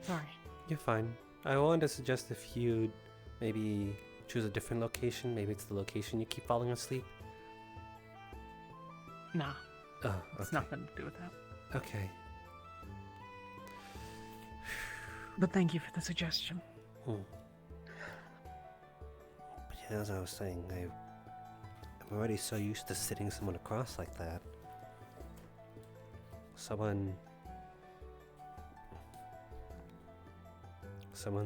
Sorry. You're fine. I wanted to suggest if you'd maybe choose a different location. Maybe it's the location you keep falling asleep. Nah. Oh, okay. It's nothing to do with that. Okay. But thank you for the suggestion. But yeah, as I was saying, I'm already so used to sitting someone across like that. Someone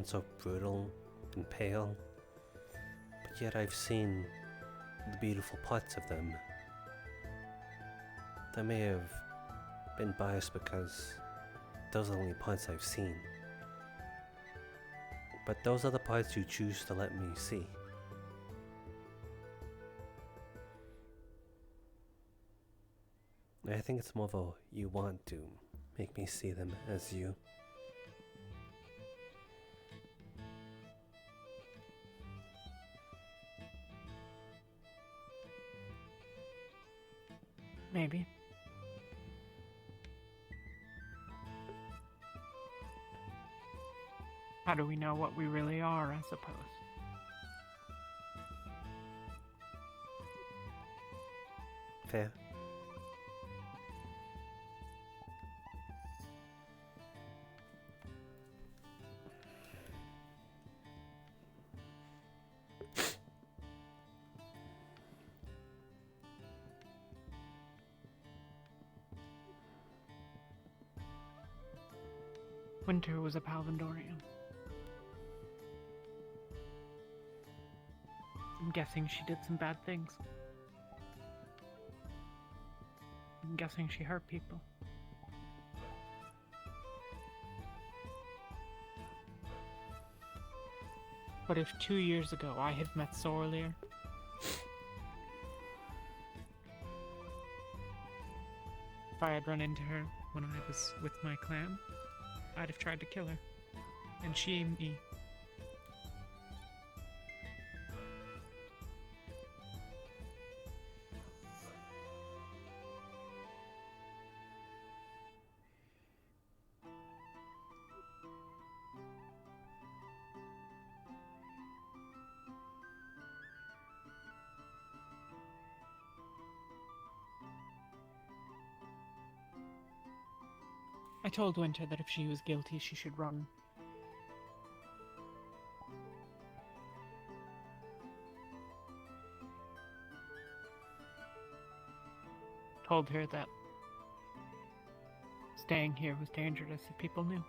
so brutal and pale, but yet I've seen the beautiful parts of them. That may have been biased because those are the only parts I've seen. But those are the parts you choose to let me see. I think it's more of a you want to make me see them as you. Maybe. How do we know what we really are, I suppose? Fair. Winter was a Palvandorian. I'm guessing she did some bad things. I'm guessing she hurt people. But if 2 years ago I had met Sorlier, if I had run into her when I was with my clan, I'd have tried to kill her. And she me. I told Winter that if she was guilty, she should run. Told her that staying here was dangerous if people knew.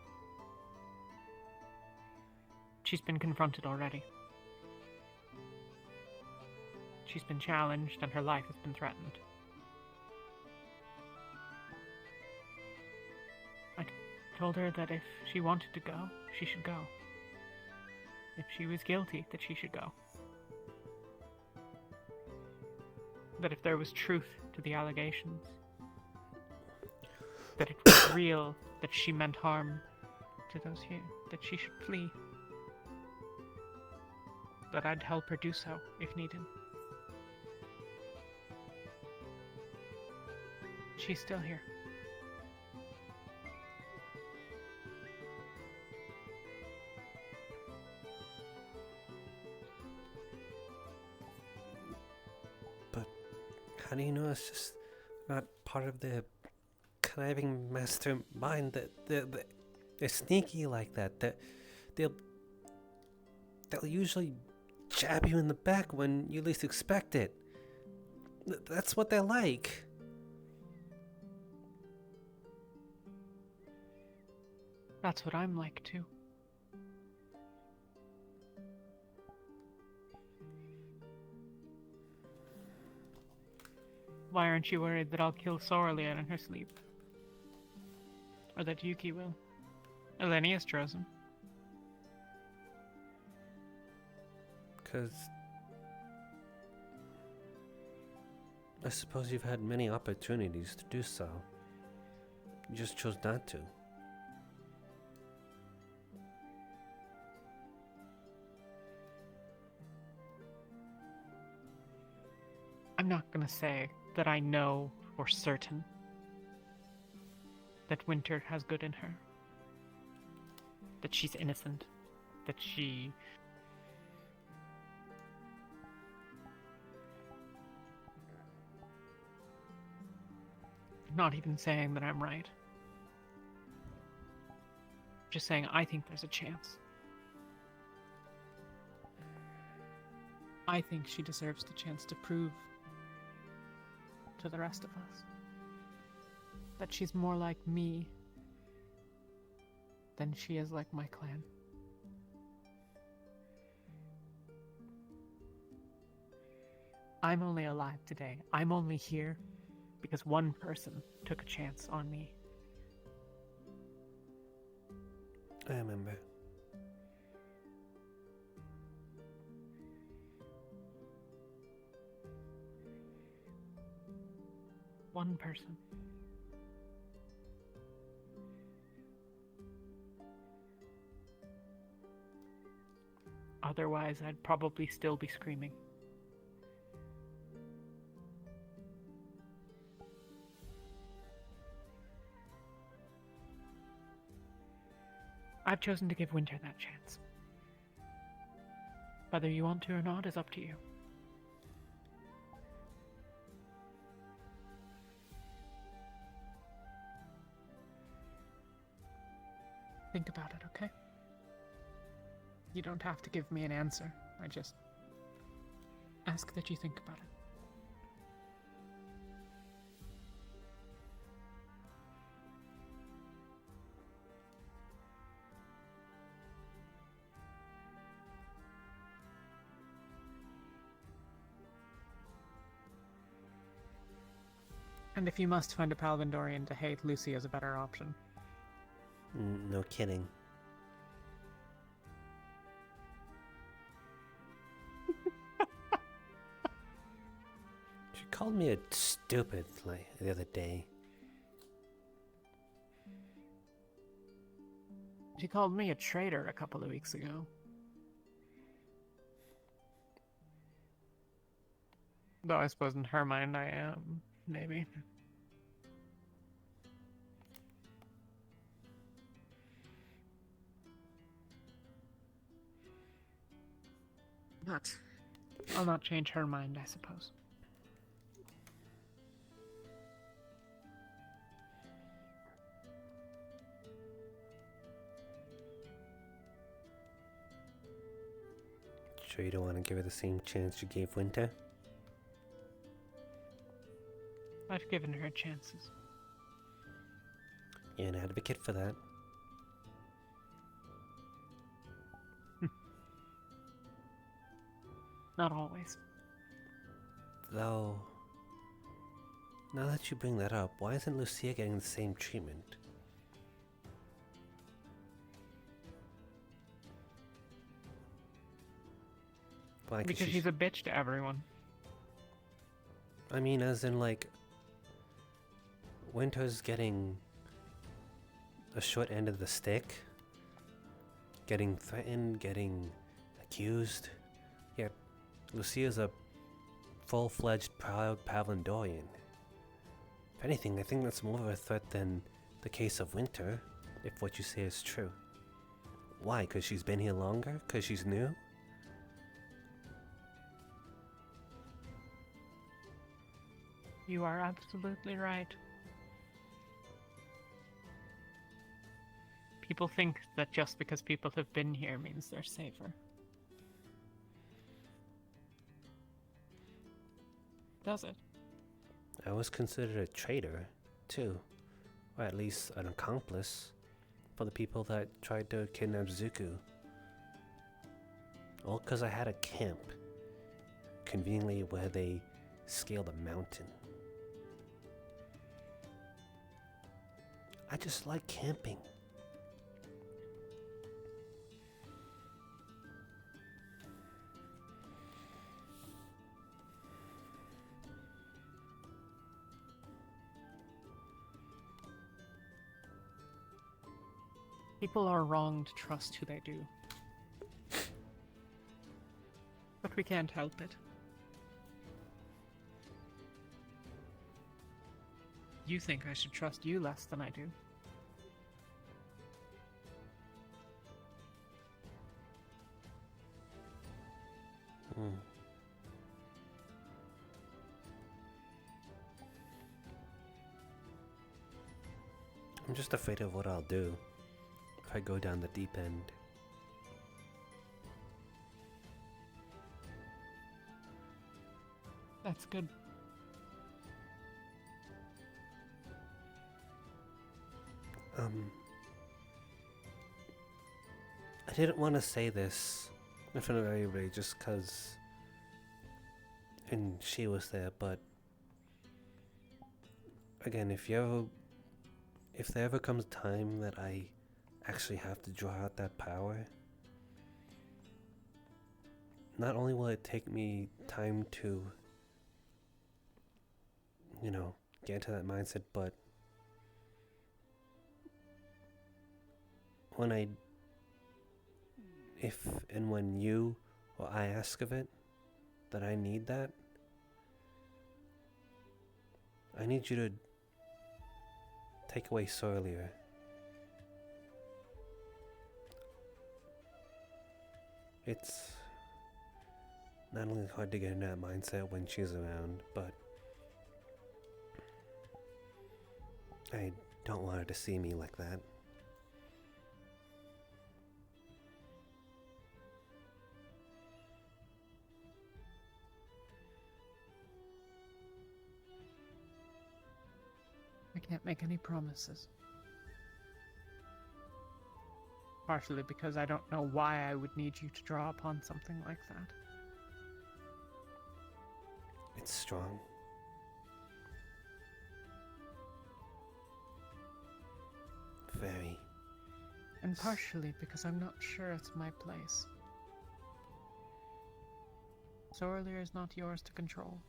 She's been confronted already. She's been challenged and her life has been threatened. I told her that if she wanted to go, she should go. If she was guilty, that she should go. That if there was truth to the allegations, that it was real, that she meant harm to those here, that she should flee. That I'd help her do so, if needed. She's still here. But how do you know it's just not part of the conniving mastermind? They're sneaky like that. They'll usually jab you in the back when you least expect it. That's what they're like. That's what I'm like, too. Why aren't you worried that I'll kill Sorlian in her sleep? Or that Yuki will? Elenius chose him. Because I suppose you've had many opportunities to do so. You just chose not to. I'm not gonna say that I know for certain that Winter has good in her. That she's innocent. That she... I'm not even saying that I'm right. Just saying I think there's a chance. I think she deserves the chance to prove to the rest of us that she's more like me than she is like my clan. I'm only alive today. I'm only here because one person took a chance on me. I remember. One person. Otherwise, I'd probably still be screaming. I've chosen to give Winter that chance. Whether you want to or not is up to you. Think about it, okay? You don't have to give me an answer. I just ask that you think about it. And if you must find a Palvindorian to hate, Lucy is a better option. No kidding. She called me a stupid like the other day. She called me a traitor a couple of weeks ago. Though I suppose in her mind I am, maybe. But I'll not change her mind, I suppose. Sure you don't want to give her the same chance you gave Winter? I've given her chances. You're an advocate for that. Not always. Though, now that you bring that up, why isn't Lucia getting the same treatment? Why, Because she's a bitch to everyone. I mean, as in, like, Winter's getting a short end of the stick, getting threatened, getting accused, yet Lucia's a full-fledged, proud Pavlindorian. If anything, I think that's more of a threat than the case of Winter, if what you say is true. Why? Because she's been here longer? Because she's new? You are absolutely right. People think that just because people have been here means they're safer. Does it? I was considered a traitor, too. Or at least an accomplice for the people that tried to kidnap Zuko. All because I had a camp, conveniently where they scaled a mountain. I just like camping. People are wrong to trust who they do. But we can't help it. You think I should trust you less than I do. I'm just afraid of what I'll do if I go down the deep end. That's good. I didn't want to say this in front of everybody just cause and she was there, but again, if there ever comes a time that I actually have to draw out that power, not only will it take me time to, you know, get into that mindset, but if and when you or I ask of it, that I need that, I need you to take away Sorlier. It's not only hard to get in that mindset when she's around, but I don't want her to see me like that. I can't make any promises. Partially because I don't know why I would need you to draw upon something like that. It's strong. very... And partially because I'm not sure it's my place. Zorlir is not yours to control.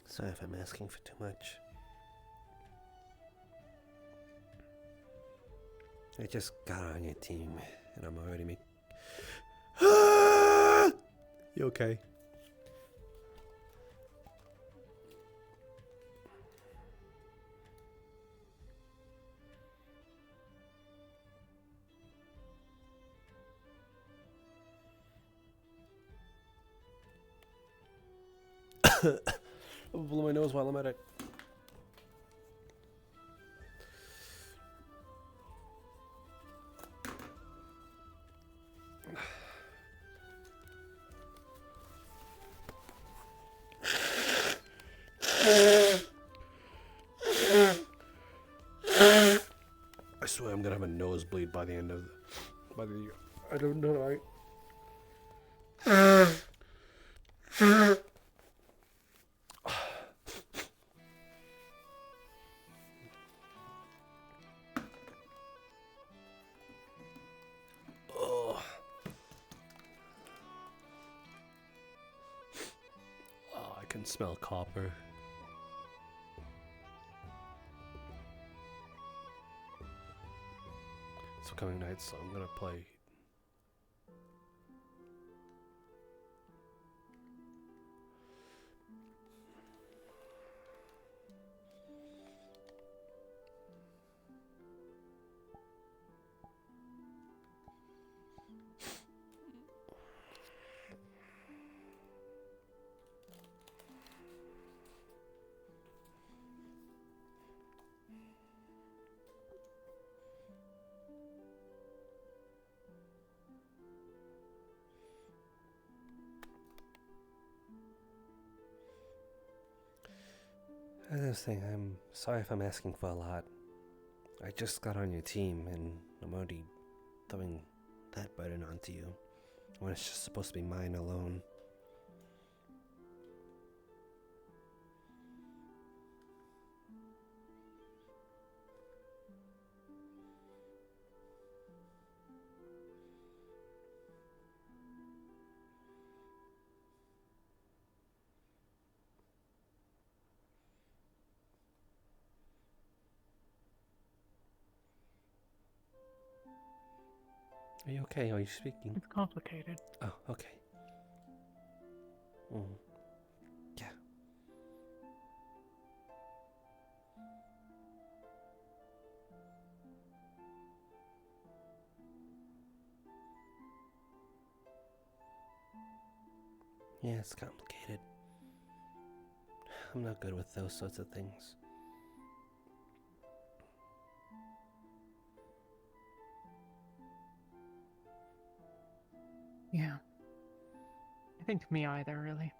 Sorry if I'm asking for too much. I just got on your team, and I'm already You okay? I'll blow my nose while I'm at it. I swear I'm gonna have a nosebleed by the end of I don't know. I can smell copper. It's coming night, so I'm gonna play. Another thing, I'm sorry if I'm asking for a lot. I just got on your team, and I'm already throwing that burden onto you when it's just supposed to be mine alone. Are you okay? Are you speaking? It's complicated. Oh, okay. Mm. Yeah. Yeah, it's complicated. I'm not good with those sorts of things. Yeah. I think me either, really.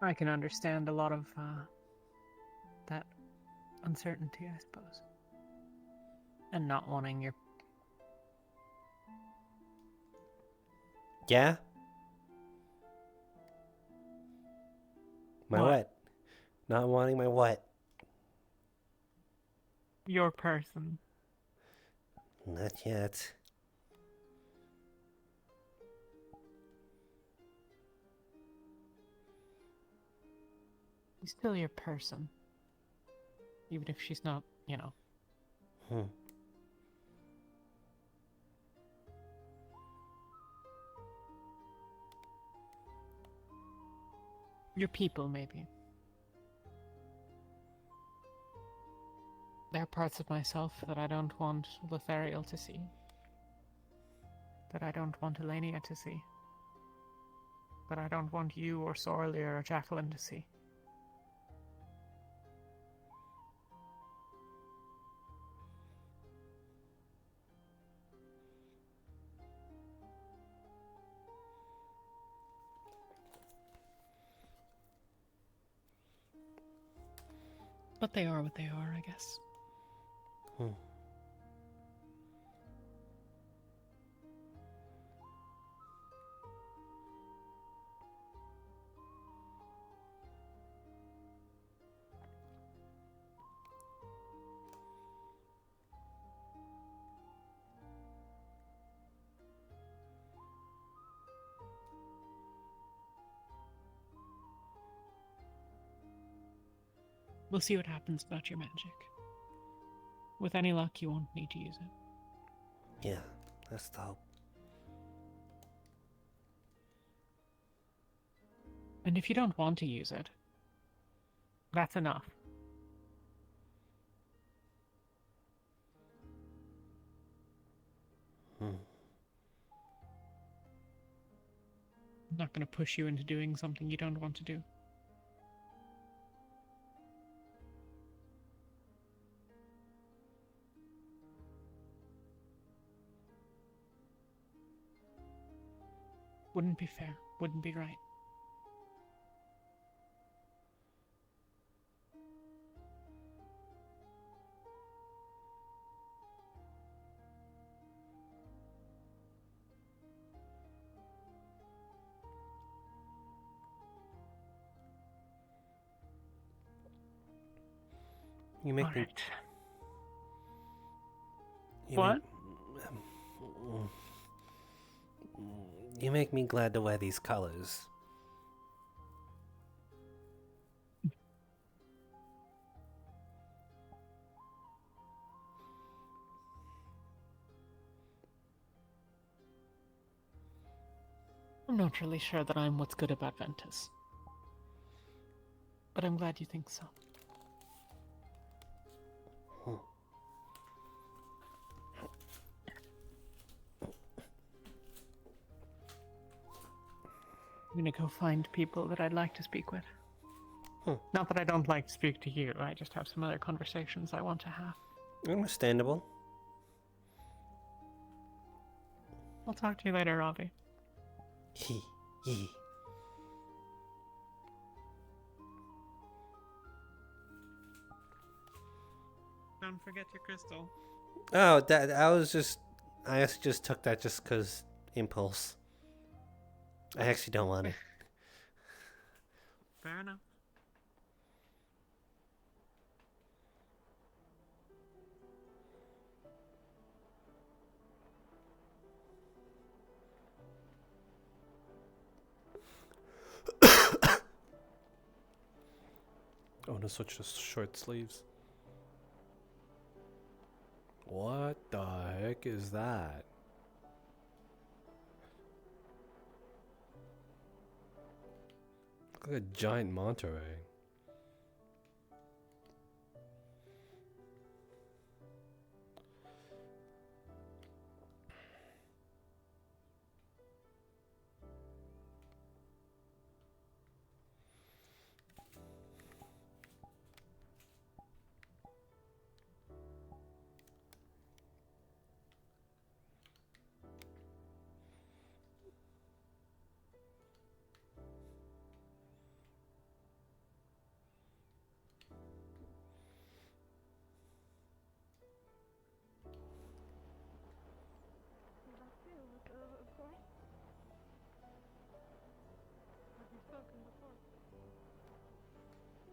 I can understand a lot of that uncertainty, I suppose. And not wanting your... Yeah? My what? Not wanting my what? Your person. Not yet. She's still your person. Even if she's not, you know. Your people, maybe. There are parts of myself that I don't want Lothariel to see. that I don't want Elenia to see. That I don't want you or Sorley or Jacqueline to see. But they are what they are, I guess. We'll see what happens about your magic. With any luck, you won't need to use it. Yeah, that's the hope. And if you don't want to use it, that's enough. I'm not going to push you into doing something you don't want to do. Wouldn't be fair. Wouldn't be right. You make All me. right. You What? You make me glad to wear these colors. I'm not really sure that I'm what's good about Ventus. But I'm glad you think so. I'm gonna go find people that I'd like to speak with. Not that I don't like to speak to you, I just have some other conversations I want to have. Understandable. I'll talk to you later, Ravi. Yee. Don't forget your crystal. Oh, that I just took that just because impulse. I actually don't want it. Fair enough. Oh, no, such just short sleeves. What the heck is that? Look like a giant manta ray.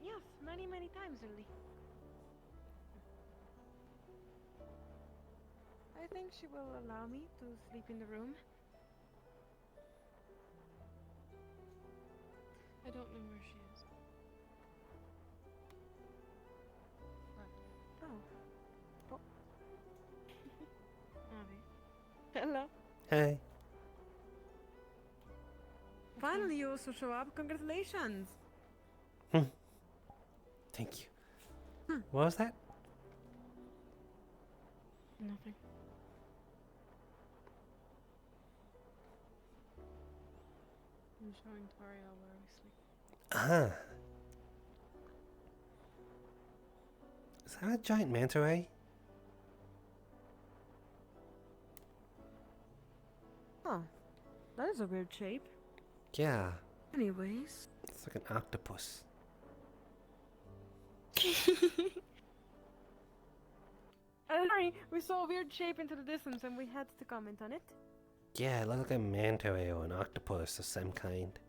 Yes, many times, Lily. I think she will allow me to sleep in the room. I don't know where she is. What? Oh. Avi. Hello. Hey. Finally, you also show up. Congratulations. Thank you. What was that? Nothing. I'm showing Toriel where we sleep. Ah. Is that a giant manta ray? Huh. That is a weird shape. Yeah. Anyways. It's like an octopus. Sorry, we saw a weird shape into the distance and we had to comment on it. Yeah, it looked like a manta ray or an octopus of some kind.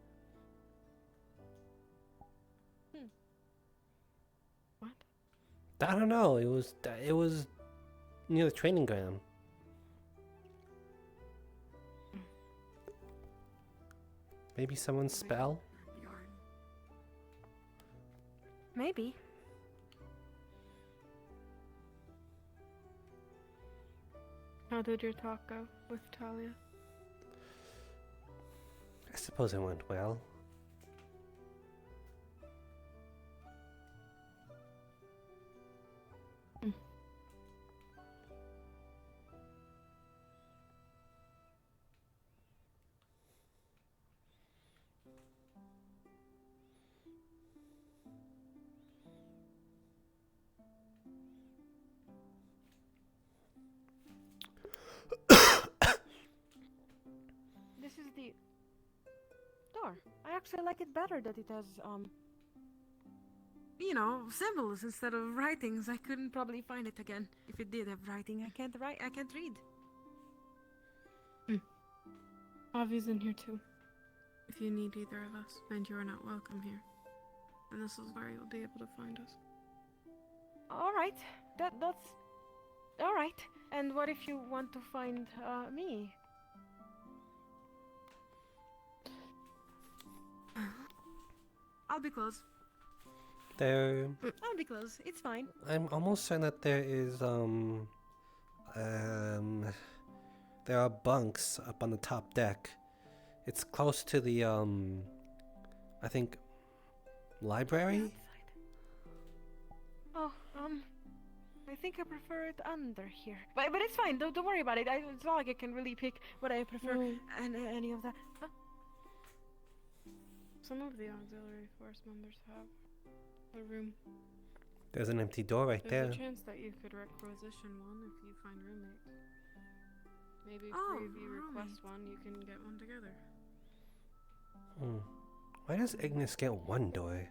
What? I don't know. It was near the training ground. Maybe someone's spell? Maybe. How did your talk go with Talia? I suppose it went well. This is the door. I actually like it better that it has, you know, symbols instead of writings. I couldn't probably find it again. If it did have writing, I can't read. Avi's in here too. If you need either of us, and you are not welcome here, then this is where you'll be able to find us. Alright. That's... Alright. And what if you want to find, me? I'll be close. There. I'll be close. It's fine. I'm almost certain that there is there are bunks up on the top deck. It's close to the I think library. Oh, I think I prefer it under here. But it's fine. Don't worry about it. It's not like I can really pick what I prefer and any of that. Huh? Some of the auxiliary force members have a room. There's an empty door right There's there. a chance that you could requisition one if you find roommate. Maybe if Oh, three of you request roommate. one, you can get one together. Why does Ignis get one door?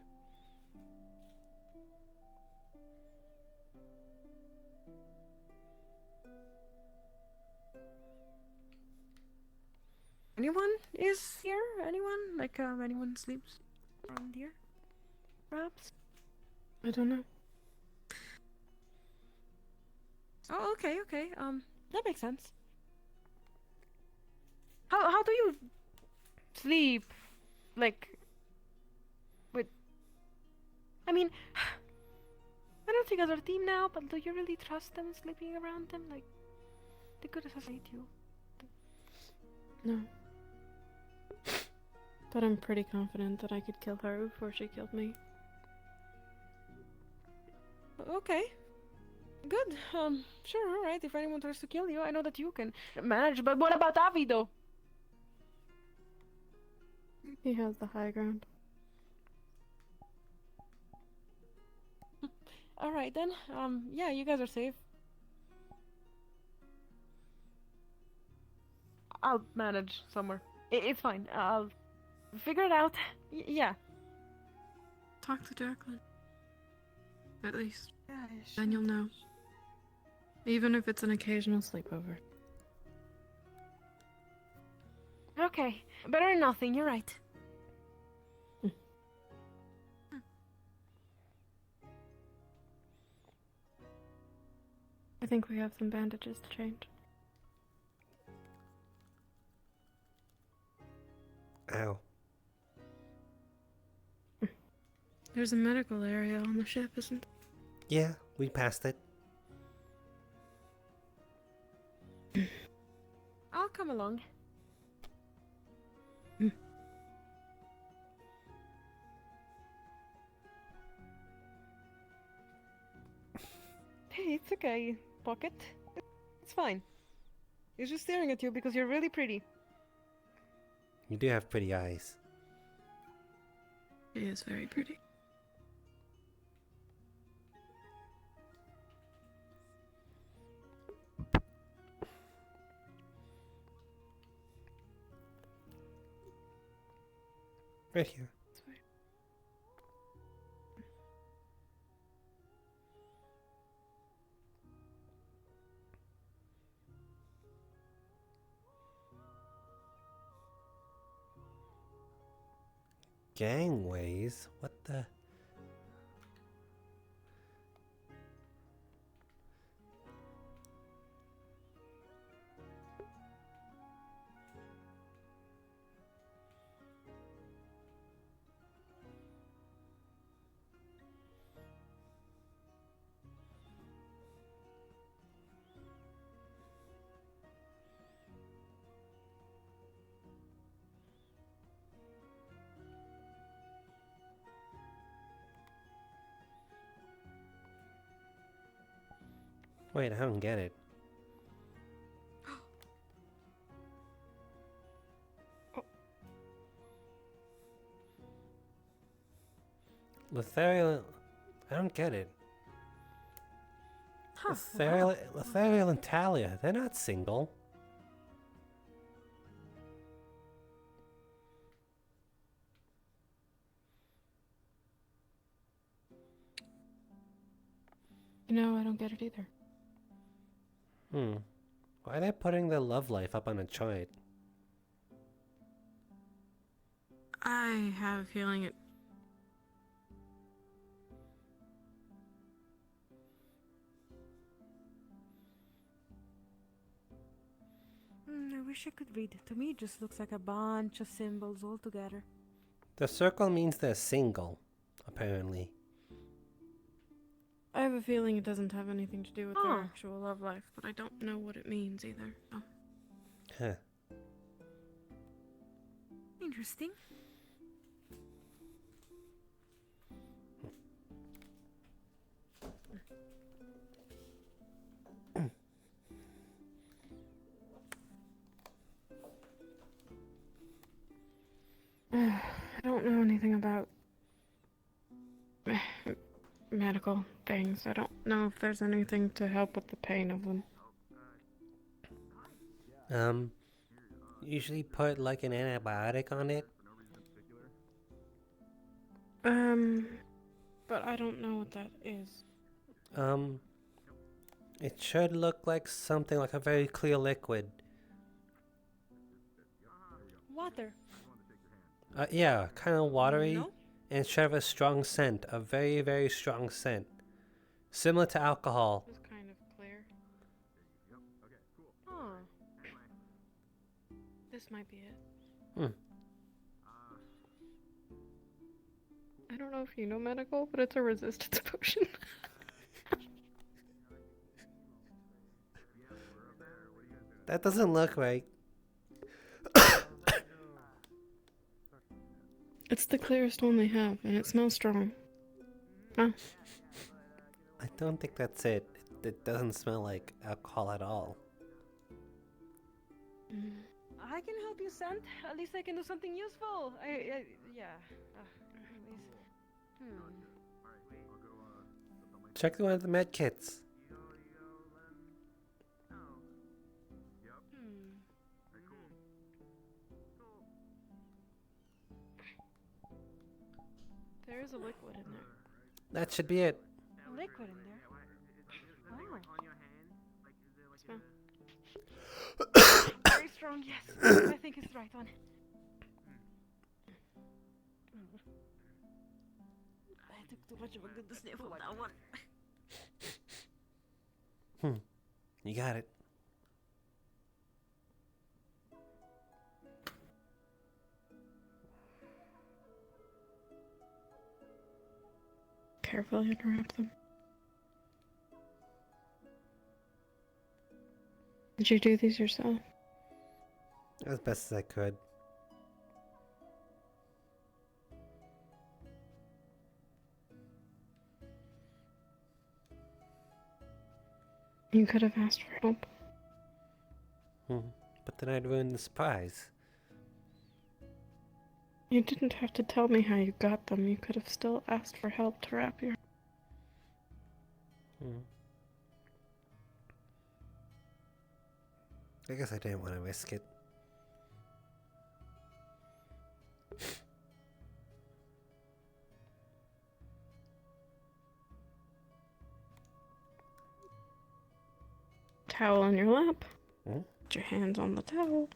Anyone is here? Anyone? Like, anyone sleeps around here? Perhaps? I don't know. Oh, okay. That makes sense. How do you sleep? Like, with... I mean, I don't think as a team now, but do you really trust them sleeping around them? Like, they could assassinate you. No. But I'm pretty confident that I could kill her before she killed me. Okay. Good. Sure, alright. If anyone tries to kill you, I know that you can manage. But what about Avido? He has the high ground. Alright then. Yeah, you guys are safe. I'll manage somewhere. It's fine. I'll figure it out. Yeah. Talk to Jacqueline. At least. Yeah, Then you'll know. Even if it's an occasional sleepover. Okay. Better than nothing, you're right. I think we have some bandages to change. Ow. There's a medical area on the ship, isn't there? Yeah, we passed it. I'll come along. Hey, it's okay, Pocket. It's fine. He's just staring at you because you're really pretty. You do have pretty eyes. She is very pretty. Right here. Gangways? What the? Wait, I don't get it. Lethariel, I don't get it. Lethariel and Talia, they're not single. No, I don't get it either. Why are they putting their love life up on a chart? I have a feeling it. I wish I could read. To me, it just looks like a bunch of symbols all together. The circle means they're single, apparently. I have a feeling it doesn't have anything to do with their actual love life, but I don't know what it means either. So. Huh. Interesting. I don't know anything about medical things. I don't know if there's anything to help with the pain of them. Usually put like an antibiotic on it. But I don't know what that is. It should look like something like a very clear liquid. Water. Yeah, kind of watery, No? and it should have a strong scent, a very, very strong scent. Similar to alcohol. It's kind of clear. Huh. This might be it. I don't know if you know medical, but it's a resistance potion. That doesn't look right. It's the clearest one they have, and it smells strong. Huh? I don't think that's it. It doesn't smell like alcohol at all. I can help you, Sant. At least I can do something useful. Yeah. Anyways. Check one of the med kits. There is a liquid in there. That should be it. Liquid in there. Oh. Smell. Very strong, yes. I think it's the right one. I took too much of a good sniff of that one. You got it. Carefully unwrap them. Did you do these yourself? As best as I could. You could have asked for help. But then I'd ruin the surprise. You didn't have to tell me how you got them. You could have still asked for help to wrap your... I guess I didn't want to risk it. Towel on your lap. Hmm? Put your hands on the towel.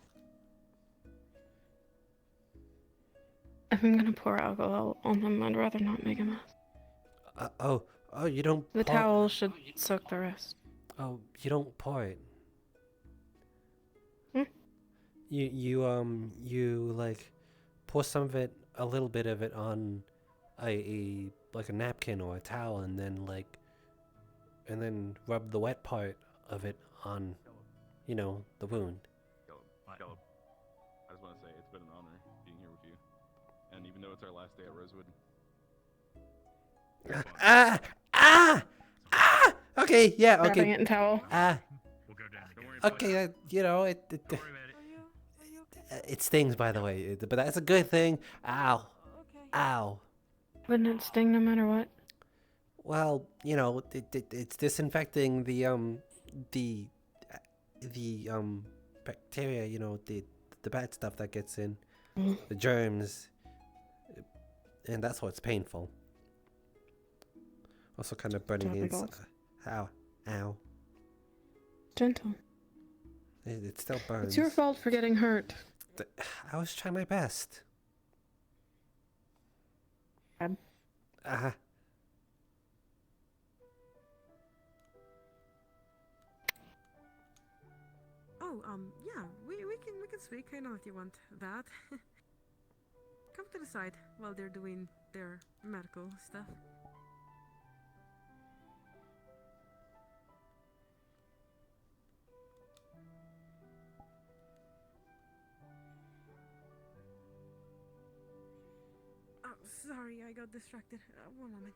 If I'm gonna pour alcohol on them, I'd rather not make a mess. Oh, you don't The pour... towel should soak the rest. Oh, you don't pour it. Hmm? You like pour some of it, a little bit of it on like a napkin or a towel, and then rub the wet part of it on, you know, the wound. Caleb, I just want to say it's been an honor being here with you, and even though it's our last day at Rosewood. Okay, yeah, okay. Wrapping it in towel. Okay, you know, it stings, by the way, but that's a good thing. Ow. Ow. Wouldn't it sting no matter what? Well, you know, it's disinfecting the bacteria, you know, the bad stuff that gets in, the germs, and that's what's painful. Also kind of burning the inside. Ow. Gentle. It still burns. It's your fault for getting hurt. I was trying my best. Oh, yeah, we can speak. I know that you want that. Come to the side while they're doing their medical stuff. Oh, sorry, I got distracted. One moment.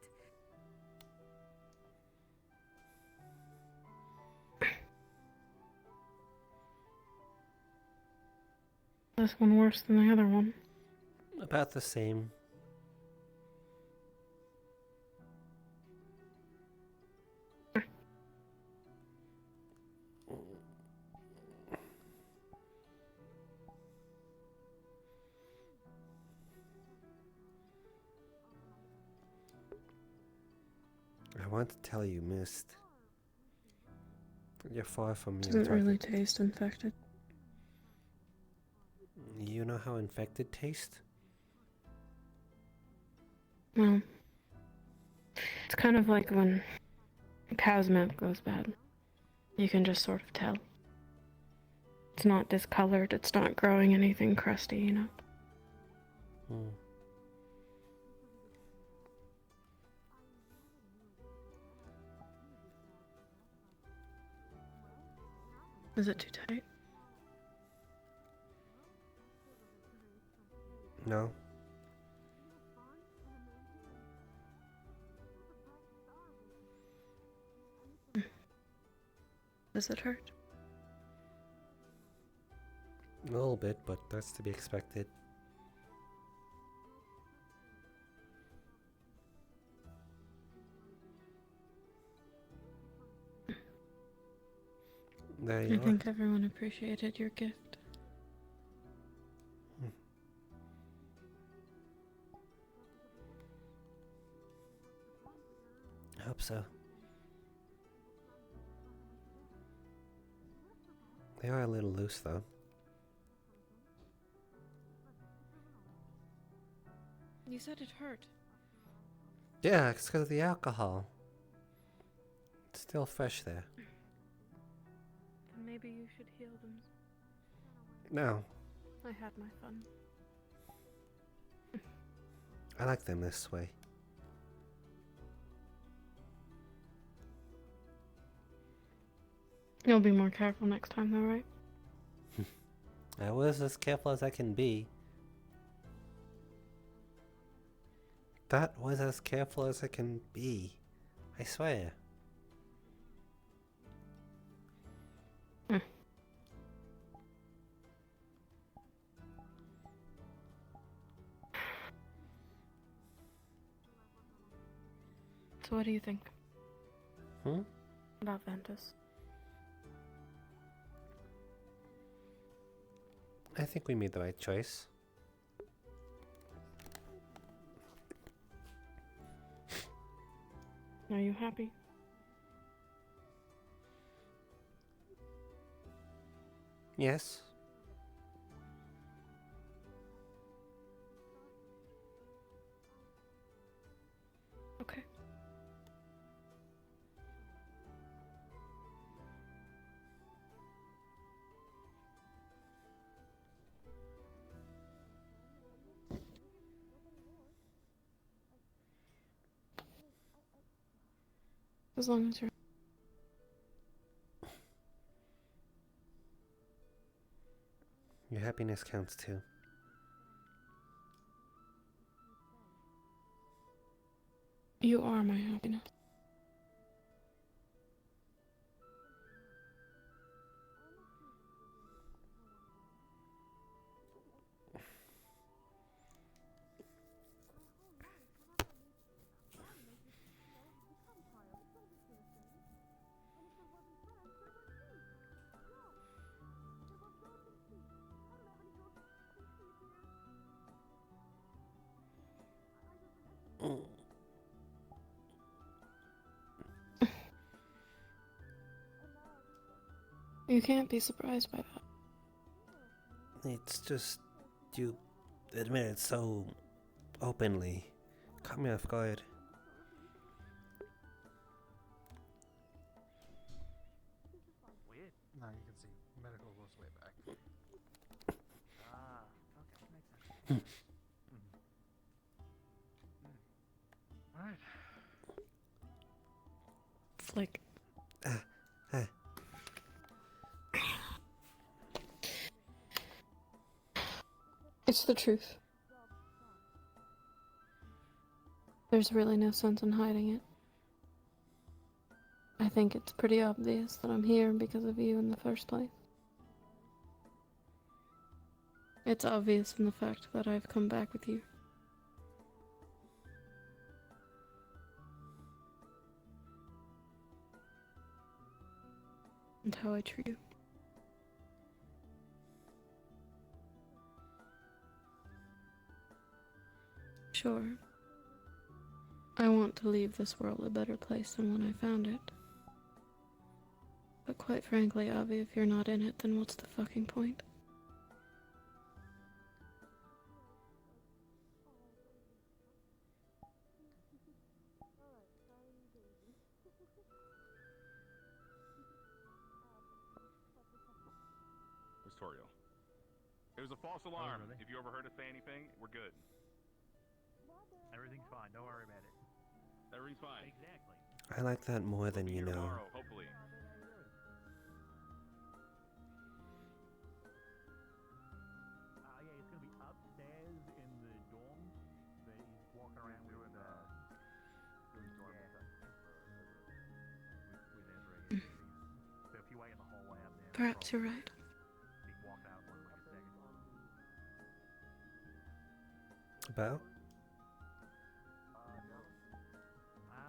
This one worse than the other one. About the same. I want to tell you, Mist. You're far from your Doesn't really target. taste infected. You know how infected taste? Well, it's kind of like when a cow's milk goes bad. You can just sort of tell. It's not discolored, it's not growing anything crusty, you know? Is it too tight? No. Does it hurt? A little bit, but that's to be expected. There you I are. think everyone appreciated your gift. I hope so. They are a little loose, though. You said it hurt. Yeah, it's because of the alcohol. It's still fresh there. Then maybe you should heal them. No, I had my fun. I like them this way. You'll be more careful next time, though, right? I was as careful as I can be. That was as careful as I can be. I swear. So what do you think? Hmm? About Ventus? I think we made the right choice. Are you happy? Yes. Okay. As long as you're... Your happiness counts too. You are my happiness. You can't be surprised by that. It's just you admit it so openly. Caught me off guard. Weird. Now you can see medical goes way back. Ah, okay, makes sense. Alright. Flick. It's the truth. There's really no sense in hiding it. I think it's pretty obvious that I'm here because of you in the first place. It's obvious in the fact that I've come back with you. And how I treat you. Sure. I want to leave this world a better place than when I found it. But quite frankly, Avi, if you're not in it, then what's the fucking point? Toriel. It was a false alarm. really? If you overheard us say anything, we're good. Everything's fine. Don't worry about it. Everything's fine. Exactly. I like that more than you know. Tomorrow, hopefully. Yeah, it's gonna be upstairs in the dorms. But he's walking around doing dorm stuff. With Ezra. So if you wait in the hallway out there, Perhaps you're right. he walked out for like a second. About?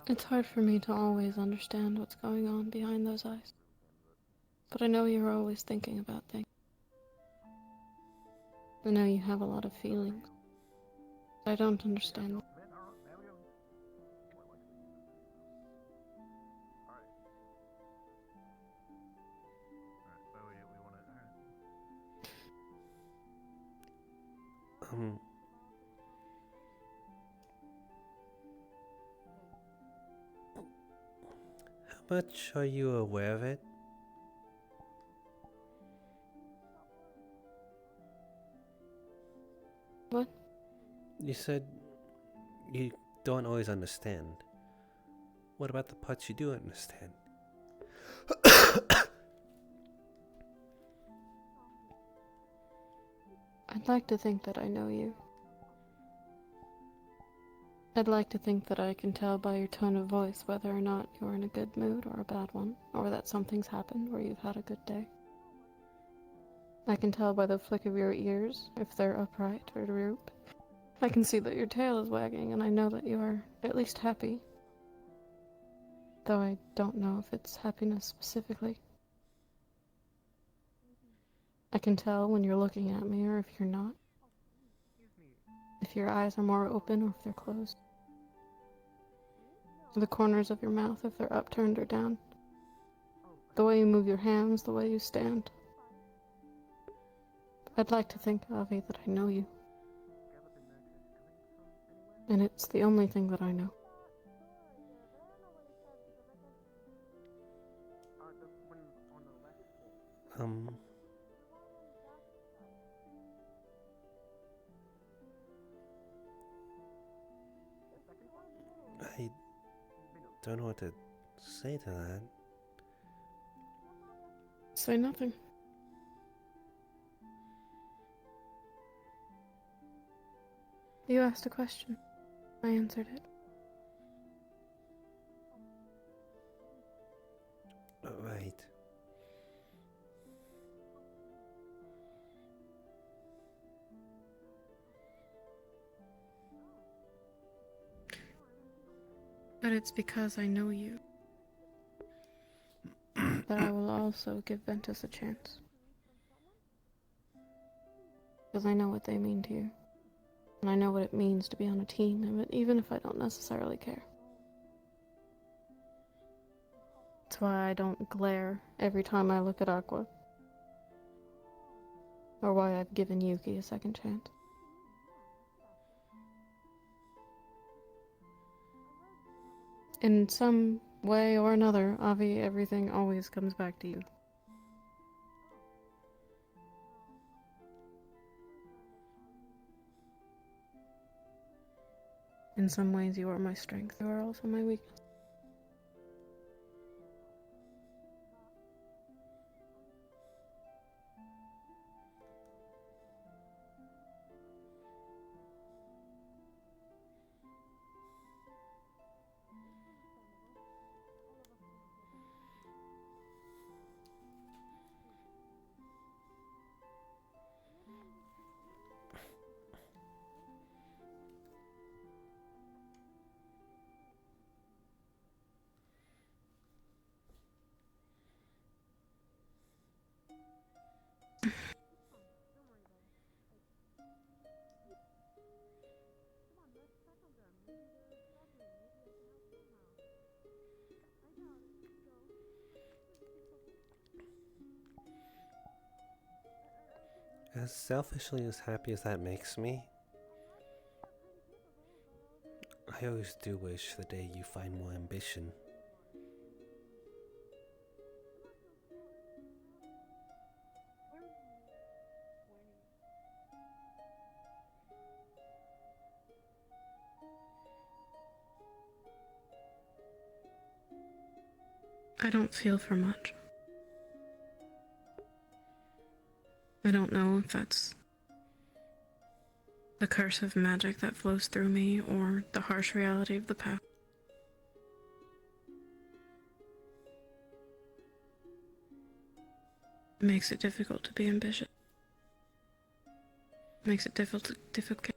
It's hard for me to always understand what's going on behind those eyes. But I know you're always thinking about things. I know you have a lot of feelings. But I don't understand. How much are you aware of it? What? You said you don't always understand. What about the parts you do understand? I'd like to think that I know you. I'd like to think that I can tell by your tone of voice whether or not you're in a good mood or a bad one, or that something's happened or you've had a good day. I can tell by the flick of your ears if they're upright or droop. I can see that your tail is wagging, and I know that you are at least happy. though I don't know if it's happiness specifically. I can tell when you're looking at me or if you're not. If your eyes are more open or if they're closed. The corners of your mouth, if they're upturned or down. The way you move your hands, the way you stand. I'd like to think, Avi, that I know you. And it's the only thing that I know. I don't know what to say to that. Say nothing. You asked a question. I answered it. Right. But it's because I know you that I will also give Ventus a chance. Because I know what they mean to you. And I know what it means to be on a team, even if I don't necessarily care. That's why I don't glare every time I look at Aqua. Or why I've given Yuki a second chance. In some way or another, Avi, everything always comes back to you. In some ways, you are my strength. You are also my weakness. As selfishly as happy as that makes me, I always do wish the day you find more ambition. I don't feel for much. I don't know if that's the curse of magic that flows through me or the harsh reality of the path. It makes it difficult to be ambitious. It makes it difficult to care.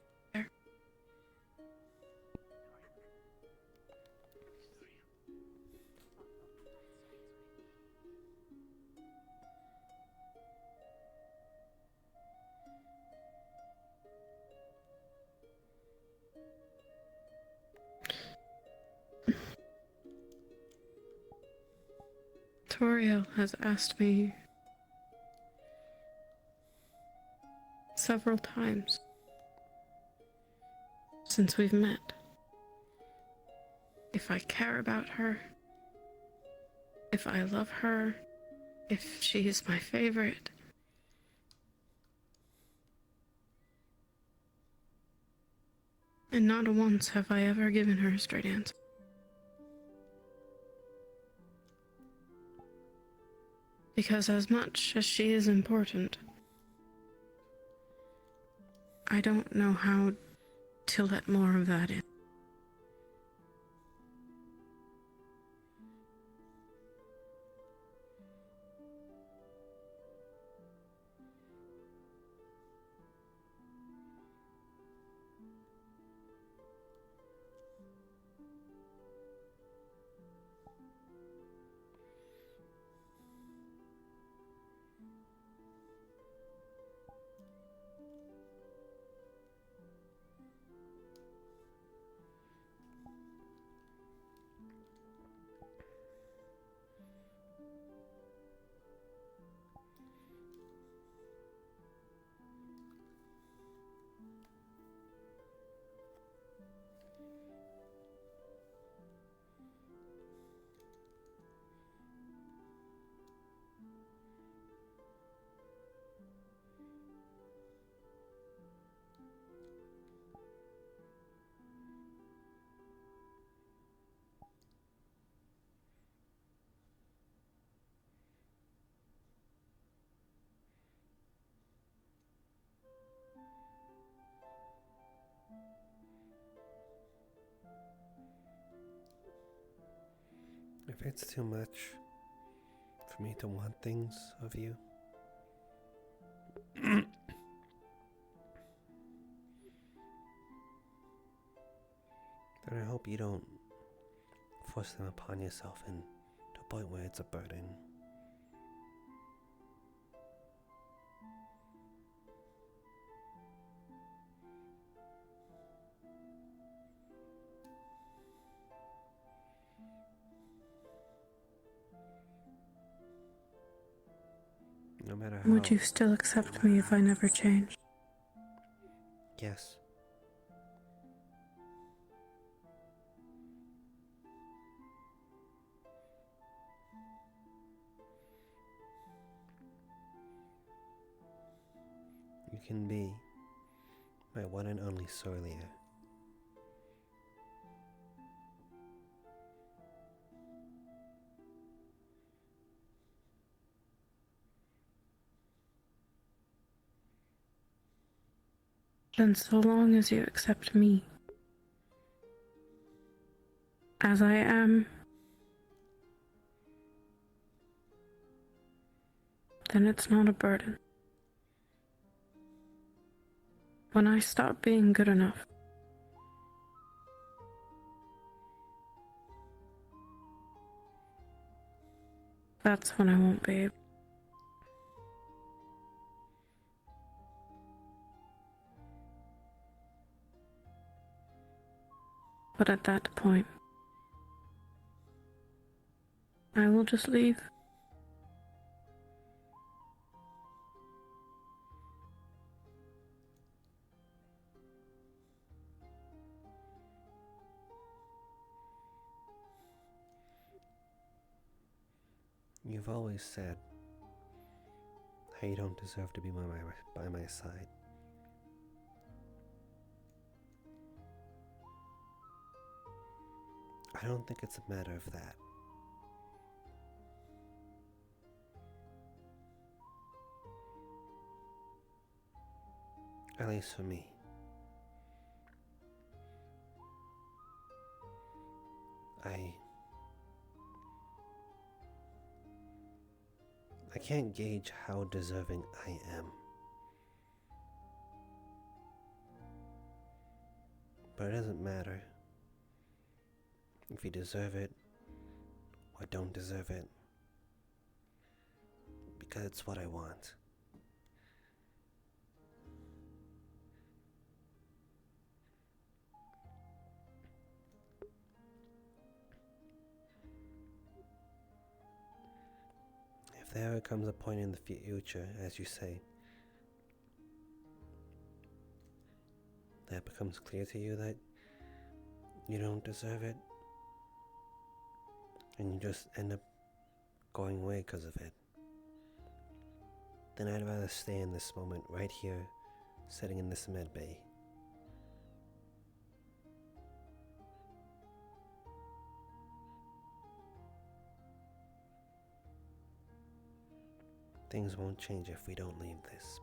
Toriel has asked me several times since we've met if I care about her, if I love her, if she is my favorite. And not once have I ever given her a straight answer. Because as much as she is important, I don't know how to let more of that in. If it's too much for me to want things of you, then I hope you don't force them upon yourself and to a point where it's a burden. No matter how. Would you still accept me if I never changed? Yes. You can be my one and only Sorlia. Then so long as you accept me as I am, then it's not a burden. When I stop being good enough, that's when I won't be able. But at that point, I will just leave. You've always said how you don't deserve to be by my side. I don't think it's a matter of that. At least for me. I can't gauge how deserving I am. But it doesn't matter if you deserve it or don't deserve it, because it's what I want. If there ever comes a point in the future, as you say, that becomes clear to you that you don't deserve it, and you just end up going away because of it, then I'd rather stay in this moment right here, sitting in this med bay. Things won't change if we don't leave this.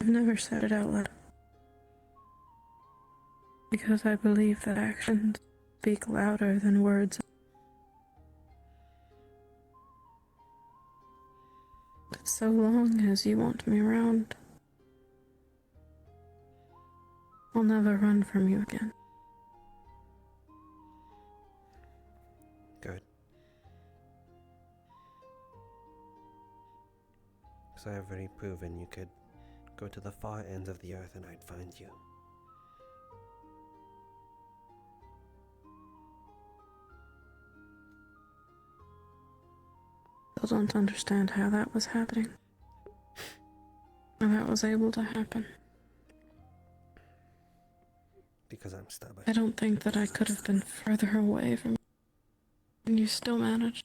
I've never said it out loud, because I believe that actions speak louder than words. But so long as you want me around, I'll never run from you again. Good. Because I've already proven you could go to the far ends of the earth and I'd find you. Still don't understand how that was happening. How that was able to happen. Because I'm stubborn. I don't think that I could have been further away from you, and you still managed.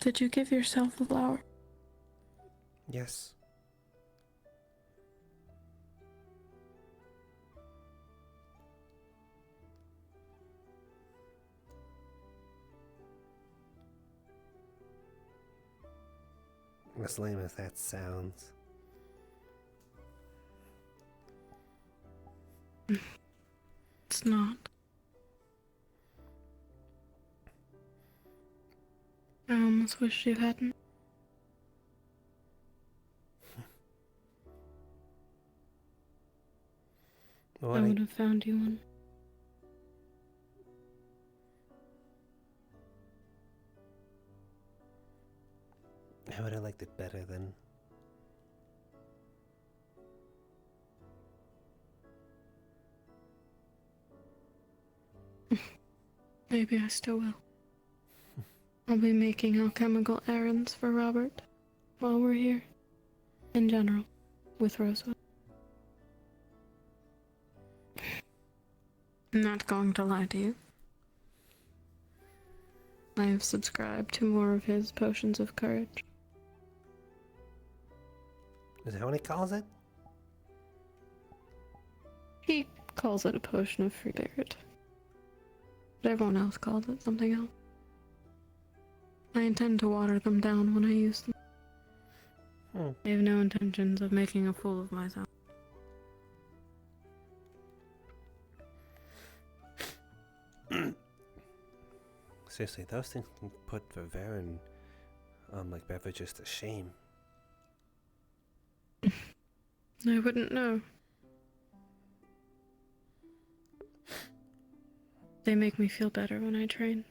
Did you give yourself a flower? Yes. As lame as that sounds. It's not. I almost wish you hadn't. What I would have found you one. I would have liked it better than. Maybe I still will. I'll be making alchemical errands for Robert while we're here. In general, with Rosewood. I'm not going to lie to you. I have subscribed to more of his potions of courage. Is that what he calls it? He calls it a potion of free spirit. But everyone else calls it something else. I intend to water them down when I use them. I have no intentions of making a fool of myself. Seriously, those things can put Vivarian, like beverages to shame. I wouldn't know. They make me feel better when I train.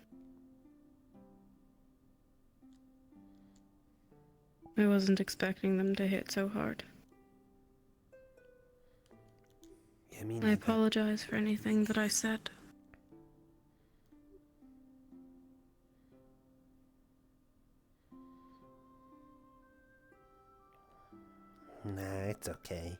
I wasn't expecting them to hit so hard. Yeah, me I neither. apologize for anything that I said. Nah, it's okay.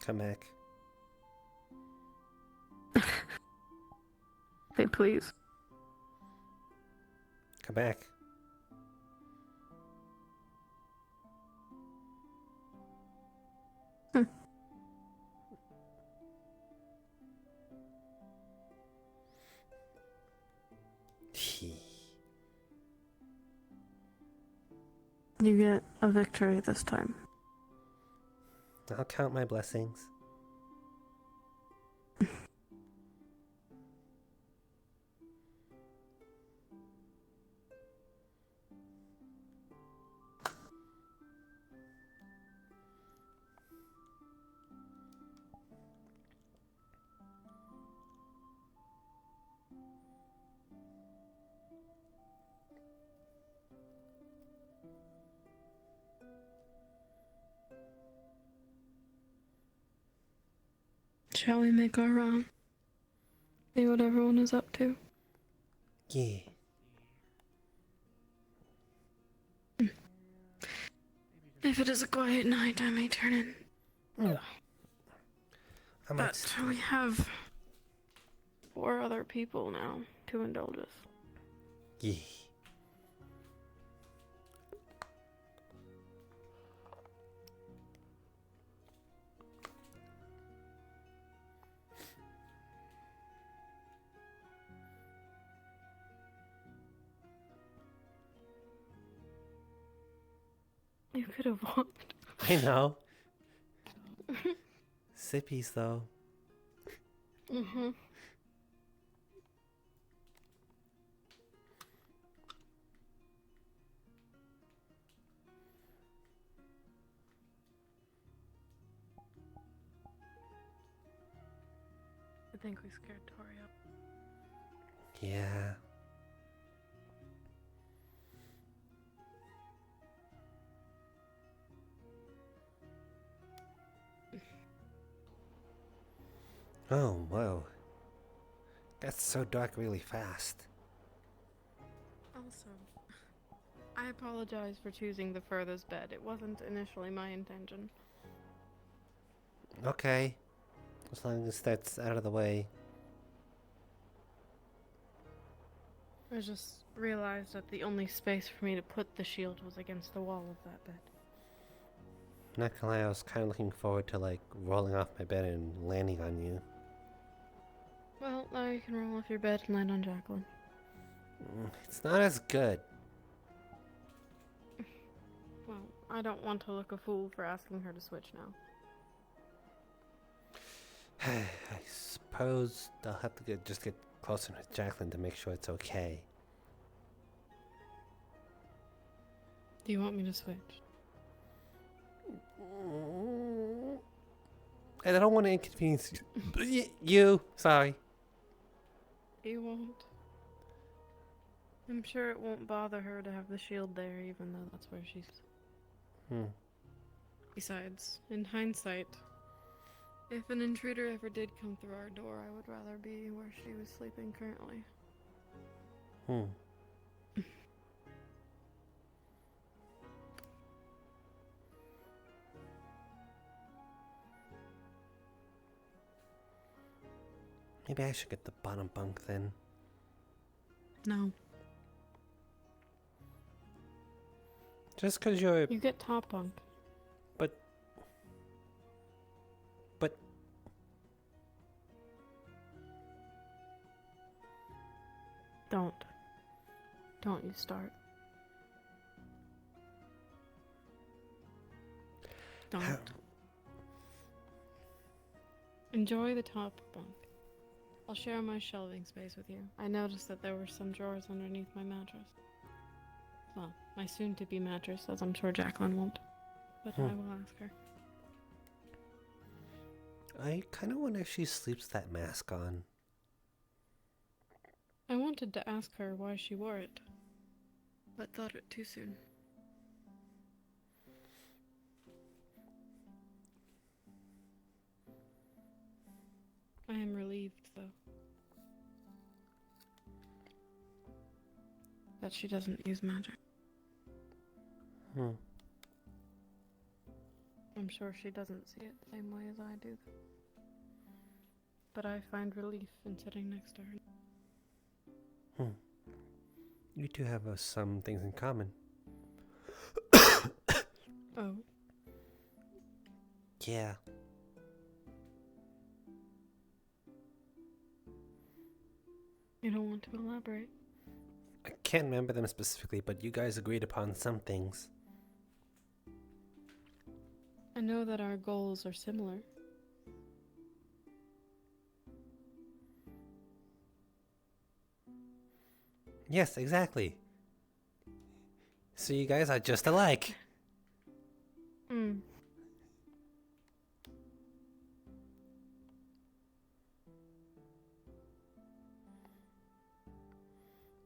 Come back. Hey, please. Come back. You get a victory this time. I'll count my blessings. Shall we make our round? See what everyone is up to? Yeah. If it is a quiet night, I may turn in. But we have 4 other people now to indulge us. Yeah. You could have walked. I know. Sippies, though. Mm-hmm. I think we scared Tori up. Yeah. Oh, whoa. That's so dark really fast. Also, I apologize for choosing the furthest bed. It wasn't initially my intention. Okay. As long as that's out of the way. I just realized that the only space for me to put the shield was against the wall of that bed. Not gonna lie, I was kind of looking forward to like rolling off my bed and landing on you. Well, now you can roll off your bed and land on Jacqueline. It's not as good. Well, I don't want to look a fool for asking her to switch now. I suppose I'll have to just get closer to Jacqueline to make sure it's okay. Do you want me to switch? And I don't want to inconvenience you. Sorry. You won't. I'm sure it won't bother her to have the shield there, even though that's where she's... Besides, in hindsight, if an intruder ever did come through our door, I would rather be where she was sleeping currently. Maybe I should get the bottom bunk then. No. Just because you're... You get top bunk. But... Don't. Don't you start. Don't. Enjoy the top bunk. I'll share my shelving space with you. I noticed that there were some drawers underneath my mattress. Well, my soon-to-be mattress, as I'm sure Jacqueline won't. But I will ask her. I kind of wonder if she sleeps that mask on. I wanted to ask her why she wore it, but thought it too soon. I am relieved, though, that she doesn't use magic. I'm sure she doesn't see it the same way as I do. But I find relief in sitting next to her. You two have some things in common. Oh? Yeah. You don't want to elaborate? I can't remember them specifically, but you guys agreed upon some things. I know that our goals are similar. Yes, exactly. So you guys are just alike. I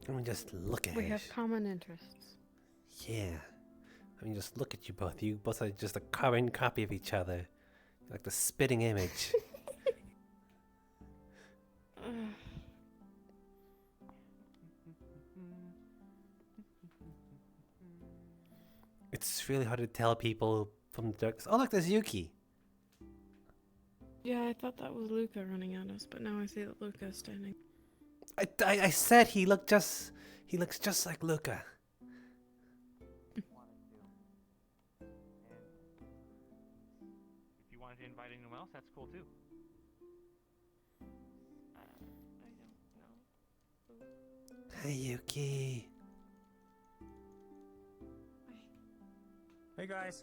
mean, just look at We it. have common interests. Yeah. I mean, just look at you both. You both are just a carbon copy of each other. Like the spitting image. It's really hard to tell people from the dark. Oh, look, there's Yuki. Yeah, I thought that was Luca running at us, but now I see that Luca is standing. I said he looks just like Luca. If you wanted to invite anyone else, that's cool too. I don't know. Hey, Yuki. Hey guys.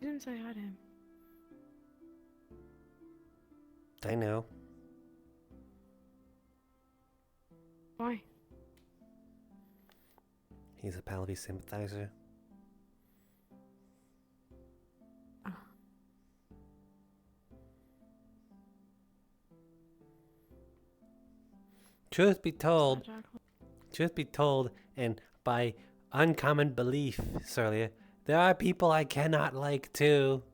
You didn't say hi to him. I know. Why? He's a Pallavi sympathizer. Truth be told, and by uncommon belief, Celia, there are people I cannot like too.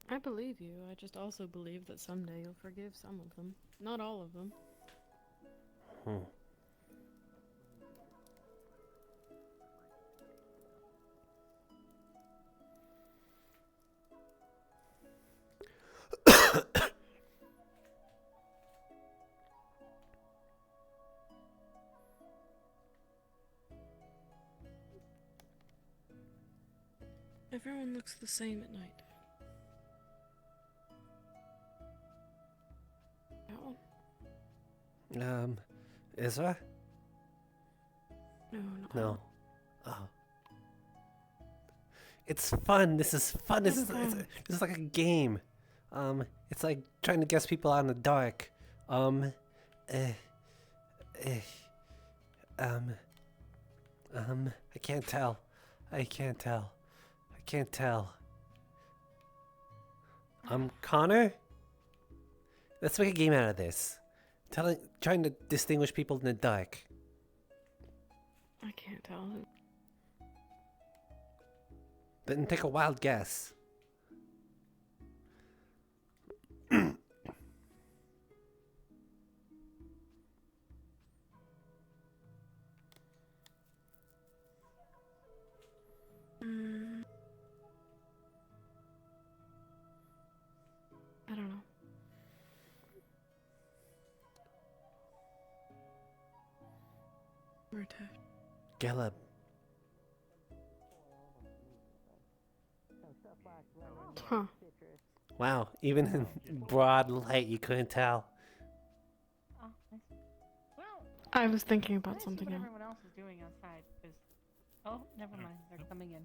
I believe you. I just also believe that someday you'll forgive some of them. Not all of them. Hmm. Everyone looks the same at night. That one? Ezra? No, not No. Oh. It's fun. This is fun. It's like a game. It's like trying to guess people out in the dark. I can't tell. I can't tell. I can't tell. Connor? Let's make a game out of this. Trying to distinguish people in the dark. I can't tell. Then take a wild guess. I don't know. Gallup. Huh. Wow, even in broad light you couldn't tell. Oh, nice. Well, I was thinking about let's see something what else. everyone else is doing outside. Cause... Oh, never mind. They're coming in.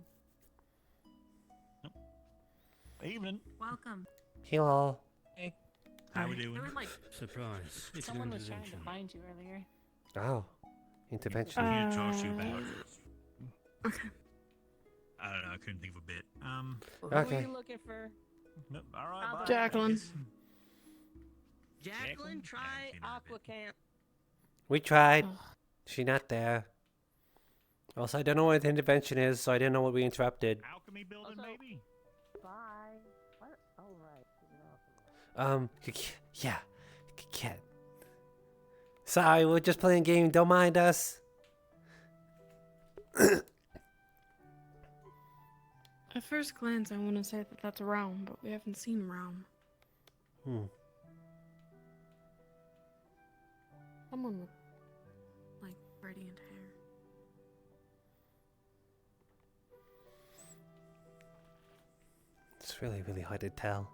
Evening. Welcome. Hello. Hey. How we doing? I would like Surprise. It's Someone an was trying to intervention. find you earlier. Oh. Intervention. What can I talk to you about? Okay. I don't know. I couldn't think of a bit. Who are you looking for? No, all right. Bye. Jacqueline. Jacqueline, try Aquacant. We tried. She not there. Also, I don't know what the intervention is, so I didn't know what we interrupted. Alchemy building, maybe? Bye. What? Oh, right. Yeah. Cat. Sorry, we're just playing a game. Don't mind us. At first glance, I want to say that that's Realm, but we haven't seen Realm. Someone with, like, radiant hair. It's really, really hard to tell.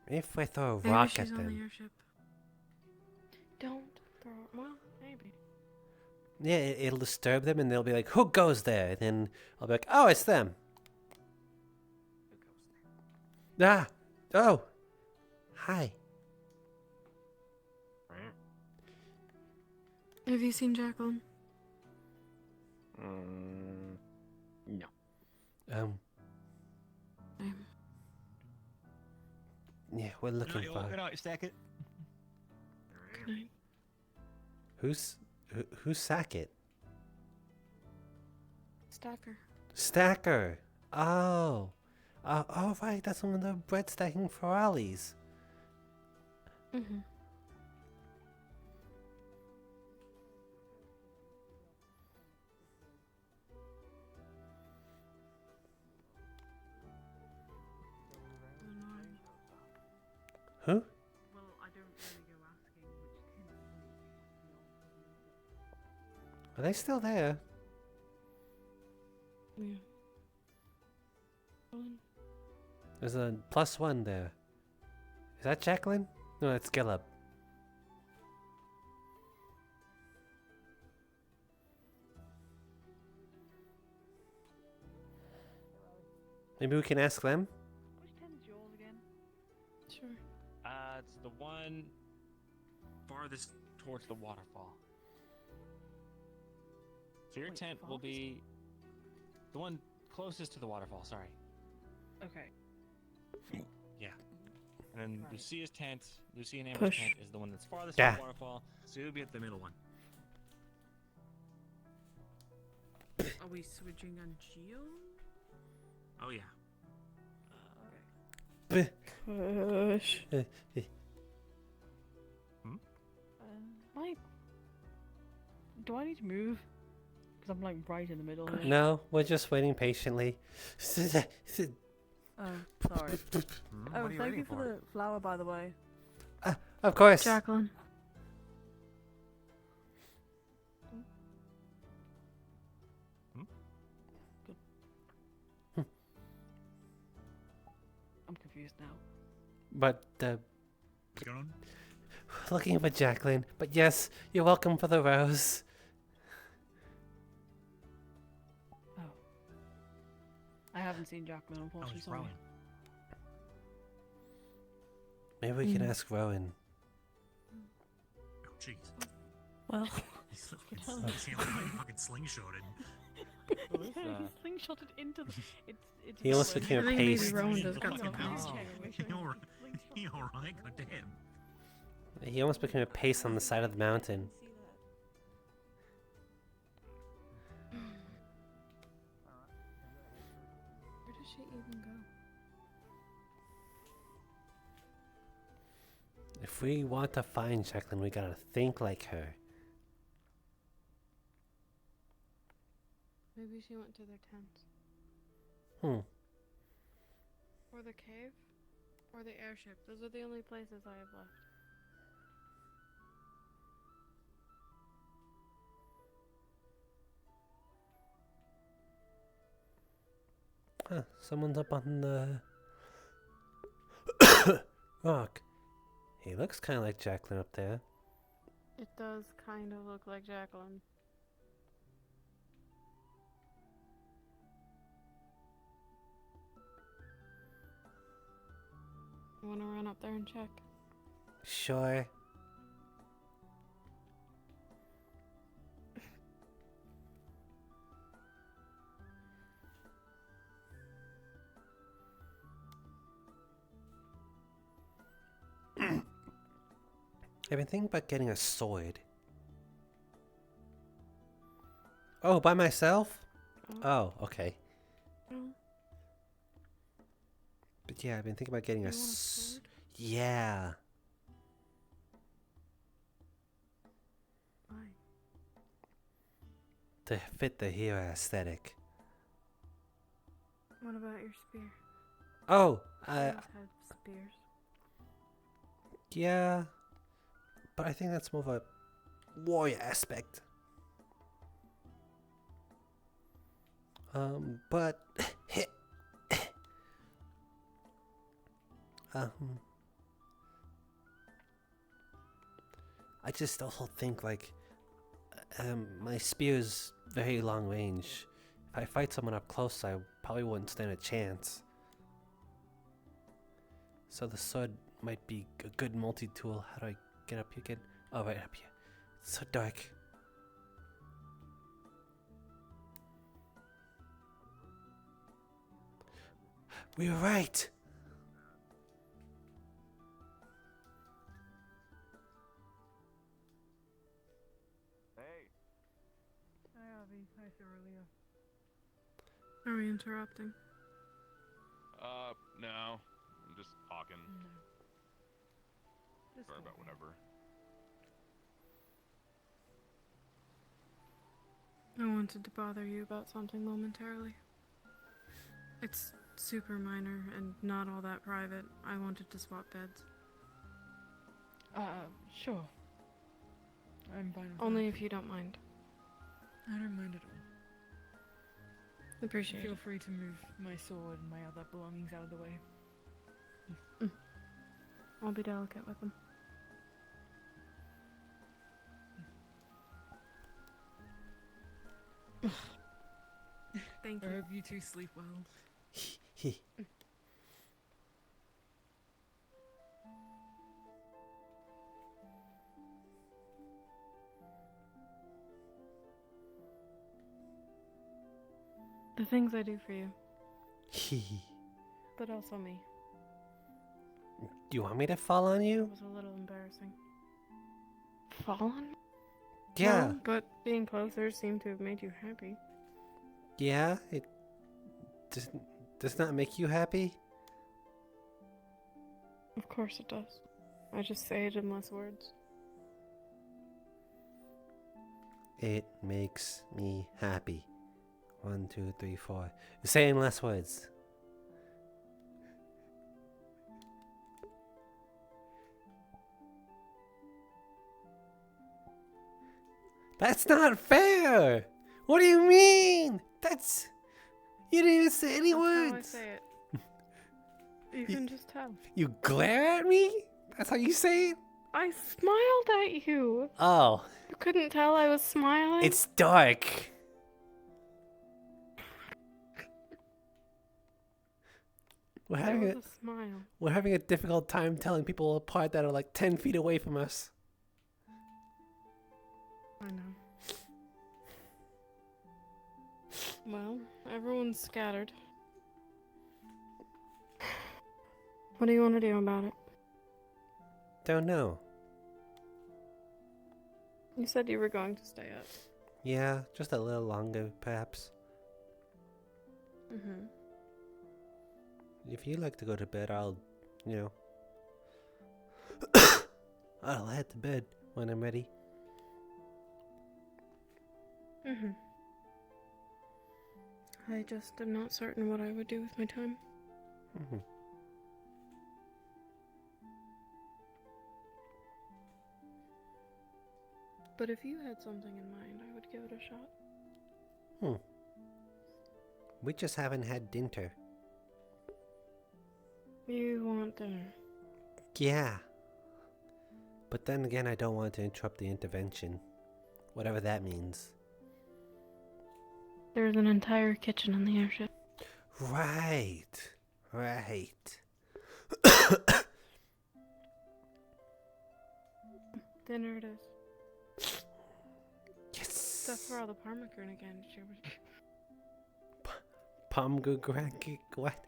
If I throw a Maybe rock she's at on the them. airship. Don't throw. Well, maybe. Yeah, it'll disturb them and they'll be like, who goes there? And then I'll be like, oh, it's them. Ah! Oh! Hi. Have you seen Jacqueline? No. Yeah, we're looking for. Good night, Stackett. Good night. Who's Sackett? Stacker. Stacker. Oh. Oh right, that's one of the bread stacking Ferralis. Mm-hmm. Who? Well, I don't really go asking which Are they still there? Yeah. There's a +1 there. Is that Jacqueline? No, that's Gillip. Maybe we can ask them? Which tent's yours again? Sure. It's the one farthest towards the waterfall. So your tent will be the one closest to the waterfall, sorry. Okay. Yeah. And then Right. Lucia's tent, Lucia and Amber's Push. tent is the one that's farthest Yeah. from the waterfall, so you'll be at the middle one. Are we switching on Geo? Oh yeah. Push. Do I need to move? Because I'm like right in the middle here. No, we're just waiting patiently. Oh, sorry. Oh, thank you for the flower, by the way. Of course. Jacqueline. I'm confused now. But, What's going on? looking for Jacqueline. But yes, you're welcome for the rose. I haven't seen Jacqueline, unfortunately. he's Sorry. Rowan. Maybe we can ask Rowan. Oh jeez. Well. He's fucking slingshotted. He slingshotted into the. It's He almost Rowan. became a I think maybe paste. Rowan does got some You alright? God damn. He almost became a paste on the side of the mountain. Where does she even go? If we want to find Jacqueline, we gotta think like her. Maybe she went to their tent. Or the cave. Or the airship. Those are the only places I have left. Huh, someone's up on the rock. He looks kind of like Jacqueline up there. It does kind of look like Jacqueline. You want to run up there and check? Sure. I've been thinking about getting a sword. Oh, by myself? Oh, okay. But yeah, I've been thinking about getting a sword? Yeah. Why? To fit the hero aesthetic. What about your spear? Oh, Heroes have spears. yeah. But I think that's more of a warrior aspect. But I just also think like my spear's very long range. If I fight someone up close, I probably wouldn't stand a chance. So the sword might be a good multi-tool. How do I get up here again? Oh, right up here. It's so dark. We were right. Hey. Hi, Avi. Hi, Avilio. Are we interrupting? No. I'm just talking. Sorry about whatever. I wanted to bother you about something momentarily. It's super minor and not all that private. I wanted to swap beds. Sure. I'm fine with Only that. if you don't mind. I don't mind at all. Appreciate Feel it. free to move my sword and my other belongings out of the way. I'll be delicate with them. Thank I you. hope you two sleep well. The things I do for you. But also me. Do you want me to fall on you? It was a little embarrassing. Fall on me? Yeah. No, but being closer seemed to have made you happy. Yeah, does not make you happy? Of course it does. I just say it in less words. It makes me happy. 1, 2, 3, 4. Say in less words. That's not fair! What do you mean? That's... You didn't even say any words! That's how I say it. You can just tell. You glare at me? That's how you say it? I smiled at you. Oh. You couldn't tell I was smiling? It's dark. We're having a smile. We're having a difficult time telling people apart that are like 10 feet away from us. I know. Well, everyone's scattered. What do you want to do about it? Don't know. You said you were going to stay up. Yeah, just a little longer, perhaps. Mm-hmm. If you like to go to bed, I'll, I'll head to bed when I'm ready. Mm-hmm. I just am not certain what I would do with my time. Mm-hmm. But if you had something in mind, I would give it a shot. We just haven't had dinner. You want dinner? Yeah. But then again, I don't want to interrupt the intervention. Whatever that means. There's an entire kitchen in the airship. Right. Dinner it is. Yes. Stuff for all the pomegranate again. Pomegranate? What?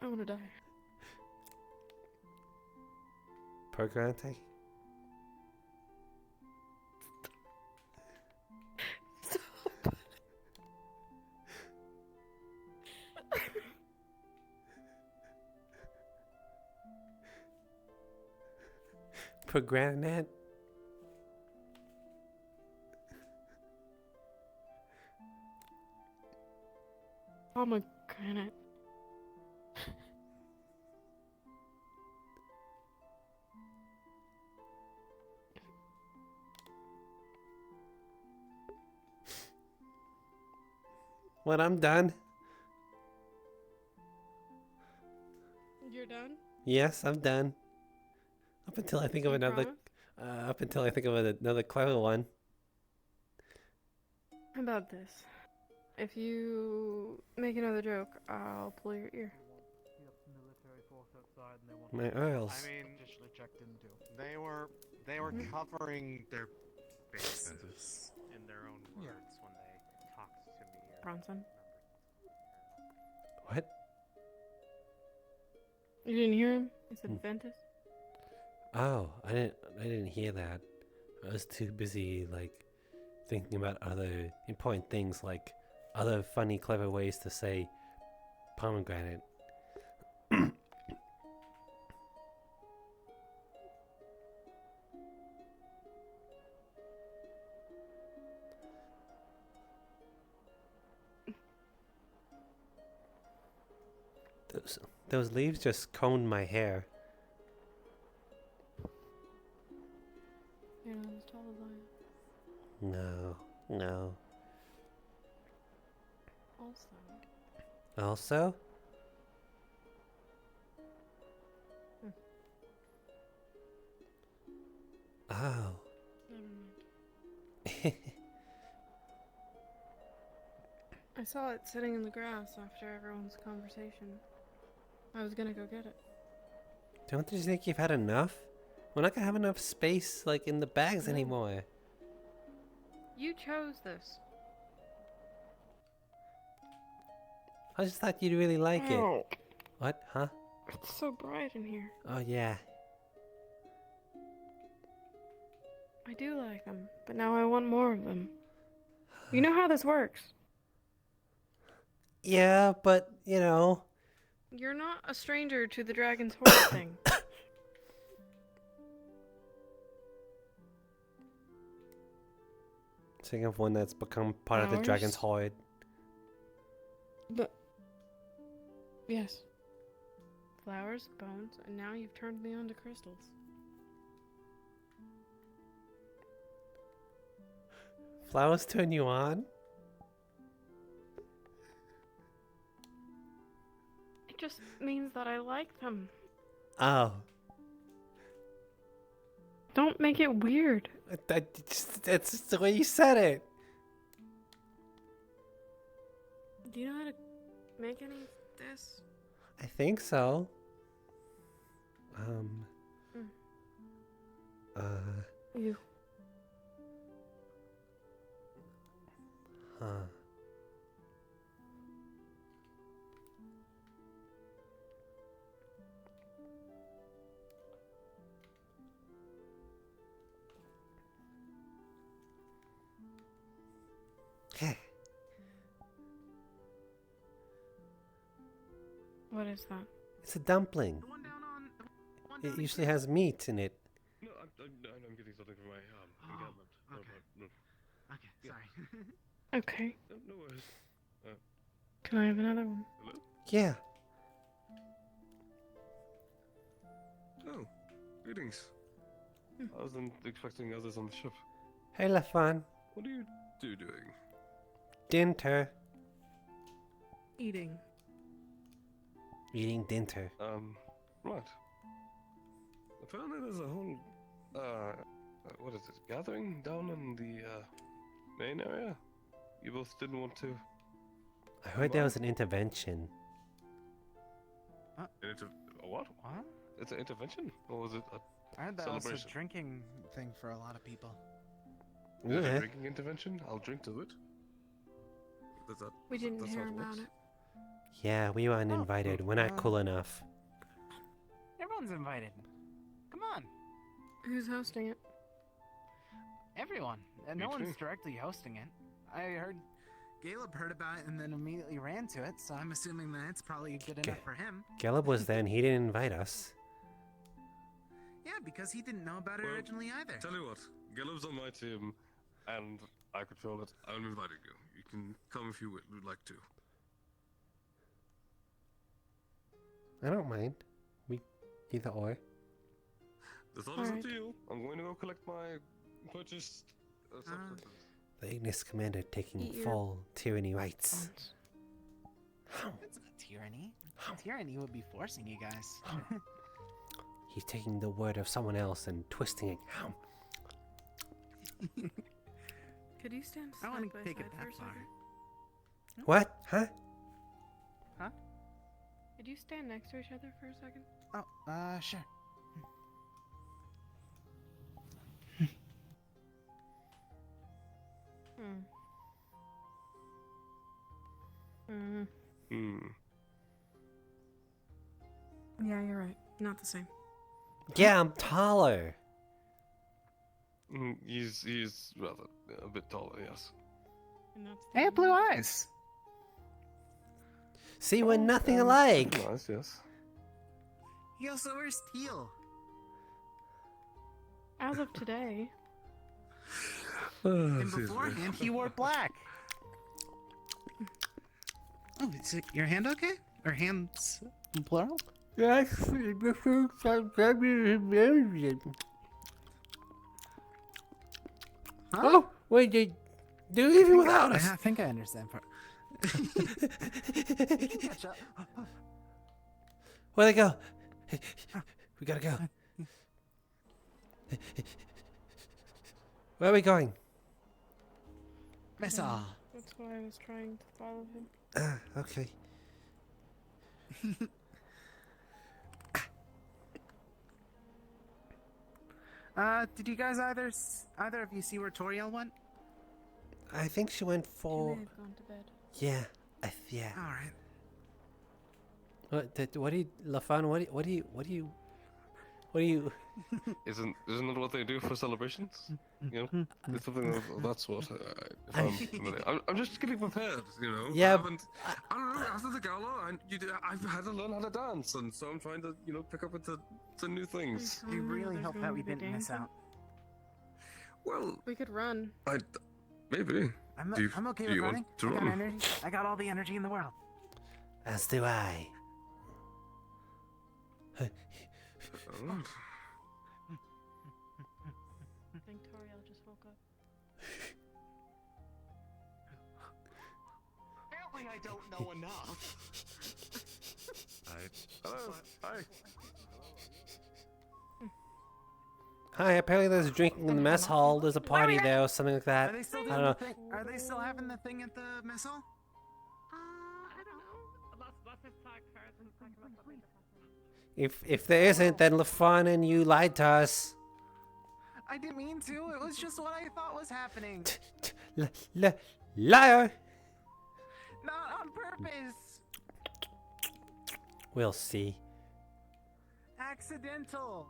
I want to die. Pomegranate? Stop. Pomegranate? Pomegranate. When I'm done. You're done? Yes, I'm done. Up until I think of another. Up until I think of another clever one. How about this? If you make another joke, I'll pull your ear. My earls. I mean, officially checked into. They were covering their bases in their own words when they talked to me. Bronson? What? You didn't hear him? He said Ventus? Oh, I didn't hear that. I was too busy thinking about other important things, like other funny, clever ways to say pomegranate. Those leaves just combed my hair. You're not as tall as I am. No. Also? Also? Oh. I saw it sitting in the grass after everyone's conversation. I was gonna go get it. Don't you think you've had enough? We're not gonna have enough space, in the bags anymore. You chose this. I just thought you'd really like it. What? Huh? It's so bright in here. Oh, yeah. I do like them, but now I want more of them. You know how this works. Yeah, but, you know... You're not a stranger to the dragon's hoard thing. Think of one that's become part of the Flowers? dragon's hoard. But... Yes. Flowers, bones, and now you've turned me on to crystals. Flowers turn you on? It just means that I like them. Oh. Don't make it weird. That's just the way you said it. Do you know how to make any of this? I think so. You. Huh. What is that? It's a dumpling. It usually has meat in it. No, I'm getting something for my encampment. Okay, sorry. Okay. No worries. Can I have another one? Hello? Yeah. Oh, greetings. I wasn't expecting others on the ship. Hey, Lafan. What are you two doing? Dinner. Eating. Eating dinner. Right. Apparently there's a whole, what is it, gathering down in the, main area? You both didn't want to... I heard there was an intervention. A what? What? It's an intervention? Or was it a I heard that was a celebration? drinking thing for a lot of people. Is it Yeah. a drinking intervention? I'll drink to it. We didn't that's hear how it about works? it. Yeah, we weren't invited. We're not cool enough. Everyone's invited. Come on. Who's hosting it? Everyone. No one's directly hosting it. I heard Caleb heard about it and then immediately ran to it, so I'm assuming that it's probably good enough for him. Caleb was there and he didn't invite us. Yeah, because he didn't know about it originally either. Tell you what, Galeb's on my team, and I control it. I'm inviting you. You can come if you would like to. I don't mind. We either or. The thought is up to you. I'm going to go collect my purchased substances. The Ignis commander taking Eat your full tyranny rights. That's not tyranny. Tyranny would be forcing you guys. He's taking the word of someone else and twisting it. Could you stand I want side to by take it side for that a far. second? What? Huh? Huh? Could you stand next to each other for a second? Oh, sure. Yeah, you're right. Not the same. Yeah, I'm taller. He's rather a bit taller, yes. Hey, blue eyes. See, we're nothing alike. Nice, yes. He also wears teal. As of today. And beforehand, he wore black. Oh, is it your hand okay? Or hands plural? Oh, wait, do you even without us? I think I understand part. Catch up. Where'd they go? We gotta go. Where are we going? That's That's why I was trying to follow him. Okay. Did you guys either of you see where Toriel went? I think she went She for. may have gone to bed. Yeah, yeah. All right. What do you, Lafan? What do What do you? Isn't that what they do for celebrations? You know, it's something of that sort. I'm just getting prepared. You know. Yeah. I don't know. After the gala, I've had to learn how to dance, and so I'm trying to pick up into new things. You really hope that we didn't miss out. Well, we could run. Maybe. I'm okay do with you running. want to I got run? energy. I got all the energy in the world. As do I. I think Toriel just woke up. Apparently I don't know enough. Hello. Hi. Hi, apparently there's drinking in the mess hall. There's a party there or something like that. Are they still I doing don't know. the thing? Are they still having the thing at the mess hall? If there isn't, then LaFawn and you lied to us. I didn't mean to. It was just what I thought was happening. Liar! Not on purpose. We'll see. Accidental.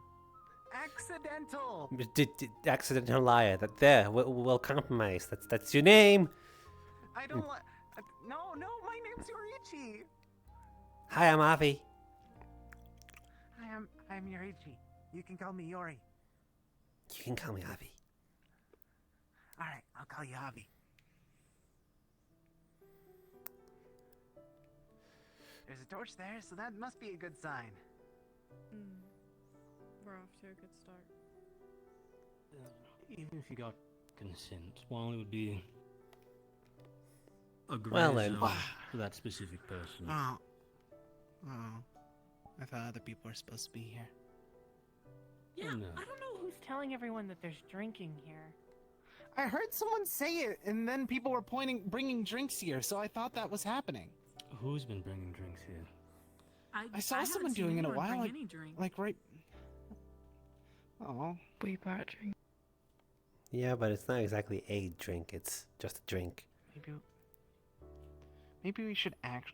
Accidental. Accidental liar. That there. We'll compromise. That's your name. I don't like. No, my name's Yorichi. Hi, I'm Avi. Hi, I'm Yorichi. You can call me Yori. You can call me Avi. All right, I'll call you Avi. There's a torch there, so that must be a good sign. We're off to a good start. Even if you got consent, while it would be a gray Well then. zone for that specific person. Oh. I thought other people were supposed to be here. Yeah, No. I don't know who's telling everyone that there's drinking here. I heard someone say it, and then people were bringing drinks here, so I thought that was happening. Who's been bringing drinks here? I saw someone doing it a while ago. Like right. Oh. We brought a drink. Yeah, but it's not exactly a drink. It's just a drink. Maybe we should act.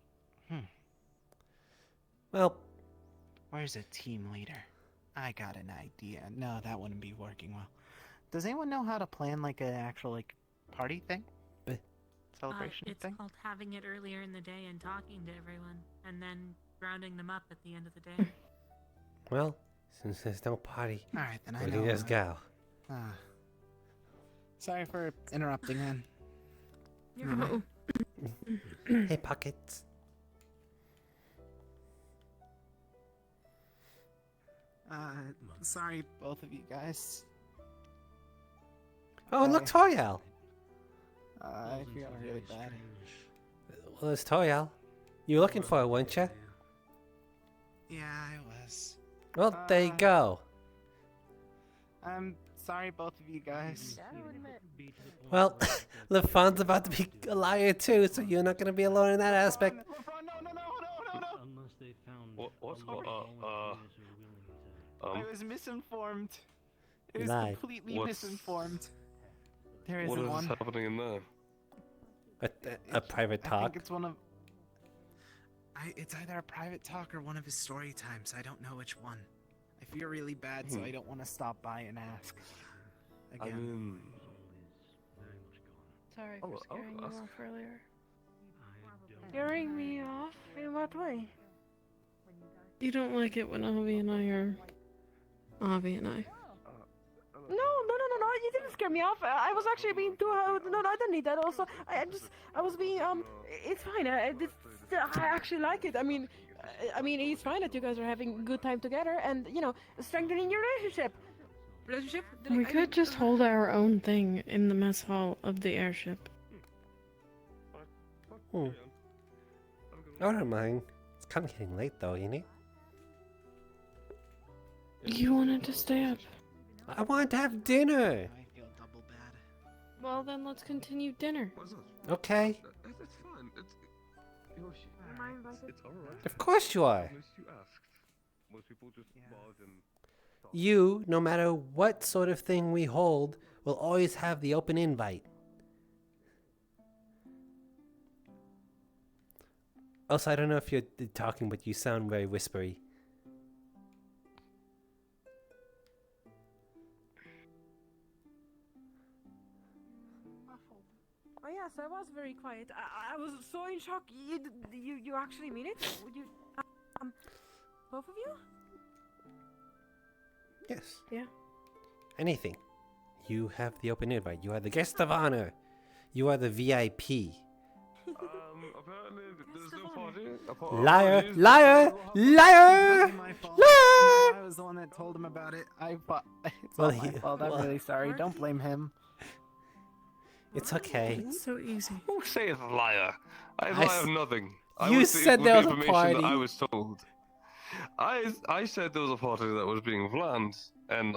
Well. Where's a team leader? I got an idea. No, that wouldn't be working well. Does anyone know how to plan like an actual party thing? Celebration it's thing? called having it earlier in the day and talking to everyone, and then rounding them up at the end of the day. Well, since there's no party, all right, then I we know. can just go. Sorry for interrupting, then. Hey, Pockets. Sorry, both of you guys. Oh, and look, Toriel. I feel really bad. Well, it's Toriel. You were looking for it, weren't you? Yeah, I was. Well, there you go. I'm sorry, both of you guys. Well, LaFawn's about to be a liar too, so you're not going to be alone in that aspect. Unless they found I was misinformed. It You was lied. completely misinformed. There What isn't is one. happening in there? A private I talk. think it's one of. It's either a private talk or one of his story times. I don't know which one. I feel really bad, so I don't want to stop by and ask. Again. Sorry for scaring you off earlier. Scaring me off? In what way? You don't like it when Avi and I are. Avi and I. No, you didn't scare me off. I was actually being too. No, I don't need that. Also, I was being. It's fine. I actually like it. I mean, it's fine that you guys are having a good time together and strengthening your relationship. We could just hold our own thing in the mess hall of the airship. I don't mind. It's kind of getting late though, you know? You wanted to stay up. I wanted to have dinner. Well, then let's continue dinner. Okay. It's fine. It's alright. Of course you are. Unless you asked. Most people just barge and You, no matter what sort of thing we hold, will always have the open invite. Also, I don't know if you're talking, but you sound very whispery. Yes, I was very quiet. I was so in shock. You actually mean it? Would you, both of you? Yes. Yeah. Anything. You have the open invite. You are the guest of honor. You are the VIP. Apparently there's no party. Liar! Liar! Liar! My fault. Liar! No, I was the one that told him about it. It's Well, all my fault. I'm well- really sorry. Don't blame him. It's okay. It's so easy. Who says liar? I I lie s- of nothing. You was said with there the was a information that party. I was told. I said there was a party that was being planned, and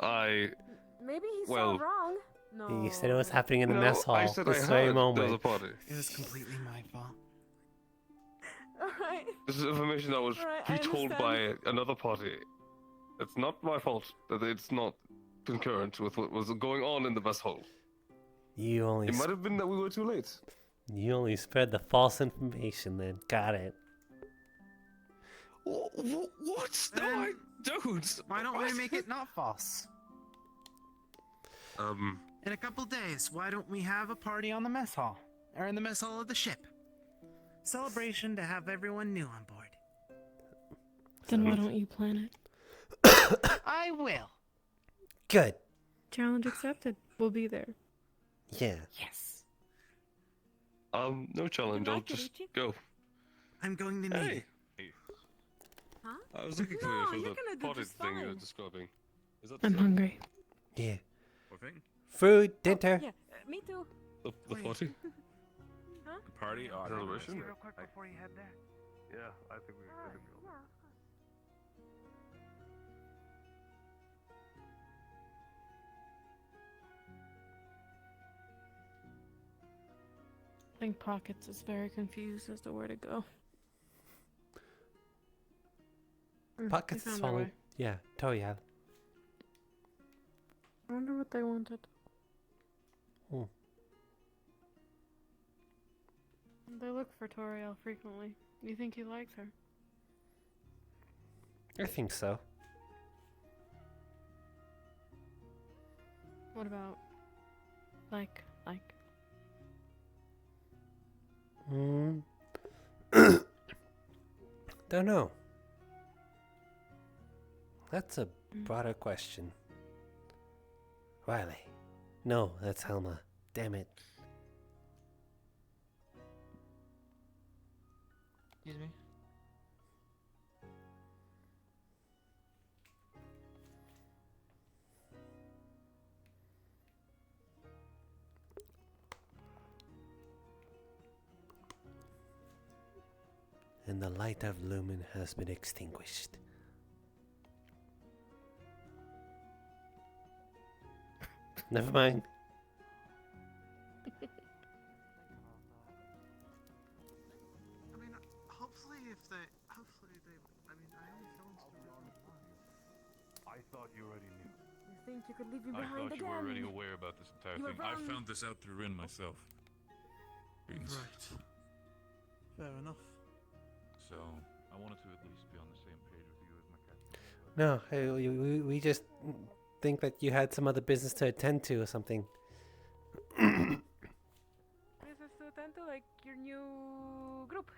Maybe he's well, so wrong. No. You said it was happening in the no, mess hall I said this I very heard there was a moment. party. It was completely my fault. Alright. This is information that was Alright, I retold by another party. It's not my fault that it's not concurrent with what was going on in the mess hall. You only It might have been that we were too late. you only spread the false information then. Got it. What? No, I don't. Why don't we make it not false? In a couple days, why don't we have a party on the mess hall? Or in the mess hall of the ship? Celebration to have everyone new on board. Then why don't you plan it? I will. Good. Challenge accepted. We'll be there. Yeah. Yes. No challenge. I'll just go. I'm going to need Hey. it. Huh? I was looking for No, you for you're the gonna do party just thing you were fine. describing. Is that I'm so? hungry. Yeah. What thing? Food, dinner. Yeah, me too. The party? Huh? The party? Oh, Celebration? Real quick before you head there. Yeah, I think we could go. I think Pockets is very confused as to where to go. Pockets they is found their falling. way. Yeah, Toya. I wonder what they wanted. They look for Toriel frequently. You think he likes her? I think so. What about like? Don't know. That's a broader question. Riley. No, that's Helma. Damn it. Excuse me. And the light of Lumen has been extinguished. Never mind. I mean, hopefully they, I mean, I only fell into the wrong line. I thought you already knew. You think you could leave me I behind thought again? you were already aware about this entire You were thing. I wrong. found this out through Rin myself. Beans. Right. Fair enough. So, I wanted to at least be on the same page with you as my captain. No, hey, we just think that you had some other business to attend to or something. This is to attend to like your new group.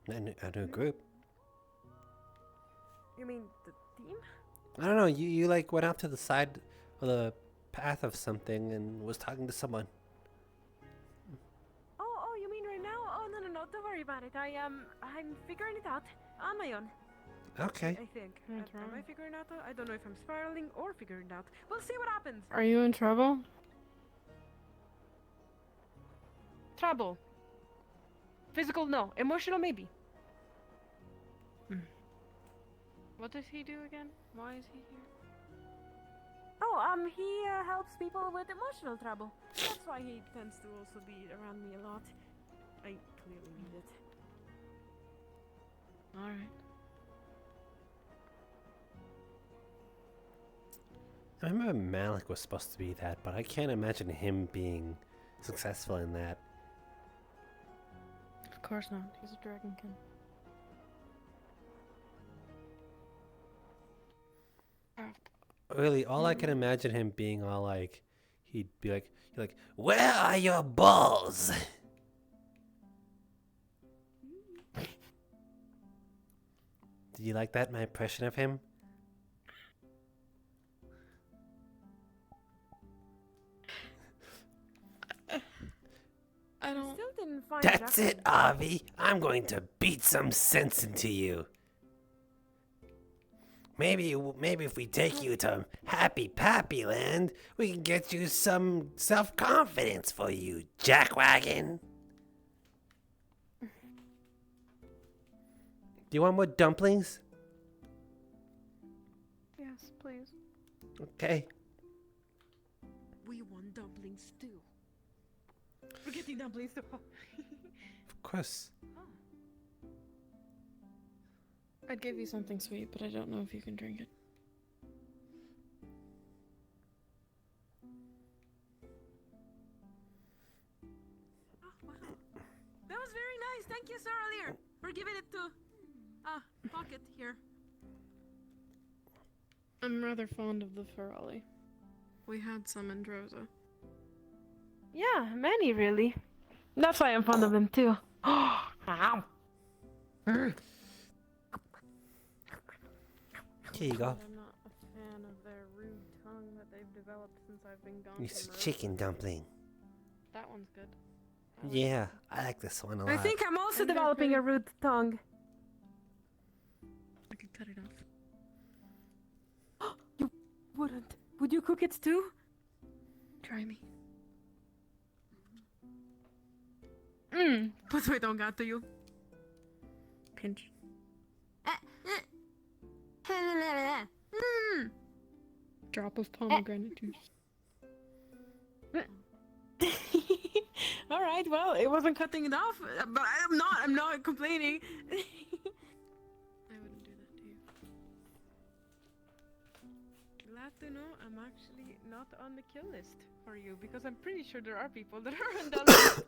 A new group. You mean the team? I don't know. You like went out to the side of the path of something and was talking to someone. Oh, you mean right now? Oh, no, don't worry about it. I'm figuring it out on my own. Okay. I think. That's Am I right. figuring it out? I don't know if I'm spiraling or figuring it out. We'll see what happens. Are you in trouble? Trouble. Physical, no. Emotional, maybe. What does he do again? Why is he here? Oh, he helps people with emotional trouble. That's why he tends to also be around me a lot. I clearly need it. Alright. I remember Malik was supposed to be that, but I can't imagine him being successful in that. Of course not. He's a dragonkin. Really, all I can imagine him being all like, he'd be like, "Where are your balls?" Do you like that, my impression of him? I don't. Still didn't find That's Jack. it, Avi. I'm going to beat some sense into you. Maybe if we take you to Happy Pappy Land, we can get you some self-confidence for you, Jackwagon. Do you want more dumplings? Yes, please. Okay. We want dumplings too. We're getting dumplings too. Of course. I'd give you something sweet, but I don't know if you can drink it. Oh, wow. That was very nice. Thank you, Sir Lear, for giving it to Pocket here. I'm rather fond of the Ferrari. We had some in Droza. Yeah, many really. That's why I'm fond of them too. Ow. Here you go. I'm not a fan of their rude tongue that they've developed since I've been gone. It's from a Earth. chicken dumpling. That one's good. Yeah, I like this one a lot. I think I'm also And they're developing a pretty- rude tongue. I could cut it off. You wouldn't. Would you cook it too? Try me. Put my tongue out to you. Pinch. Drop of pomegranate juice. All right. Well, it wasn't cutting it off, but I'm not complaining. I wouldn't do that to you. Glad to know I'm actually not on the kill list for you, because I'm pretty sure there are people that are on that list.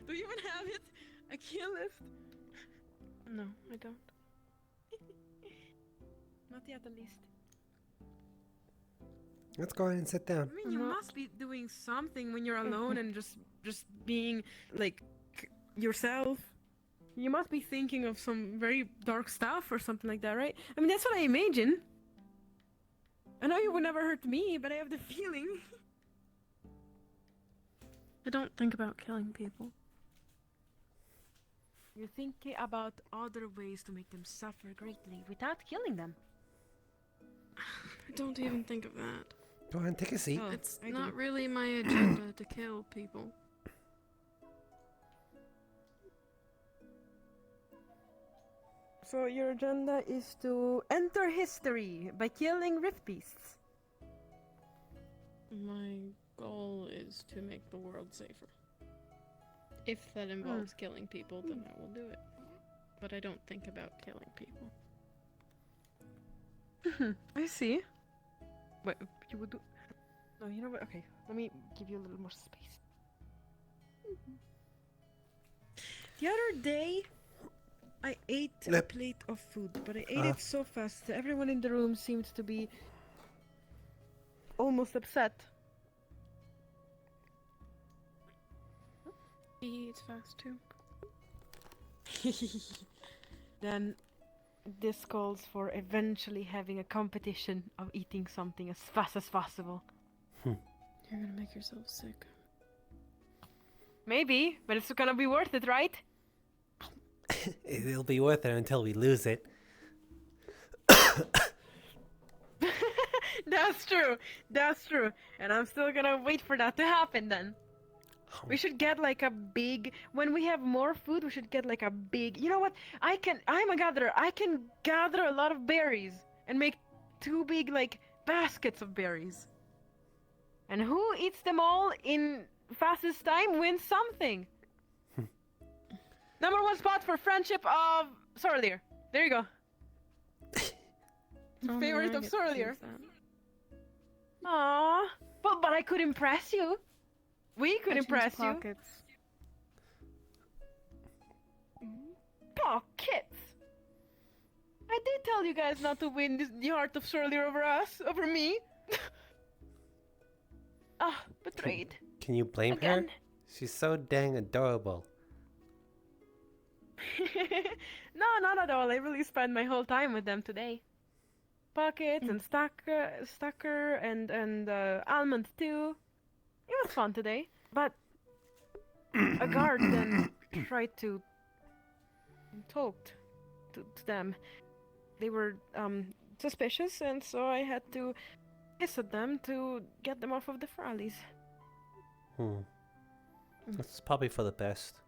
Do you even have it? A kill list? No, I don't. Not yet, at least. Let's go ahead and sit down. I mean, you must be doing something when you're alone and just being like yourself. You must be thinking of some very dark stuff or something like that, right? I mean, that's what I imagine. I know you would never hurt me, but I have the feeling. I don't think about killing people. You're thinking about other ways to make them suffer greatly without killing them. I don't even think of that. Go ahead and take a seat. Oh, It's I not do. really my agenda to kill people. So your agenda is to enter history by killing rift beasts. My goal is to make the world safer. If that involves killing people, then I will do it. But I don't think about killing people. I see. Wait, you would do... No, you know what? Okay, let me give you a little more space. The other day, I ate a plate of food, but I ate it so fast that everyone in the room seemed to be almost upset. He eats fast too. Then this calls for eventually having a competition of eating something as fast as possible. You're gonna make yourself sick. Maybe, but it's gonna be worth it, right? It'll be worth it until we lose it. That's true. That's true. And I'm still gonna wait for that to happen then. We should get like a big... When we have more food, we should get like a big... You know what? I'm a gatherer. I can gather a lot of berries and make 2 big like baskets of berries. And who eats them all in fastest time wins something. Number 1 spot for friendship of Sorlier. There you go. Oh, Favorite I of get to Sorlier. use that. Aww. But I could impress you. We could I choose impress you. pockets. Pockets. I did tell you guys not to win the heart of Sorlier over us, over me. Ah, betrayed. Can you blame her? Again. She's so dang adorable. No, not at all. I really spent my whole time with them today. Pockets and Stucker and Almond too. It was fun today. But a guard then tried to talk to them. They were suspicious, and so I had to hiss at them to get them off of the Ferralis. That's probably for the best.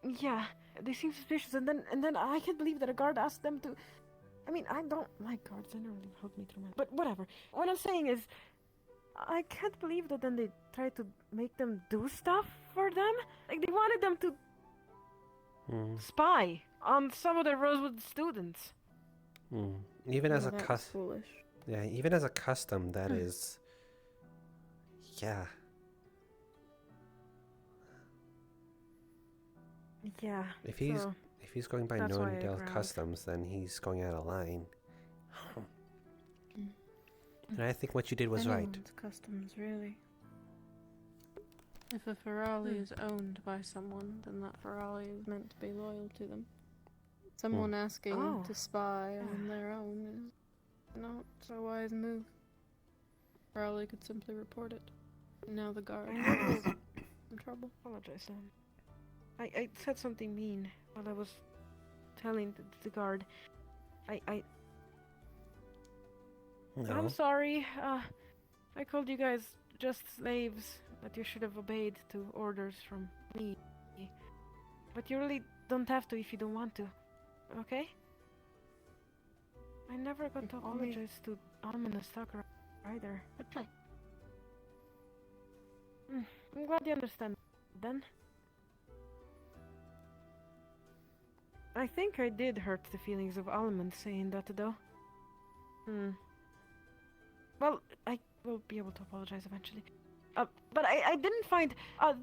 Yeah, they seem suspicious, and then I can't believe that a guard asked them to. I mean, I don't like guards. They never really help me through my. But whatever. What I'm saying is, I can't believe that then they tried to make them do stuff for them. Like they wanted them to spy on some of the Rosewood students. Even as a that's foolish. Yeah, even as a custom, that is. Yeah. Yeah. If he's going by that's why I Nordale growled. customs, then he's going out of line. And I think what you did was right. Anyone's customs, really. If a Ferrari is owned by someone, then that Ferrari is meant to be loyal to them. Someone asking to spy on their own is not a wise move. Ferrari could simply report it. Now the guard is in trouble. Apologize, Sam. I said something mean while I was telling the guard. No. I'm sorry. I called you guys just slaves that you should have obeyed to orders from me. But you really don't have to if you don't want to. Okay? I never got to apologize to Almond and Stucker either. Okay. I'm glad you understand then. I think I did hurt the feelings of Almond saying that though. Well, I will be able to apologize eventually. But I didn't find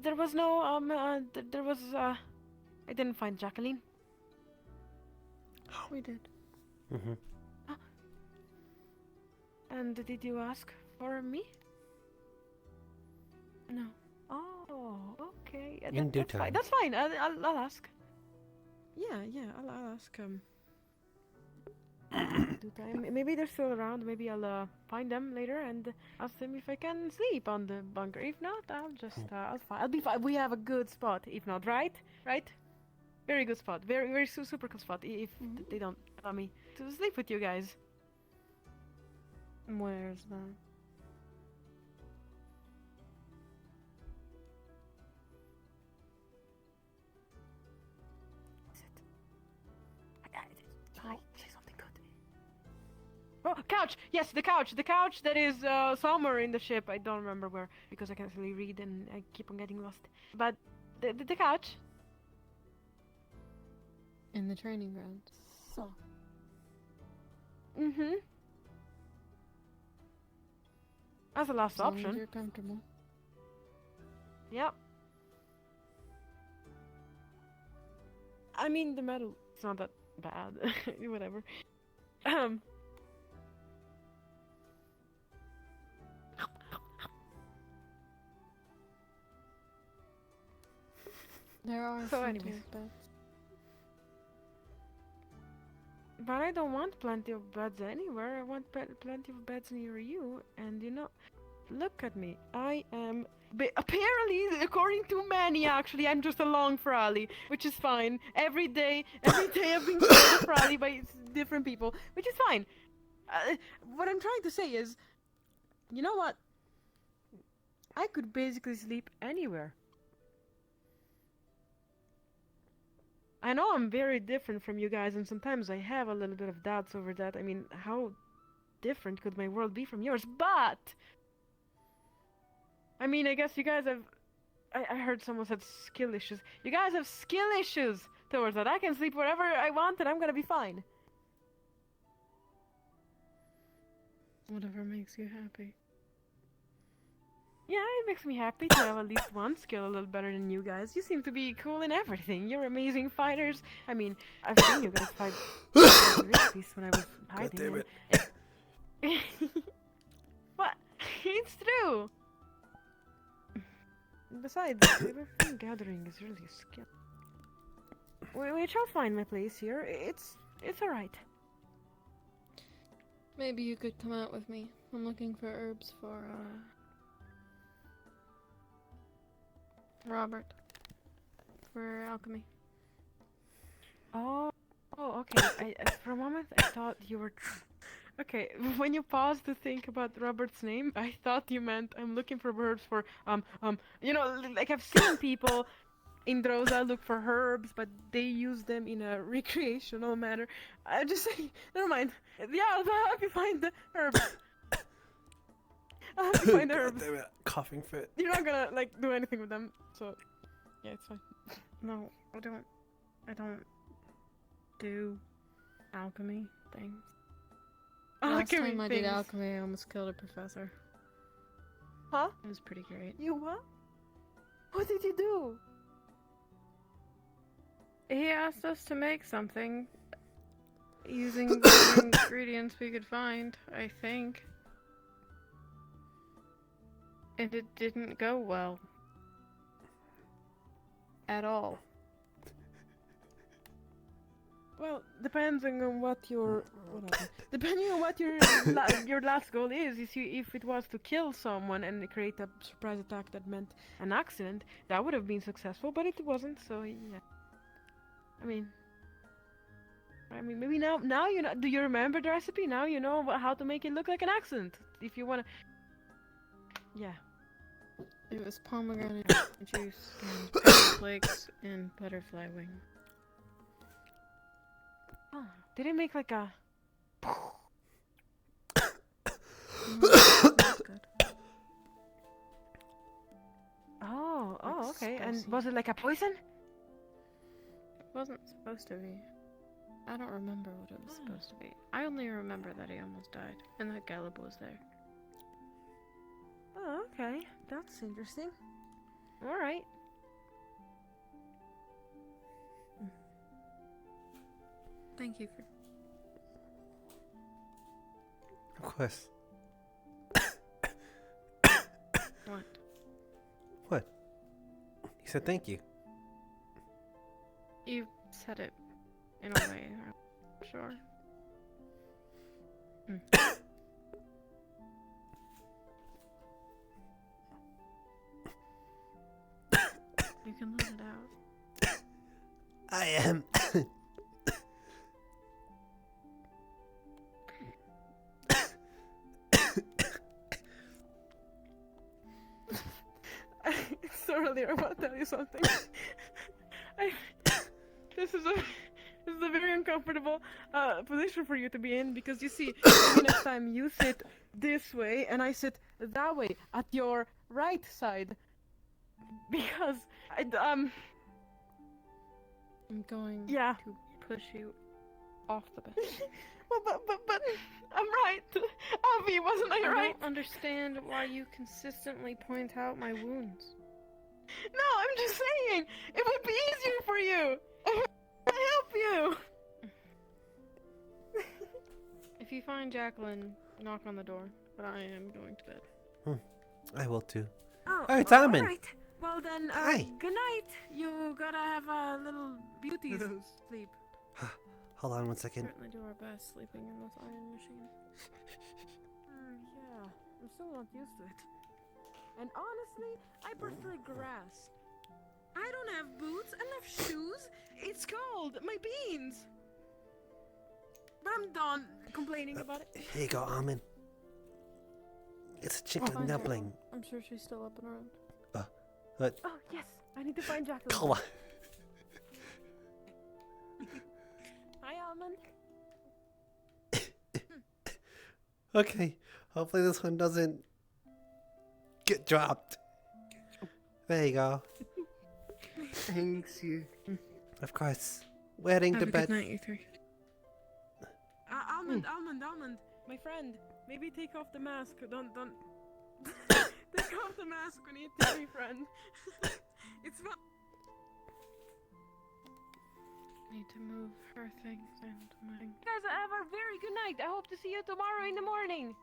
there was no there was I didn't find Jacqueline. We did. And did you ask for me? No. Oh, okay. In due that's fine. time. That's fine. I'll ask. Yeah, I'll ask. Due time. Maybe they're still around. Maybe I'll find them later and ask them if I can sleep on the bunker. If not, I'll just I'll be fine. We have a good spot. If not, right? Very good spot. Very super good spot. If they don't allow me to sleep with you guys. Where's that? Say something good. Oh, couch! Yes, the couch! The couch that is somewhere in the ship. I don't remember where because I can't really read and I keep on getting lost. But the couch. In the training grounds. So. That's the last As long as option. you're comfortable. Yep. I mean, the metal is not that bad. Whatever. There are So plenty anyways. of beds. But I don't want plenty of beds anywhere. I want plenty of beds near you. And you know, look at me. I am apparently, according to many, actually, I'm just a long Ferrari, which is fine. Every day I've been called a Ferrari by different people, which is fine. What I'm trying to say is, you know what? I could basically sleep anywhere. I know I'm very different from you guys, and sometimes I have a little bit of doubts over that. I mean, how different could my world be from yours? But I mean, I guess you guys have. I heard someone said skill issues. You guys have skill issues towards that. I can sleep wherever I want, and I'm gonna be fine. Whatever makes you happy. Yeah, it makes me happy to have at least one skill a little better than you guys. You seem to be cool in everything. You're amazing fighters. I mean, I've seen you guys fight Grizzlies when I was hiding. God damn it. What? It's true. Besides, everything gathering is really a skill. We shall find my place here. It's alright. Maybe you could come out with me. I'm looking for herbs for, Robert. For alchemy. Oh, okay. For a moment I thought you were. Okay, when you paused to think about Robert's name, I thought you meant I'm looking for herbs for you know, like I've seen people in Drosa look for herbs, but they use them in a recreational manner. I just say, never mind. Yeah, I'll help you find the herbs. I'll help you find the herbs. Damn it, coughing fit. You're not gonna like do anything with them, so yeah, it's fine. No, I don't do alchemy things. Last time I did alchemy, I almost killed a professor. Huh? It was pretty great. You what? What did you do? He asked us to make something using the ingredients we could find, I think. And it didn't go well. At all. Well, depending on what your depending on what your your last goal is if it was to kill someone and create a surprise attack that meant an accident, that would have been successful, but it wasn't. So yeah. I mean, maybe now you know. Do you remember the recipe? Now you know how to make it look like an accident. If you wanna, yeah. It was pomegranate juice and pepper flakes and butterfly wing. Oh, did it make like a? That's good. Oh, okay. And was it like a poison? It wasn't supposed to be. I don't remember what it was supposed to be. I only remember that he almost died and that Galeb was there. Oh, okay. That's interesting. All right. Thank you for. Of course. What? What? You said thank you. You said it in a way, I'm sure. You can let it out. I am. Sorry, I'm about to tell you something. This is a very uncomfortable position for you to be in, because you see, maybe next time you sit this way and I sit that way at your right side, because I'm going to push you off the bed. but I'm right. Avi, wasn't I right? I don't understand why you consistently point out my wounds. No, I'm just saying, it would be easier for you. I help you. If you find Jacqueline, knock on the door. But I am going to bed. I will too. Oh, it's Armin. All right. Well then, Hi. good night. You gotta have a little beauty sleep. Hold on one second. Certainly do our best sleeping in this iron machine. Yeah, I'm still not used to it. And honestly, I prefer grass. I don't have boots, I don't have shoes. It's cold. My beans. But I'm done complaining about it. Here you go, Armin. It's a chicken dumpling. I'm sure she's still up and around. What? Oh yes, I need to find Jacqueline. Come on. Hi, Almond. Okay, hopefully this one doesn't get dropped. There you go. Thanks, you. Of course. Wedding Have to a bed. good night, you three. Almond, my friend. Maybe take off the mask. Don't. Take off the mask when you tell me, friend. It's fun. Need to move her things and mine. Guys, have a very good night. I hope to see you tomorrow in the morning.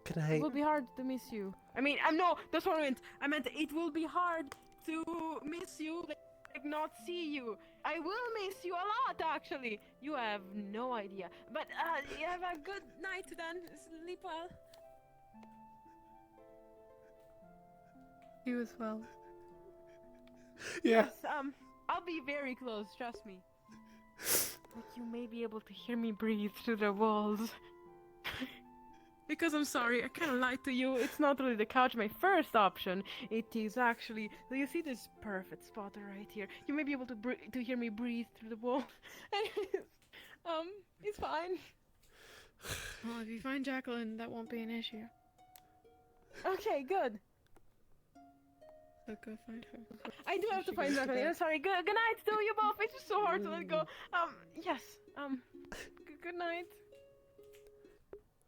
Good night. It will be hard to miss you. I mean, no, that's what I meant. I meant it will be hard to miss you, like not see you. I will miss you a lot, actually. You have no idea. But you have a good night then. Sleep well. You as well. Yeah. Yes, I'll be very close, trust me. Like you may be able to hear me breathe through the walls. Because I'm sorry, I kind of lied to you. It's not really the couch, my first option. It is actually. Do you see this perfect spot right here? You may be able to hear me breathe through the wall. Anyways, it's fine. Well, if you find Jacqueline, that won't be an issue. Okay, good. So go find her. I do have to She find goes to Jacqueline. bed. I'm sorry. Good night to you both. It's just so hard to let go. Yes. Good night.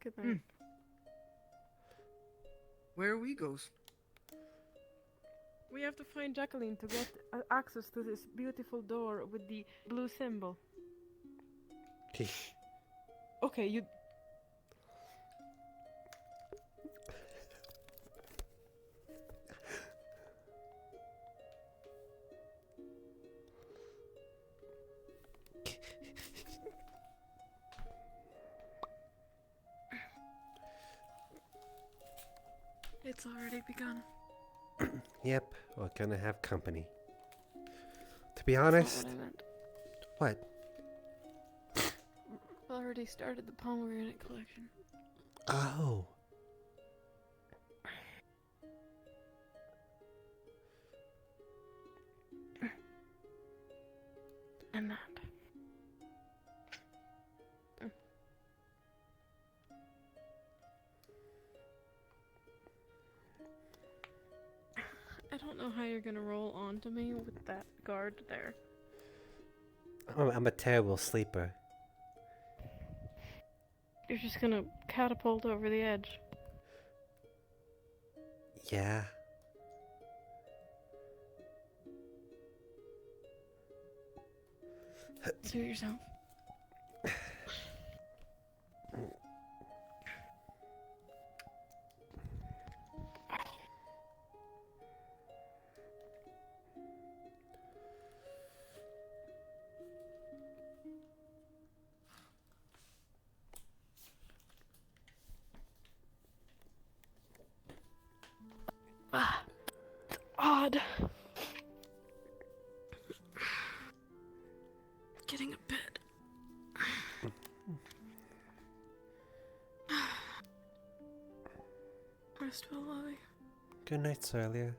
Good night. Where are we, Ghost? We have to find Jacqueline to get access to this beautiful door with the blue symbol. Okay. Okay, you. It's already begun. Yep, we're gonna have company. To be That's honest. not what I meant. What? I've already started the pomegranate collection. Oh. And that. I don't know how you're gonna roll onto me with that guard there. I'm a terrible sleeper. You're just gonna catapult over the edge. Yeah. Suit yourself. It's odd. Getting a bed. Rest well, Lolly. Good night, Celia.